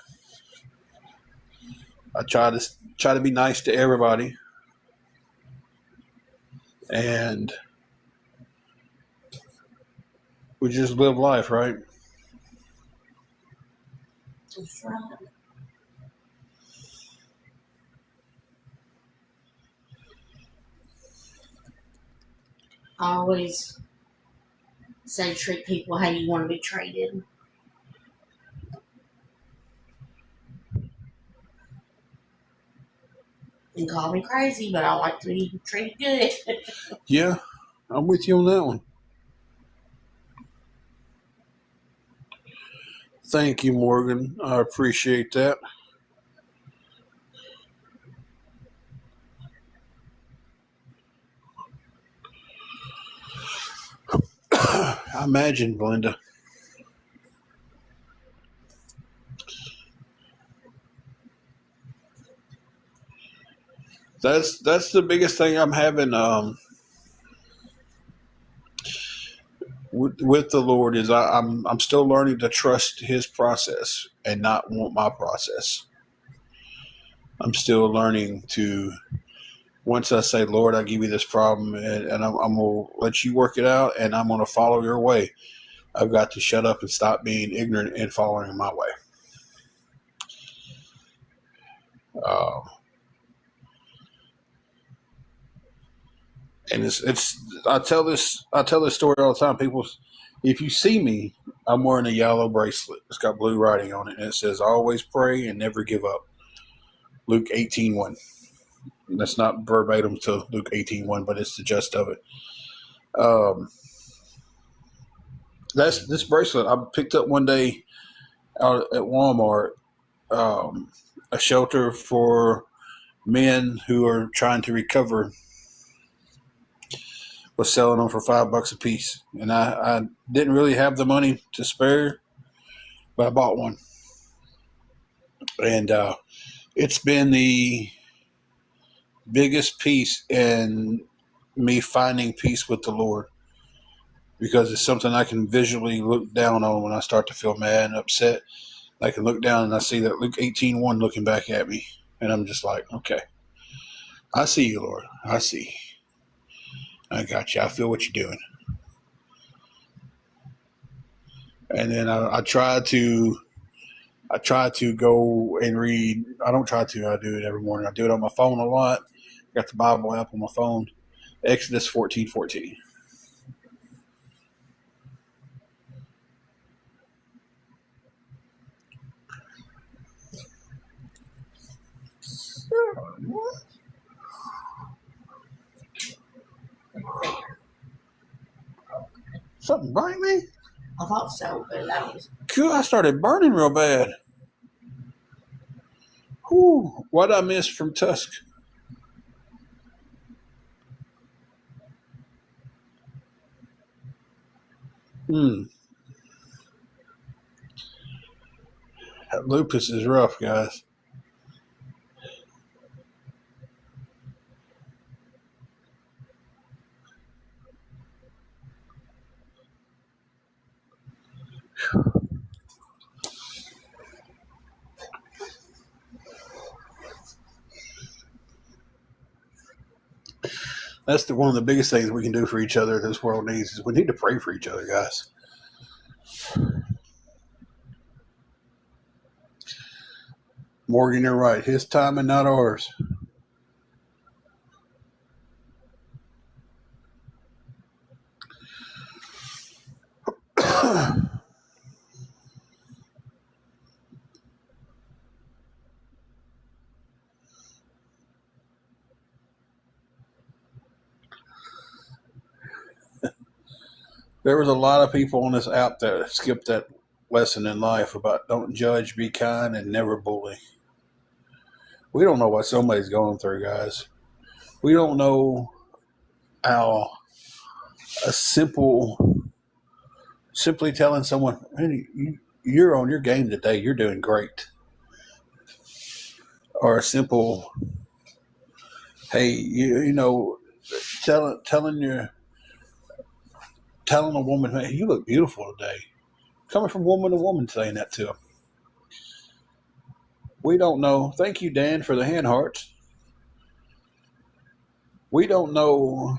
I try to be nice to everybody, and we just live life, right? That's right. I always say treat people how you want to be treated. And call me crazy, but I like to be treated good. Yeah, I'm with you on that one. Thank you, Morgan. I appreciate that. I imagine, Belinda. That's the biggest thing I'm having with the Lord is I'm still learning to trust His process and not want my process. I'm still learning to once I say, Lord, I give you this problem and I'm gonna let you work it out and I'm gonna follow your way. I've got to shut up and stop being ignorant and following my way. Uh, and it's I tell this story all the time. People, if you see me, I'm wearing a yellow bracelet. It's got blue writing on it, and it says "Always pray and never give up." Luke 18:1. That's not verbatim to Luke 18:1, but it's the gist of it. Um, that's this bracelet I picked up one day out at Walmart. A shelter for men who are trying to recover was selling them for $5 a piece, and I didn't really have the money to spare, but I bought one, and it's been the biggest piece in me finding peace with the Lord because it's something I can visually look down on when I start to feel mad and upset. I can look down and I see that Luke 18:1 looking back at me, and I'm just like, okay, I see you, Lord. I see. I got you. I feel what you're doing. And then I try to go and read. I don't try to. I do it every morning. I do it on my phone a lot. Got the Bible app on my phone. Exodus 14:14. Something bite me? I thought so, but that was Cool. I started burning real bad. Whew. What I missed from Tusk? Hmm. That lupus is rough, guys. That's one of the biggest things we can do for each other this world needs is we need to pray for each other, guys. Morgan, you're right. His time and not ours. There was a lot of people on this app that skipped that lesson in life about don't judge, be kind, and never bully. We don't know what somebody's going through, guys. We don't know how a simply telling someone, hey, you're on your game today, you're doing great. Or a simple, hey, you know, telling a woman, hey, you look beautiful today. Coming from woman to woman saying that to them. We don't know. Thank you, Dan, for the hand hearts. We don't know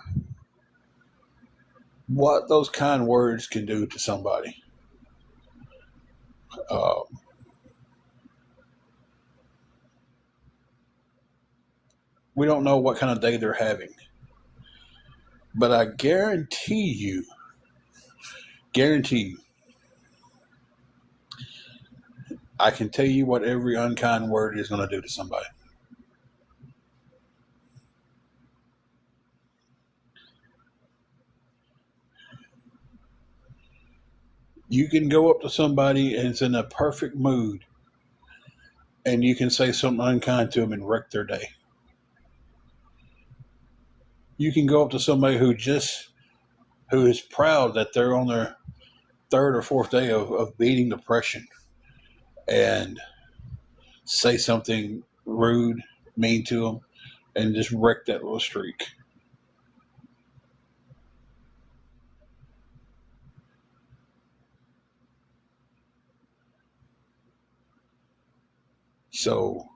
what those kind words can do to somebody. Uh, we don't know what kind of day they're having. But I guarantee you, I can tell you what every unkind word is going to do to somebody. You can go up to somebody and it's in a perfect mood, and you can say something unkind to them and wreck their day. You can go up to somebody who is proud that they're on their third or fourth day of beating depression and say something rude, mean to them, and just wreck that little streak. So,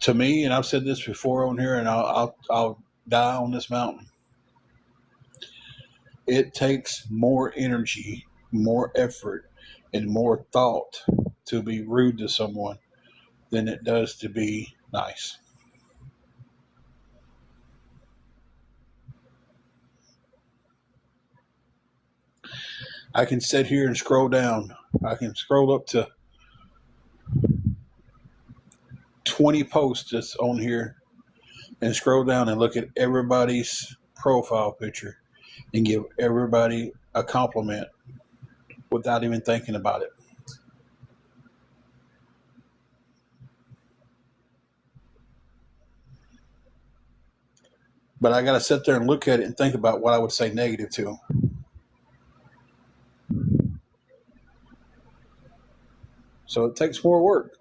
to me, and I've said this before on here, and I'll die on this mountain. It takes more energy, more effort, and more thought to be rude to someone than it does to be nice. I can sit here and scroll down. I can scroll up to 20 posts that's on here and scroll down and look at everybody's profile picture and give everybody a compliment without even thinking about it. But I got to sit there and look at it and think about what I would say negative to them. So it takes more work.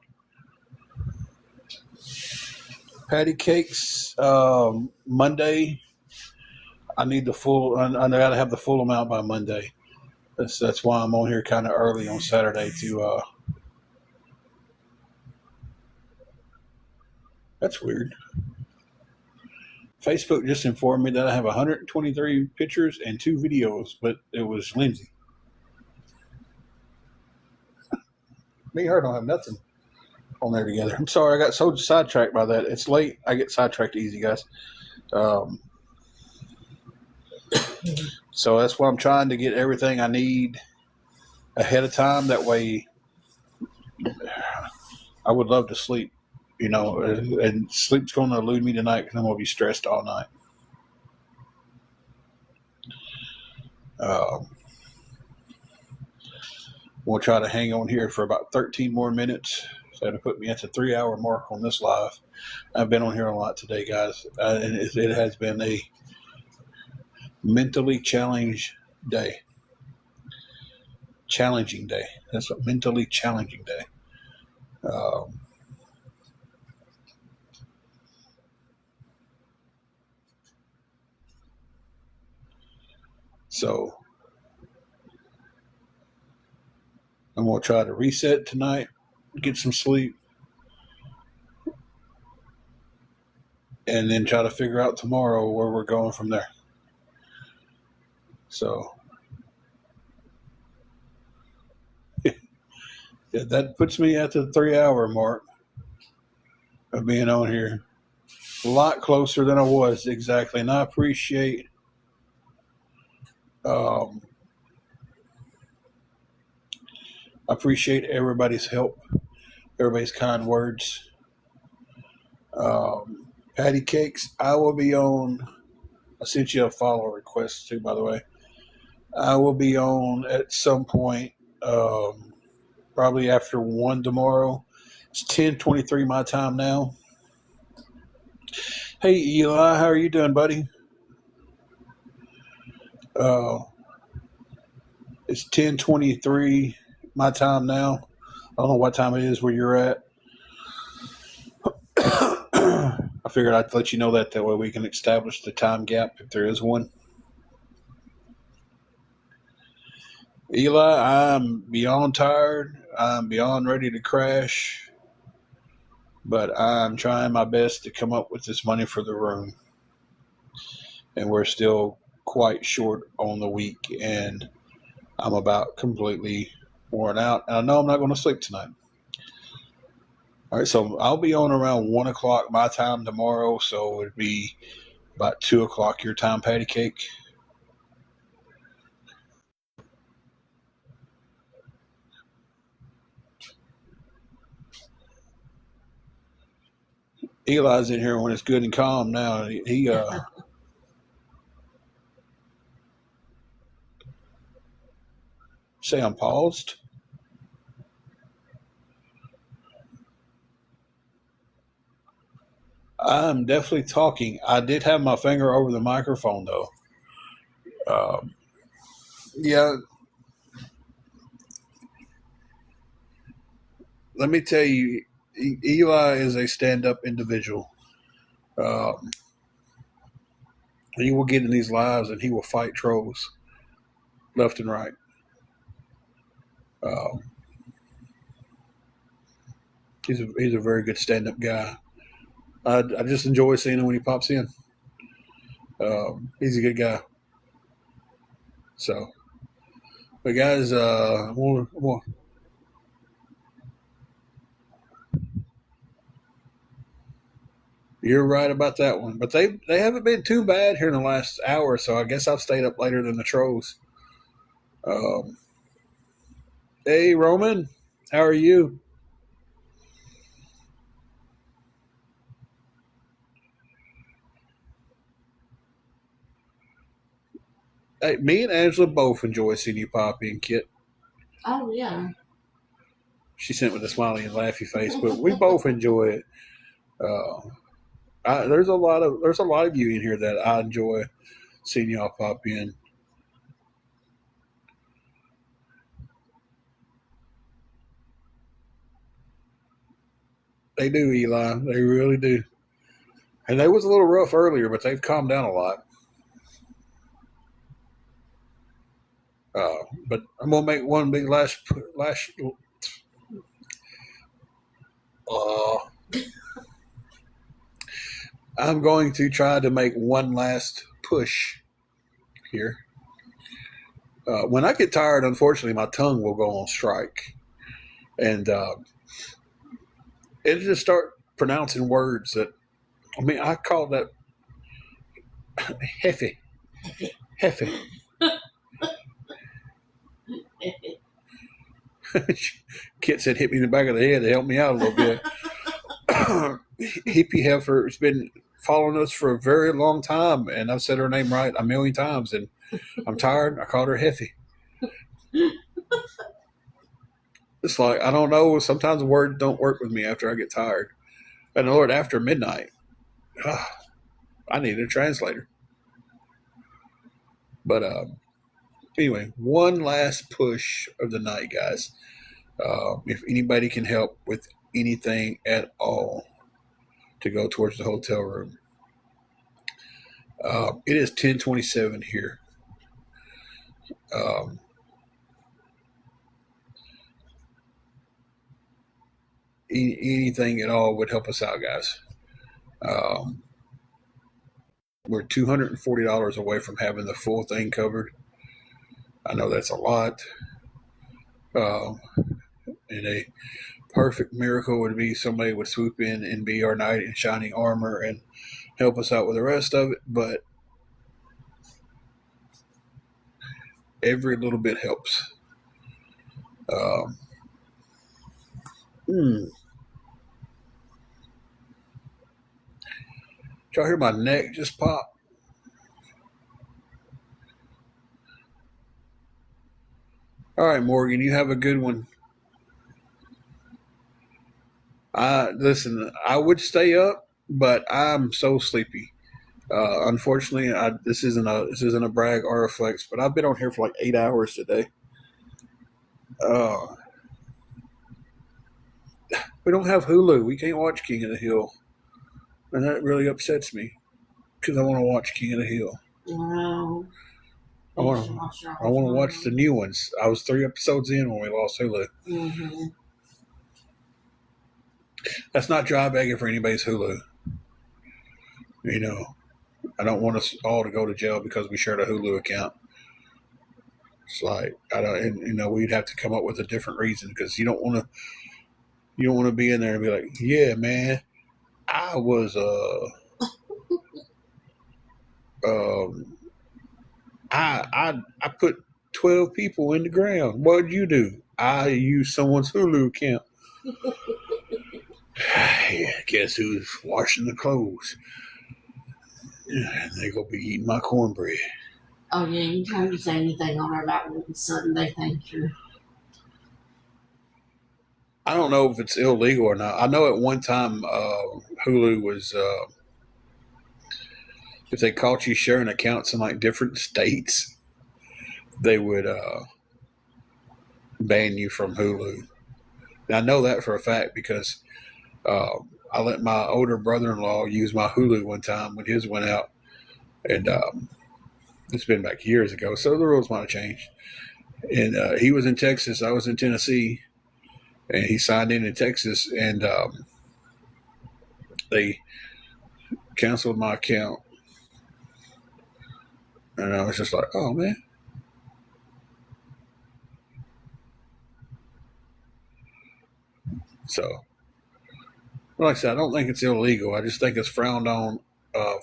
Patty cakes, Monday. I need the full. I got to have the full amount by Monday. That's why I'm on here kind of early on Saturday to. That's weird. Facebook just informed me that I have 123 pictures and 2 videos, but it was Lindsay. Me and her don't have nothing on there together. I'm sorry, I got so sidetracked by that. It's late. I get sidetracked easy, guys. So that's why I'm trying to get everything I need ahead of time. That way, I would love to sleep, and sleep's going to elude me tonight because I'm going to be stressed all night. We'll try to hang on here for about 13 more minutes. So that'll put me at the 3-hour mark on this live. I've been on here a lot today, guys, and it has been a mentally challenging day. That's a mentally challenging day. So I'm going to try to reset tonight, get some sleep, and then try to figure out tomorrow where we're going from there. So yeah, that puts me at the 3-hour mark of being on here. A lot closer than I was exactly. And I appreciate everybody's help, everybody's kind words. Patty cakes, I will be on. I sent you a follow request too, by the way. I will be on at some point, probably after 1 tomorrow. It's 10:23 my time now. Hey Eli, how are you doing, buddy? It's 10:23 my time now. I don't know what time it is where you're at. I figured I'd let you know that way we can establish the time gap if there is one. Eli, I'm beyond tired. I'm beyond ready to crash. But I'm trying my best to come up with this money for the room. And we're still quite short on the week. And I'm about completely worn out. And I know I'm not going to sleep tonight. All right, so I'll be on around 1 o'clock my time tomorrow. So it'd be about 2 o'clock your time, Patty Cake. Eli's in here when it's good and calm now. He Say I'm paused. I'm definitely talking. I did have my finger over the microphone though. Um, yeah, let me tell you, Eli is a stand-up individual. Um, he will get in these lives and he will fight trolls left and right. Um, he's a very good stand-up guy. I just enjoy seeing him when he pops in. He's a good guy. So, but guys, you're right about that one. But they haven't been too bad here in the last hour, so I guess I've stayed up later than the trolls. Um, hey, Roman, how are you? Hey, me and Angela both enjoy seeing you pop in, Kit. Oh yeah. She sent with a smiley and laughy face, but we both enjoy it. Uh, there's a lot of you in here that I enjoy seeing y'all pop in. They do, Eli. They really do. And they was a little rough earlier, but they've calmed down a lot. But I'm gonna make one big last. Uh, I'm going to try to make one last push here. When I get tired, unfortunately, my tongue will go on strike, and it'll just start pronouncing words that. I mean, I call that Hefe. Hefe. Kit said, hit me in the back of the head to help me out a little bit. Hippie Heifer has been following us for a very long time, and I've said her name right a million times, and I'm tired. I called her Heffy. It's like, I don't know. Sometimes the words don't work with me after I get tired. And Lord, after midnight, I need a translator. But anyway, one last push of the night, guys. If anybody can help with anything at all to go towards the hotel room, it is 10:27 here. Um, anything at all would help us out, guys. Um, we're $240 away from having the full thing covered. I know that's a lot. And a perfect miracle would be somebody would swoop in and be our knight in shining armor and help us out with the rest of it. But every little bit helps. Did y'all hear my neck just pop? All right, Morgan, you have a good one. Listen, I would stay up, but I'm so sleepy. Unfortunately, this isn't a brag or a flex, but I've been on here for like 8 hours today. We don't have Hulu. We can't watch King of the Hill, and that really upsets me because I want to watch King of the Hill. Wow. I want to watch the new ones. I was 3 episodes in when we lost Hulu. Mm-hmm. That's not dry begging for anybody's Hulu. You know, I don't want us all to go to jail because we shared a Hulu account. It's like we'd have to come up with a different reason because you don't want to be in there and be like, yeah, man, I was I put 12 people in the ground. What'd you do? I used someone's Hulu account. Yeah, guess who's washing the clothes? Yeah, they gonna be eating my cornbread. Oh yeah, anytime you say anything on there about all of a sudden they think you're. I don't know if it's illegal or not. I know at one time Hulu was, if they caught you sharing accounts in like different states, they would ban you from Hulu. And I know that for a fact because uh, I let my older brother-in-law use my Hulu one time when his went out, and it's been back years ago, so the rules might have changed. And he was in Texas, I was in Tennessee, and he signed in Texas, and they canceled my account, and I was just like, "Oh man." So, like I said, I don't think it's illegal. I just think it's frowned on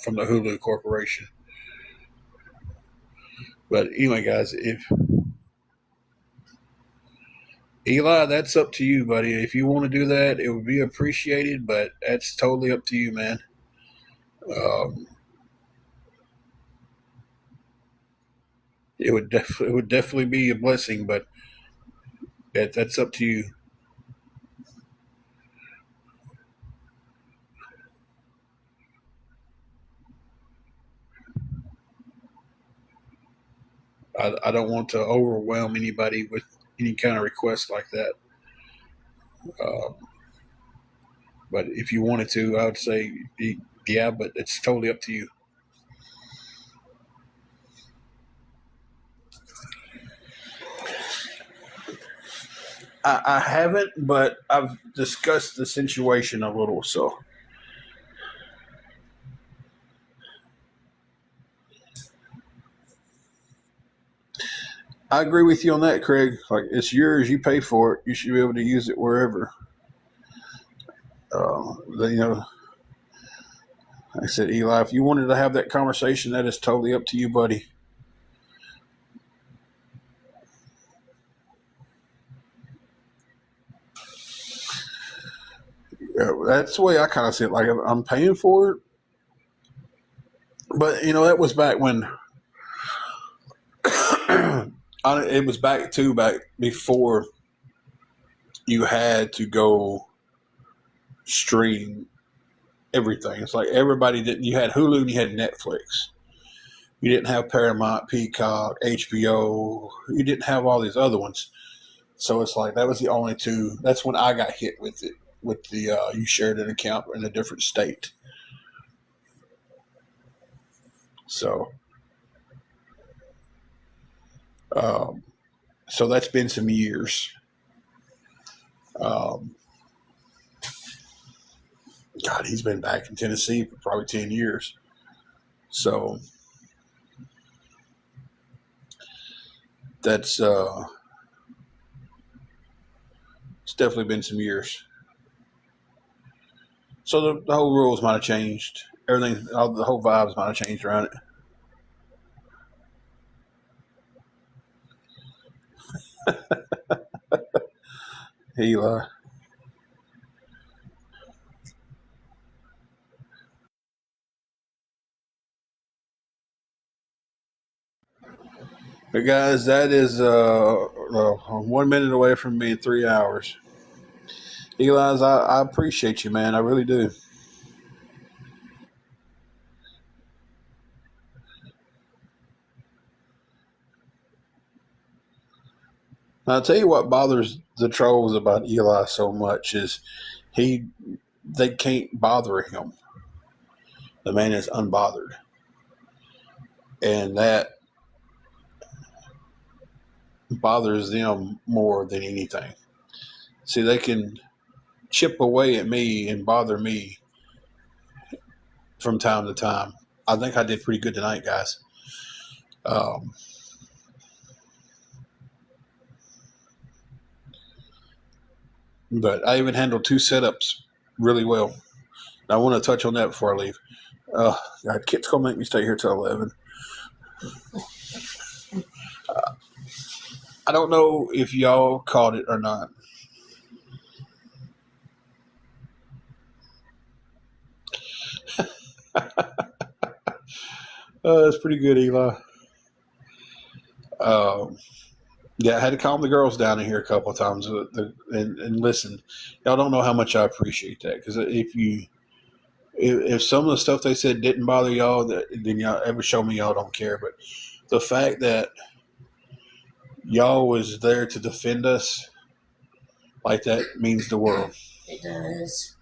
from the Hulu Corporation. But anyway, guys, if Eli, that's up to you, buddy. If you want to do that, it would be appreciated, but that's totally up to you, man. Um, it would definitely be a blessing, but that's up to you. I don't want to overwhelm anybody with any kind of request like that. Um, but if you wanted to, I would say, yeah, but it's totally up to you. I haven't, but I've discussed the situation a little. So I agree with you on that, Craig. Like it's yours, you pay for it. You should be able to use it wherever. You know, like I said, Eli, if you wanted to have that conversation, that is totally up to you, buddy. That's the way I kind of see it. Like I'm paying for it, but you know that was back when it was back before you had to go stream everything. It's like everybody didn't. You had Hulu and you had Netflix. You didn't have Paramount, Peacock, HBO. You didn't have all these other ones. So it's like that was the only two. That's when I got hit with it. With the you shared an account in a different state. So, um, so that's been some years. Um, God, he's been back in Tennessee for probably 10 years. So that's it's definitely been some years. So the whole rules might have changed. Everything, the whole vibes might have changed around it. Eli. But guys, that is 1 minute away from being 3 hours. Eli's, I appreciate you, man. I really do. I'll tell you what bothers the trolls about Eli so much is he they can't bother him. The man is unbothered, and that bothers them more than anything. See, they can chip away at me and bother me from time to time. I think I did pretty good tonight, guys. Um, but I even handled two setups really well. I want to touch on that before I leave. God, Kit's gonna make me stay here till 11. I don't know if y'all caught it or not. That's pretty good, Eli. Um, yeah, I had to calm the girls down in here a couple of times and listen. Y'all don't know how much I appreciate that, because if some of the stuff they said didn't bother y'all, then y'all ever show me y'all don't care. But the fact that y'all was there to defend us like that means the world. It does.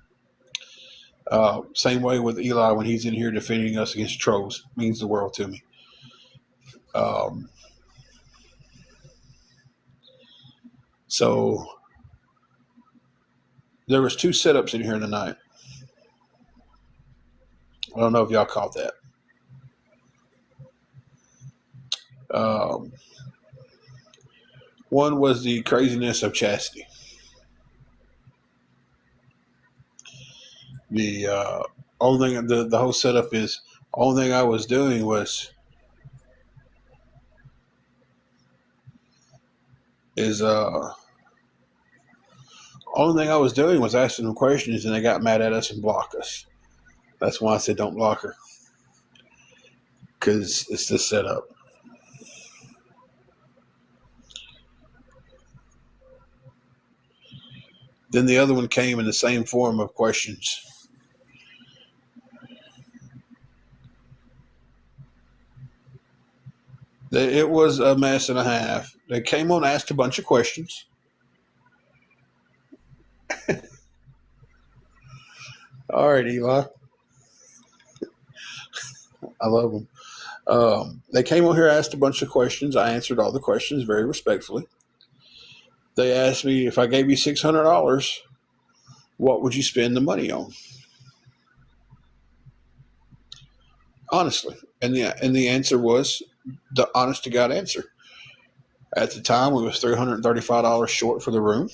Same way with Eli when he's in here defending us against trolls, means the world to me. So there was 2 setups in here tonight. I don't know if y'all caught that. One was the craziness of Chastity. The only thing, the whole setup is, only thing I was doing was only thing I was doing was asking them questions, and they got mad at us and blocked us. That's why I said don't block her, because it's the setup. Then the other one came in the same form of questions. It was a mess and a half. They came on, asked a bunch of questions. All right, Eli. I love them. They came on here, asked a bunch of questions. I answered all the questions very respectfully. They asked me, if I gave you $600, what would you spend the money on? Honestly. And the answer was the honest to God answer. At the time, we was $335 short for the room.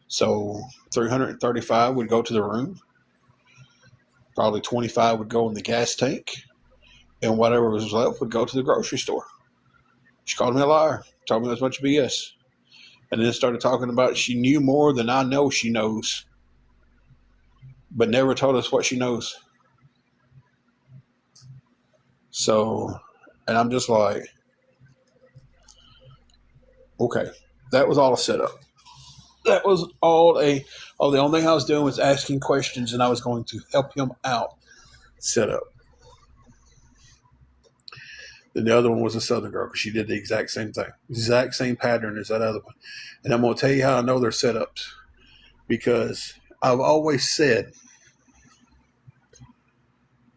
So $335 would go to the room. Probably $25 would go in the gas tank. And whatever was left would go to the grocery store. She called me a liar. Told me it was a bunch of BS. And then started talking about she knew more than I know she knows. But never told us what she knows. So, and I'm just like, okay, that was all a setup. That was all the only thing I was doing was asking questions, and I was going to help him out. Setup. Then the other one was a Southern girl, because she did the exact same thing. Exact same pattern as that other one. And I'm going to tell you how I know they're setups. Because I've always said,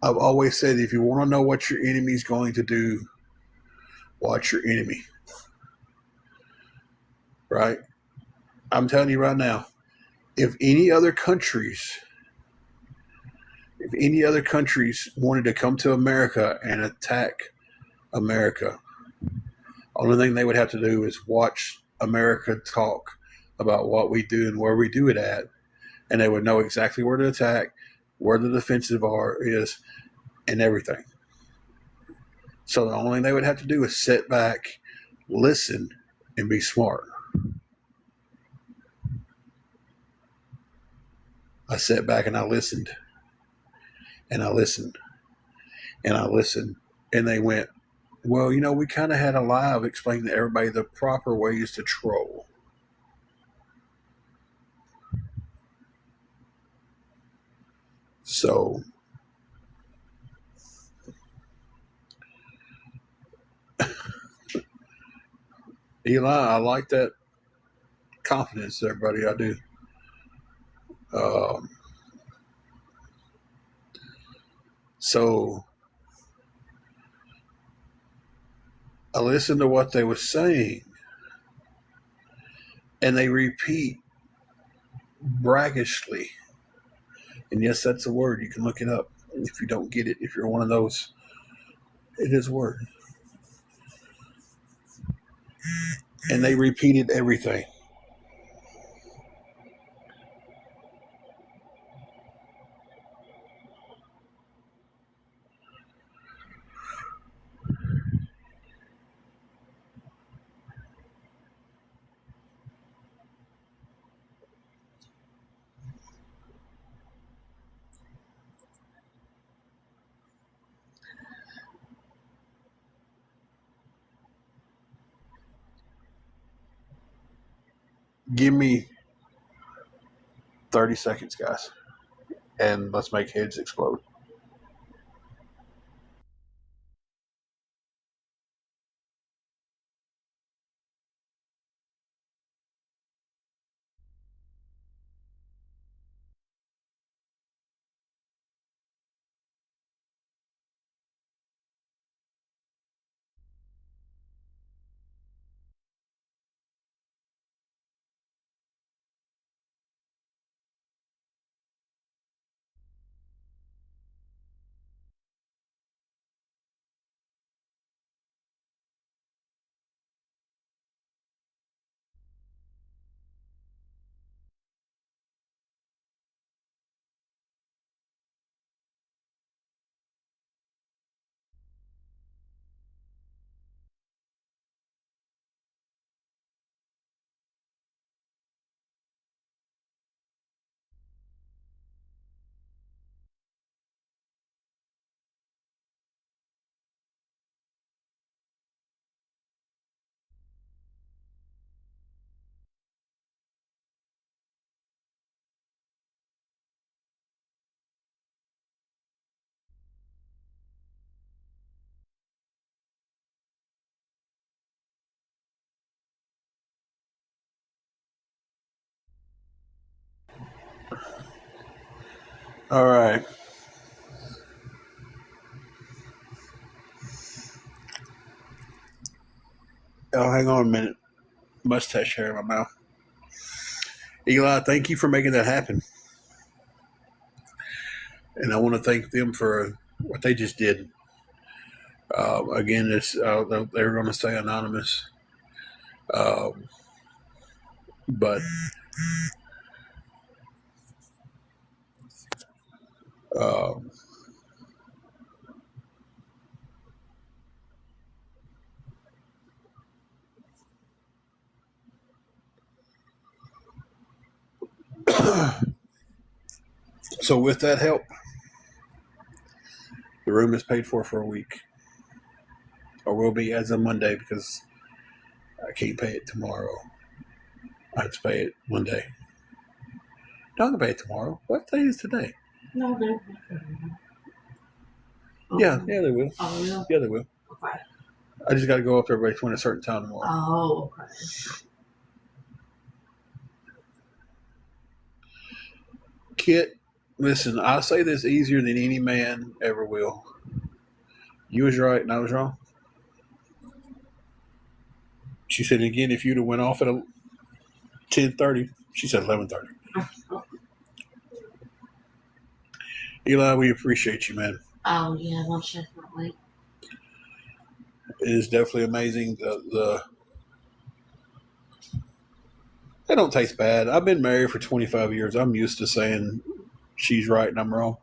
if you want to know what your enemy's going to do, watch your enemy. Right? I'm telling you right now, if any other countries wanted to come to America and attack America, only thing they would have to do is watch America talk about what we do and where we do it at, and they would know exactly where to attack, where the defensive is, and everything. So the only thing they would have to do is sit back, listen, and be smart. I sat back and I listened, and I listened, and I listened, and they went, well, we kind of had a live explaining to everybody the proper ways to troll. So, Eli, I like that confidence there, buddy. I do. So, I listened to what they were saying, and they repeat braggishly. And yes, that's a word. You can look it up if you don't get it. If you're one of those, it is a word. And they repeated everything. Give me 30 seconds, guys, and let's make heads explode. All right. Oh, hang on a minute. Mustache hair in my mouth. Eli, thank you for making that happen. And I want to thank them for what they just did. Again, they're going to stay anonymous. But um, so with that help, the room is paid for a week, or will be as of Monday because I can't pay it tomorrow. I have to pay it Monday. No, I can pay it tomorrow. What day is today? No, they're. Yeah, they will. Oh, really? Yeah, they will. Okay. I just got to go up there by a certain time tomorrow. Oh, okay. Kit, listen, I say this easier than any man ever will. You was right and I was wrong. She said again, if you'd have went off at 10:30, she said 11:30. Eli, we appreciate you, man. Oh, yeah, most definitely. It is definitely amazing. They don't taste bad. I've been married for 25 years. I'm used to saying she's right and I'm wrong.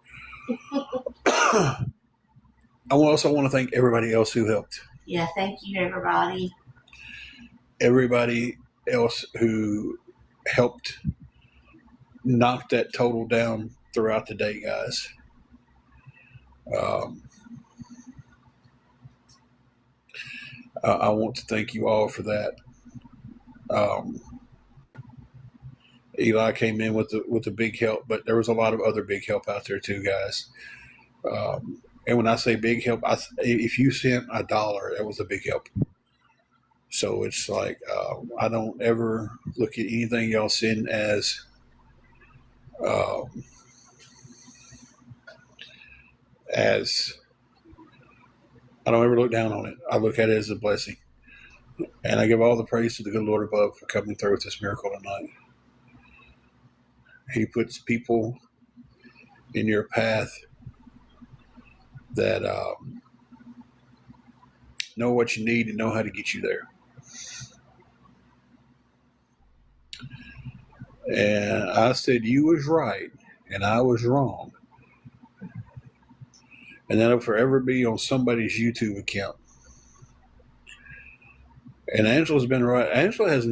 I also want to thank everybody else who helped. Yeah, thank you, everybody. Everybody else who helped knock that total down throughout the day, guys. I want to thank you all for that. Eli came in with the big help, but there was a lot of other big help out there too, guys. And when I say big help, if you sent $1, that was a big help. So it's like I don't ever look at anything y'all send as as I don't ever look down on it. I look at it as a blessing, and I give all the praise to the good Lord above for coming through with this miracle tonight. He puts people in your path that know what you need and know how to get you there. And I said you was right and I was wrong. And that'll forever be on somebody's YouTube account. And Angela's been right. Angela has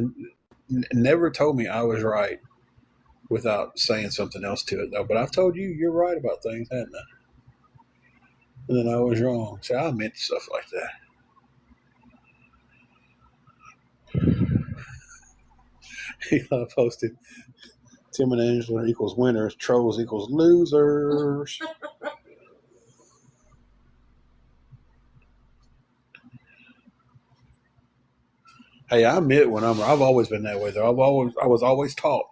never told me I was right without saying something else to it, though. But I've told you you're right about things, haven't I? And then I was wrong. So I meant stuff like that. Eli posted Tim and Angela equals winners, trolls equals losers. Hey, I admit when I've always been that way though. I was always taught.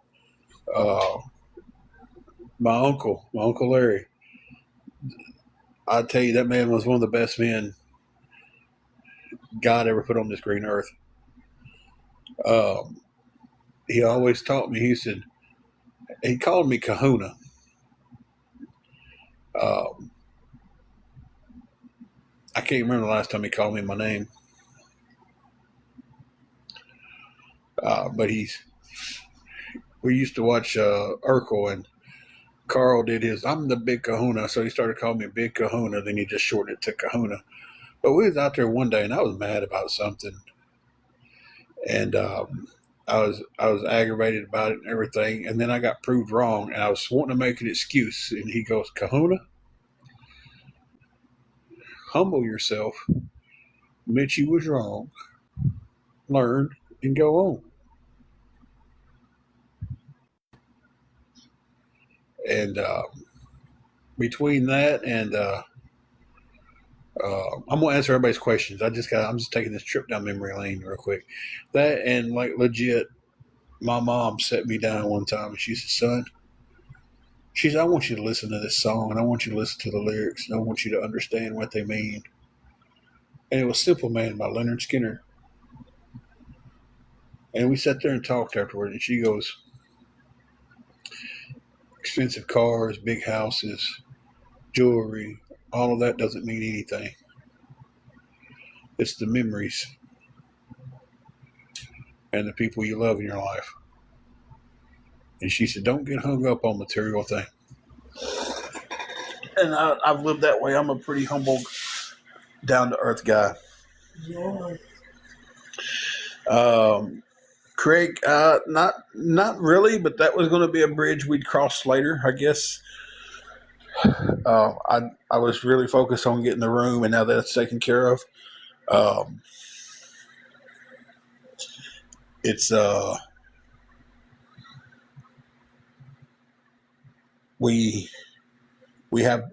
Uh, my uncle Larry, I tell you that man was one of the best men God ever put on this green earth. Um, he always taught me. He called me Kahuna. Um, I can't remember the last time he called me my name, but we used to watch Urkel, and Carl did his. I'm the Big Kahuna, so he started calling me Big Kahuna. Then he just shortened it to Kahuna. But we was out there one day, and I was mad about something, and I was aggravated about it and everything. And then I got proved wrong, and I was wanting to make an excuse. And he goes, Kahuna, humble yourself, admit you was wrong, learn, and go on. And between that and I'm gonna answer everybody's questions. I'm just taking this trip down memory lane real quick. That and like legit, my mom set me down one time and she said, "Son," she said, "I want you to listen to this song and I want you to listen to the lyrics and I want you to understand what they mean." And it was "Simple Man" by Leonard Skinner. And we sat there and talked afterward. And she goes, "Expensive cars, big houses, jewelry, all of that doesn't mean anything. It's the memories and the people you love in your life." And she said, "Don't get hung up on material things." And I've lived that way. I'm a pretty humble, down to earth guy. Yeah. Craig, not really, but that was going to be a bridge we'd cross later, I guess. I was really focused on getting the room, and now that it's taken care of, um, it's we have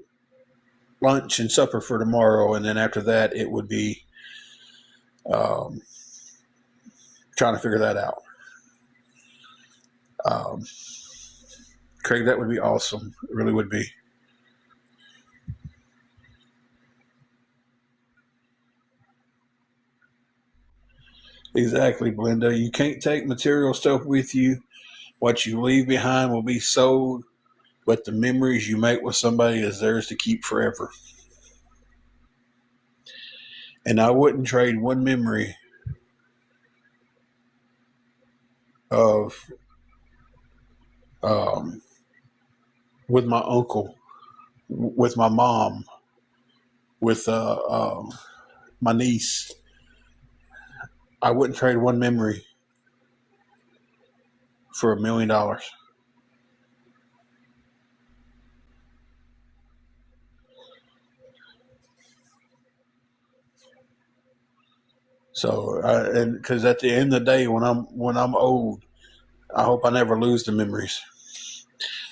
lunch and supper for tomorrow, and then after that, it would be um, trying to figure that out. Um, Craig, that would be awesome. It really would be. Exactly, Belinda. You can't take material stuff with you. What you leave behind will be sold, but the memories you make with somebody is theirs to keep forever. And I wouldn't trade one memory of um, with my uncle, with my mom, with my niece. I wouldn't trade one memory for $1 million. So, and because at the end of the day, when I'm old, I hope I never lose the memories.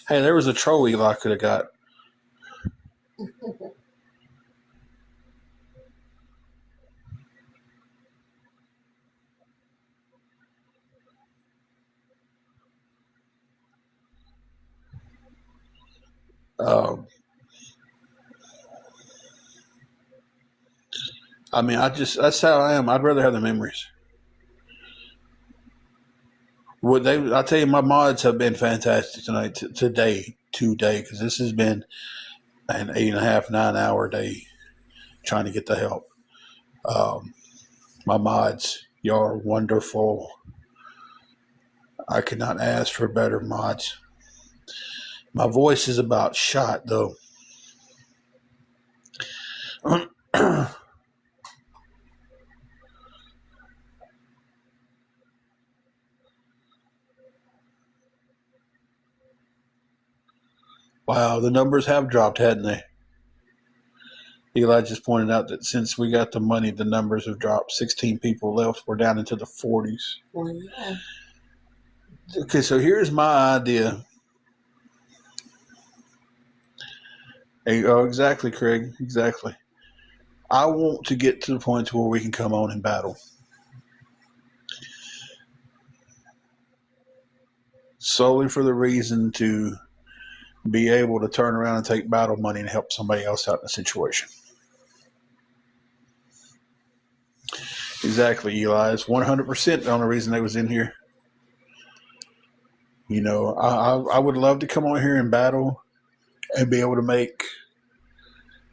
Hey, there was a trolley I could have got. Um, I mean, that's how I am. I'd rather have the memories. Would they? I tell you, my mods have been fantastic tonight, today, because this has been an 8.5, 9 hour day trying to get the help. Um, my mods, y'all are wonderful. I could not ask for better mods. My voice is about shot though. Wow, the numbers have dropped, hadn't they? Eli just pointed out that since we got the money, the numbers have dropped. 16 people left. We're down into the 40s. Well, yeah. Okay, so here's my idea. Hey, oh, exactly, Craig. Exactly. I want to get to the point where we can come on and battle. Solely for the reason to be able to turn around and take battle money and help somebody else out in a situation. Exactly, Eli. It's 100% the only reason they was in here. You know, I would love to come on here and battle and be able to make,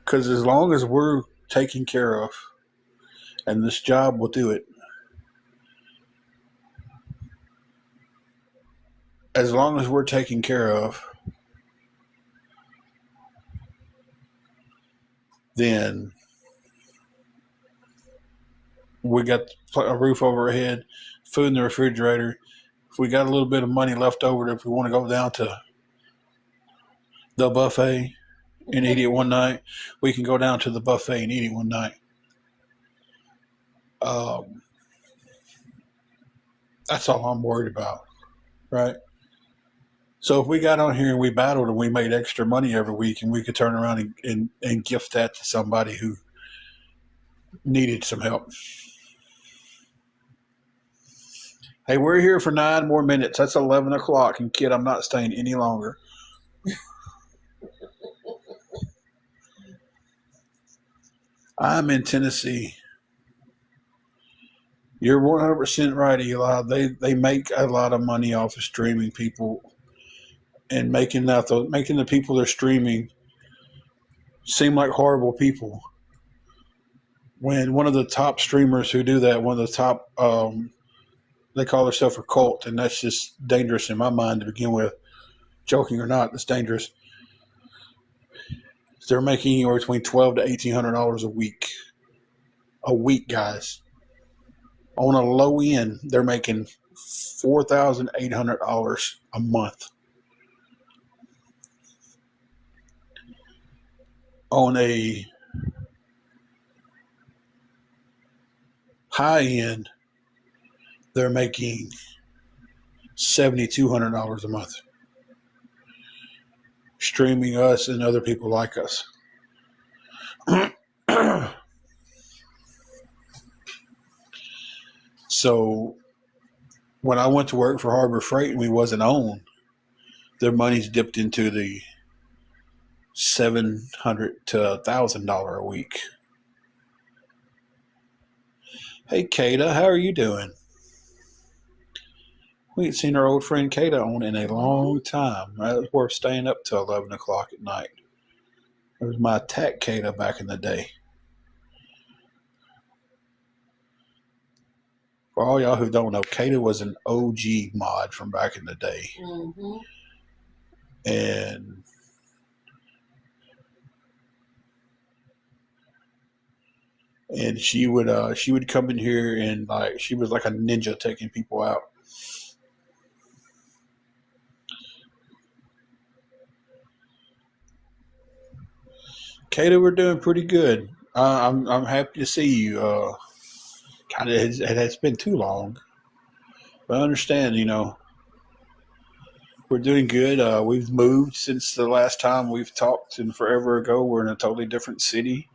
because as long as we're taken care of, and this job will do it, as long as we're taken care of, then we got a roof over our head, food in the refrigerator. If we got a little bit of money left over, if we want to go down to the buffet and eat it one night, we can go down to the buffet and eat it one night. That's all I'm worried about, right? So if we got on here and we battled and we made extra money every week, and we could turn around and gift that to somebody who needed some help. Hey, we're here for 9 more minutes. That's 11 o'clock. And kid, I'm not staying any longer. I'm in Tennessee. You're 100% right, Eli. They make a lot of money off of streaming people and making the people they're streaming seem like horrible people. When one of the top streamers who do that, one of the top, they call themselves a cult, and that's just dangerous in my mind to begin with. Joking or not, it's dangerous. They're making anywhere between $1,200 to $1,800 a week. A week, guys. On a low end, they're making $4,800 a month. On a high end, they're making $7,200 a month. Streaming us and other people like us. So when I went to work for Harbor Freight and we wasn't on, their money's dipped into the $700 to $1,000 a week. Hey, Kata, how are you doing? We ain't seen our old friend Kata on in a long time. It was worth staying up till 11 o'clock at night. It was my attack Kata back in the day. For all y'all who don't know, Kata was an OG mod from back in the day. Mm-hmm. And she would come in here and she was like a ninja taking people out. Kata, we're doing pretty good. I'm happy to see you. It has been too long, but I understand. We're doing good. We've moved since the last time we've talked, and forever ago. We're in a totally different city.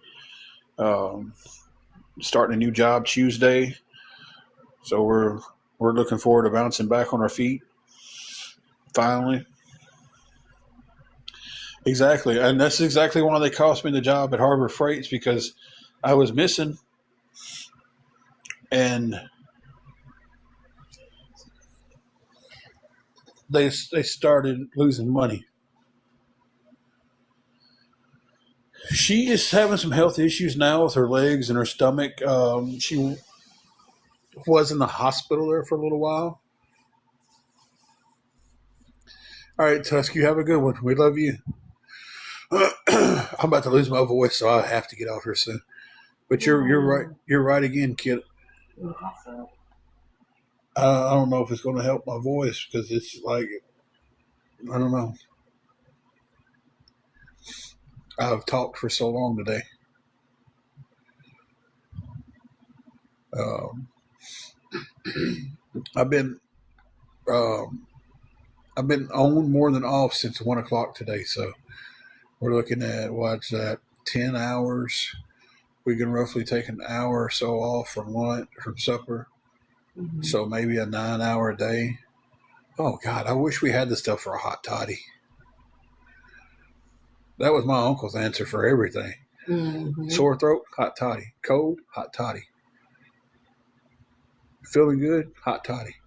Starting a new job Tuesday, so we're looking forward to bouncing back on our feet. Finally. Exactly, and that's exactly why they cost me the job at Harbor Freights, because I was missing, and they started losing money. She is having some health issues now with her legs and her stomach. She was in the hospital there for a little while. All right, Tusk, you have a good one. We love you. I'm about to lose my voice, so I have to get off here soon. But you're right. You're right again, kid. I don't know if it's going to help my voice, because it's like, I don't know. I've talked for so long today. I've been I've been on more than off since 1 o'clock today. So we're looking at what's that? 10 hours. We can roughly take an hour or so off from lunch, from supper. Mhm. So maybe a 9 hour a day. Oh God, I wish we had the stuff for a hot toddy. That was my uncle's answer for everything. Mhm. Sore throat, hot toddy. Cold, hot toddy. Feeling good, hot toddy.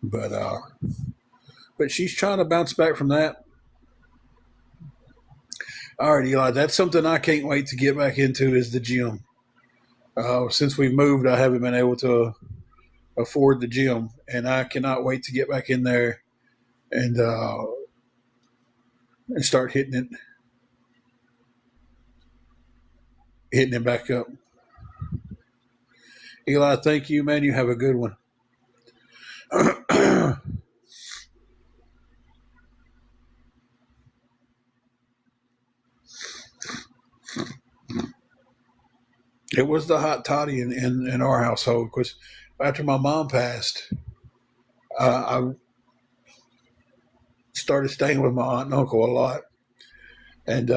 But she's trying to bounce back from that. All right, Eli, that's something I can't wait to get back into is the gym. Since we moved, I haven't been able to afford the gym, and I cannot wait to get back in there and start hitting it back up. Eli, thank you, man. You have a good one. It was the hot toddy in our household because after my mom passed, I started staying with my aunt and uncle a lot, and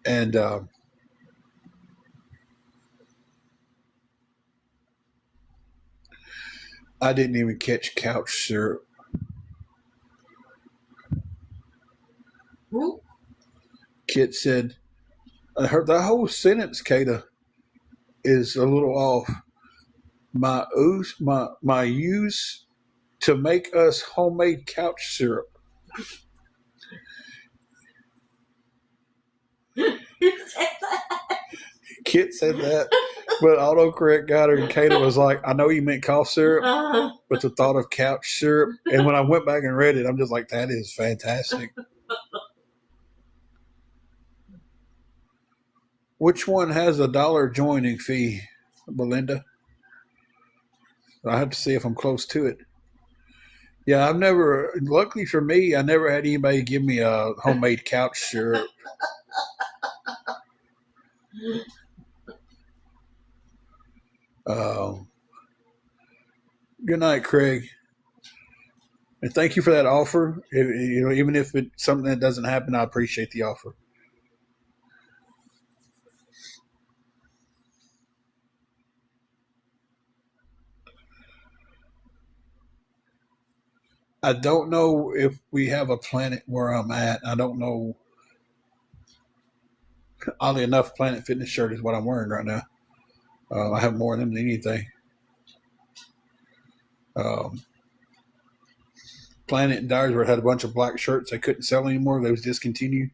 and I didn't even catch couch syrup. Mhm. Kit said, the whole sentence, Kata, is a little off. My use to make us homemade couch syrup. Kit said that, but autocorrect got her, and Kata was like, I know you meant cough syrup, but the thought of couch syrup. And when I went back and read it, I'm just like, that is fantastic. Which one has $1 joining fee, Belinda? I have to see if I'm close to it. Yeah, I've never, luckily for me, I never had anybody give me a homemade couch syrup. Um, Good night, Craig. And thank you for that offer. Even if it's something that doesn't happen, I appreciate the offer. I don't know if we have a Planet where I'm at. I don't know. Oddly enough, Planet Fitness shirt is what I'm wearing right now. I have more of them than anything. Um, Planet and Dyersburg had a bunch of black shirts they couldn't sell anymore. They was discontinued.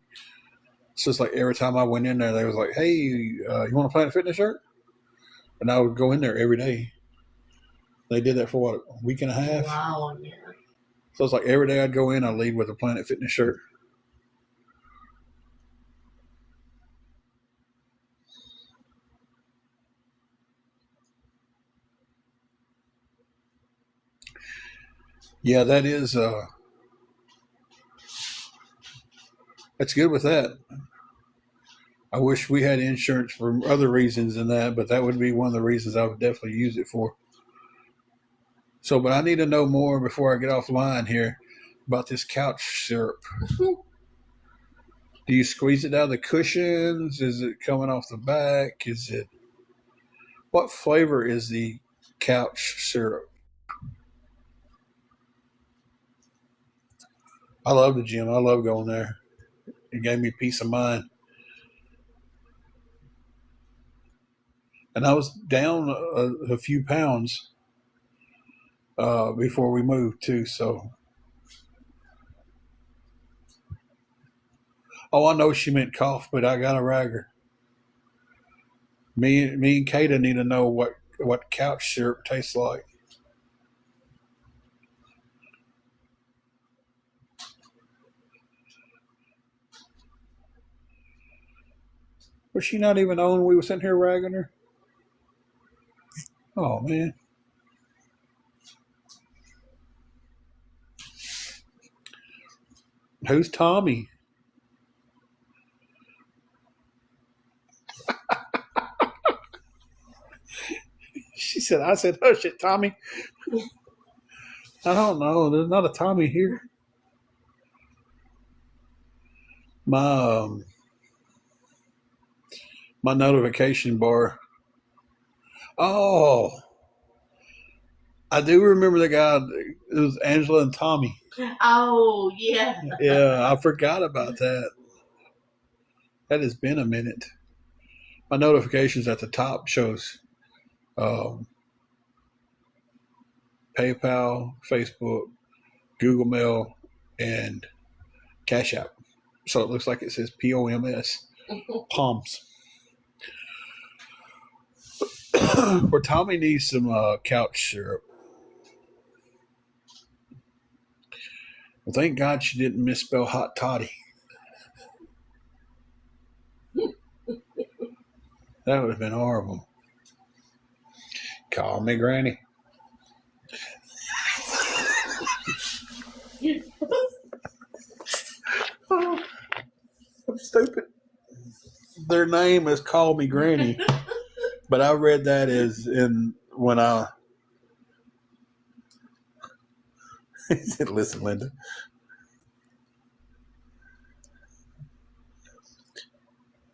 So it's like every time I went in there, they was like, "Hey, you want a Planet Fitness shirt?" And I would go in there every day. They did that for what, a week and a half. Wow, yeah. So it's like every day I'd go in, I'd leave with a Planet Fitness shirt. Yeah, that is. That's good with that. I wish we had insurance for other reasons than that, but that would be one of the reasons I would definitely use it for. So, but I need to know more before I get offline here about this couch syrup. Do you squeeze it out of the cushions? Is it coming off the back? Is it what flavor is the couch syrup? I love the gym. I love going there. It gave me peace of mind. And I was down a few pounds before we moved too. So, oh, I know she meant cough, but I got a ragger. Me and Kata need to know what couch syrup tastes like. Was she not even on when we were sitting here ragging her? Oh man. Who's Tommy? said, I said, hush it, Tommy. I don't know. There's not a Tommy here. My my notification bar. Oh, I do remember the guy. It was Angela and Tommy. Oh, yeah. Yeah, I forgot about that. That has been a minute. My notifications at the top shows PayPal, Facebook, Google Mail, and Cash App. So it looks like it says POMS. Palms. Where Tommy needs some couch syrup. Well, thank God she didn't misspell hot toddy. That would have been horrible. Call me Granny. Oh, I'm stupid. Their name is Call Me Granny. But I read that as in when I he said, listen, Linda.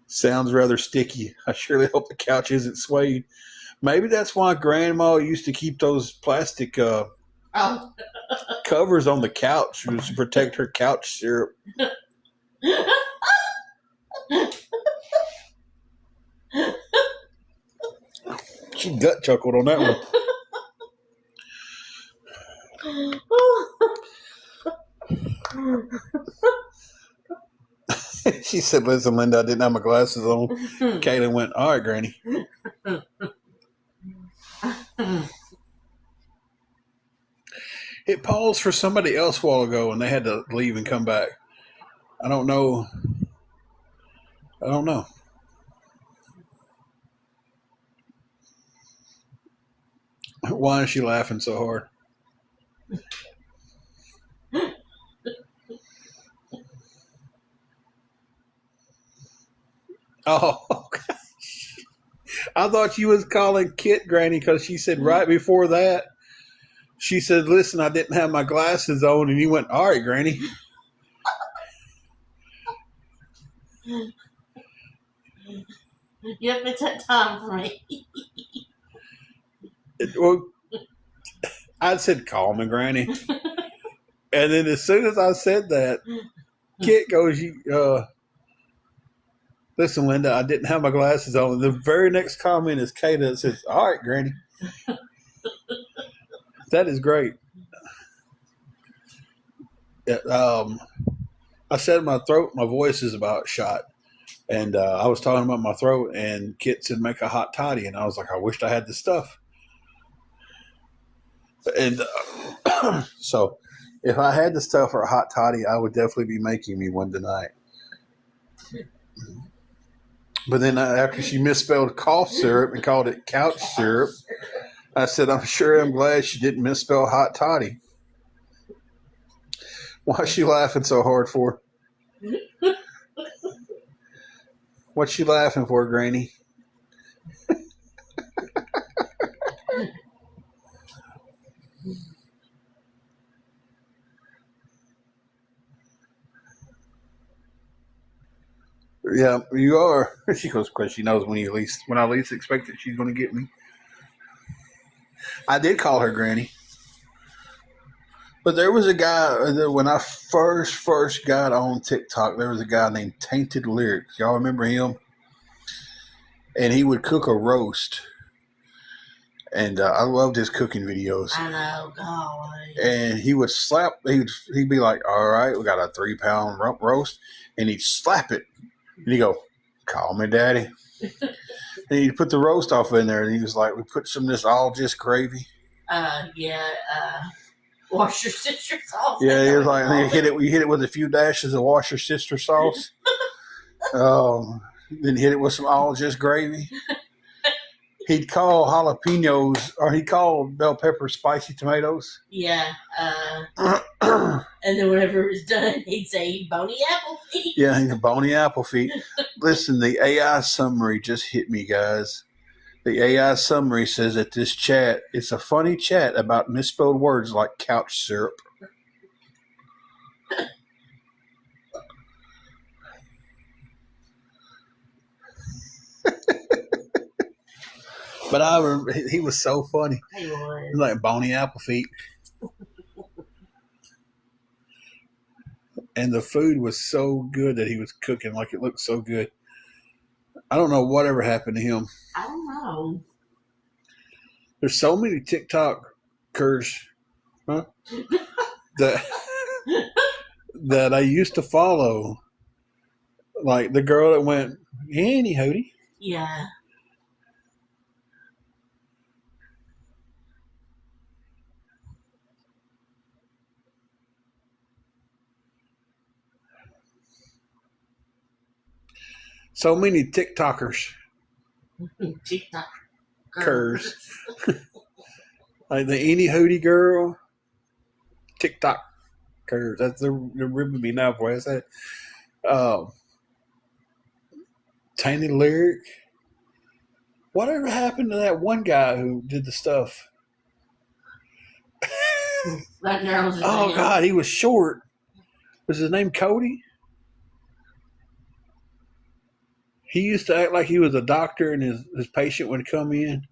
Sounds rather sticky. I surely hope the couch isn't suede. Maybe that's why Grandma used to keep those plastic Oh. covers on the couch was to protect her couch syrup. She gut chuckled on that one. She said, listen, Linda, I didn't have my glasses on. Kaylin went, all right, Granny. It paused for somebody else a while ago and they had to leave and come back. I don't know. Why is she laughing so hard? Oh, gosh. I thought you was calling Kit Granny because she said right before that, she said, listen, I didn't have my glasses on. And you went, all right, Granny. Yep, it's that time for me. Well, I said, call me Granny. And then as soon as I said that, Kit goes, listen, Linda, I didn't have my glasses on. And the very next comment is Kata that says, all right, Granny. That is great. I said my throat, my voice is about shot. And I was talking about my throat, and Kit said, make a hot toddy. And I was like, I wished I had the stuff. And so if I had the stuff for a hot toddy, I would definitely be making me one tonight. But then after she misspelled cough syrup and called it couch syrup, I said, I'm glad she didn't misspell hot toddy. Why is she laughing so hard for? What's she laughing for, Granny? Yeah, you are. She goes, because she knows when I least expect it, she's going to get me. I did call her Granny. But there was a guy, when I first got on TikTok, there was a guy named Tainted Lyrics. Y'all remember him? And he would cook a roast. And I loved his cooking videos. I know, golly. And he would he'd be like, all right, we got a 3-pound rump roast. And he'd slap it. And he'd go, call me daddy. And he'd put the roast off in there. And he was like, we put some of this all just gravy. Wash your sister sauce. Yeah, he was like, you hit it with a few dashes of wash your sister sauce. Then hit it with some all just gravy. He'd call jalapenos, or he'd call bell pepper spicy tomatoes. Yeah. And then whenever it was done, he'd say bony apple feet. Yeah, bony apple feet. Listen, the AI summary just hit me, guys. The AI summary says that this chat is a funny chat about misspelled words like couch syrup. But I remember he was so funny. He was. Like Boney Applefeet. And the food was so good that he was cooking. Like it looked so good. I don't know whatever happened to him. I don't know. There's so many TikTokers that I used to follow. Like the girl that went, Annie Hody. Yeah. So many TikTokers. TikTok. Curs. Like the Annie Hody girl. TikTok. Curs. That's the ribbon me now, boy. That's that. Tiny Lyric. Whatever happened to that one guy who did the stuff? That narrows it Oh down. God, he was short. Was his name Cody? He used to act like he was a doctor and his patient would come in.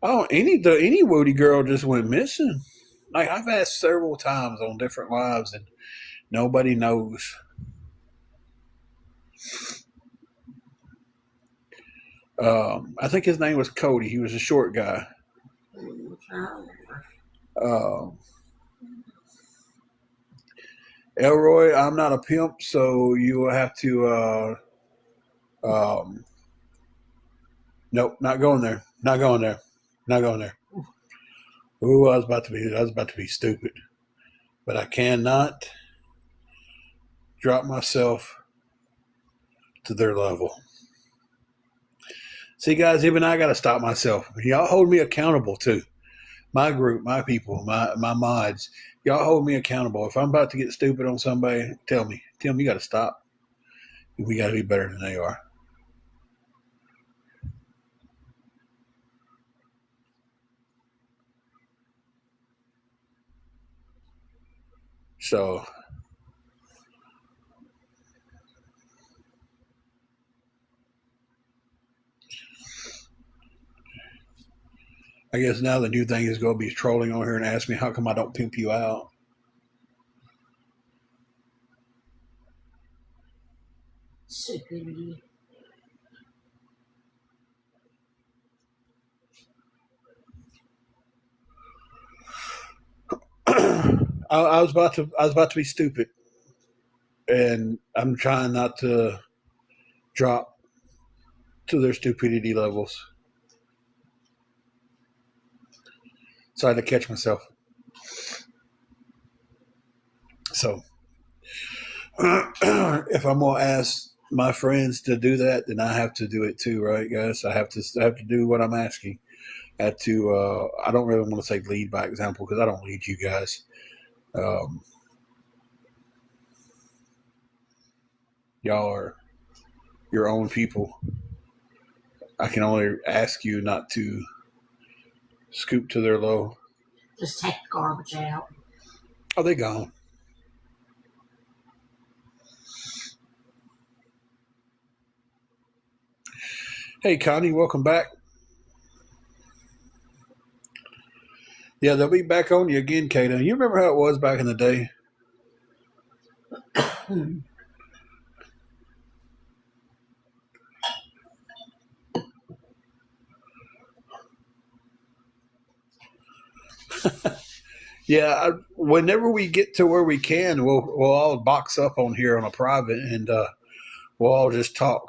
Oh, any Woody girl just went missing. Like I've asked several times on different lives and nobody knows. I think his name was Cody. He was a short guy. Elroy, I'm not a pimp, so you will have to. Nope, not going there. Not going there. Not going there. Ooh, I was about to be stupid, but I cannot drop myself to their level. See, guys, even I got to stop myself. Y'all hold me accountable too. My group, my people, my mods. Y'all hold me accountable. If I'm about to get stupid on somebody, tell me. Tell me you got to stop. We got to be better than they are. So, I guess now the new thing is going to be trolling on here and ask me how come I don't pimp you out. Stupidity. I was about to be stupid, and I'm trying not to drop to their stupidity levels. So I had to catch myself. So if I'm gonna ask my friends to do that, then I have to do it too, right, guys? I have to do what I'm asking. I have to. I don't really want to say lead by example because I don't lead you guys. Y'all are your own people. I can only ask you not to scoop to their low. Just take the garbage out. Oh, they gone. Hey, Connie, welcome back. Yeah, they'll be back on you again, Kato. You remember how it was back in the day? Yeah, whenever we get to where we can, we'll all box up on here on a private and we'll all just talk.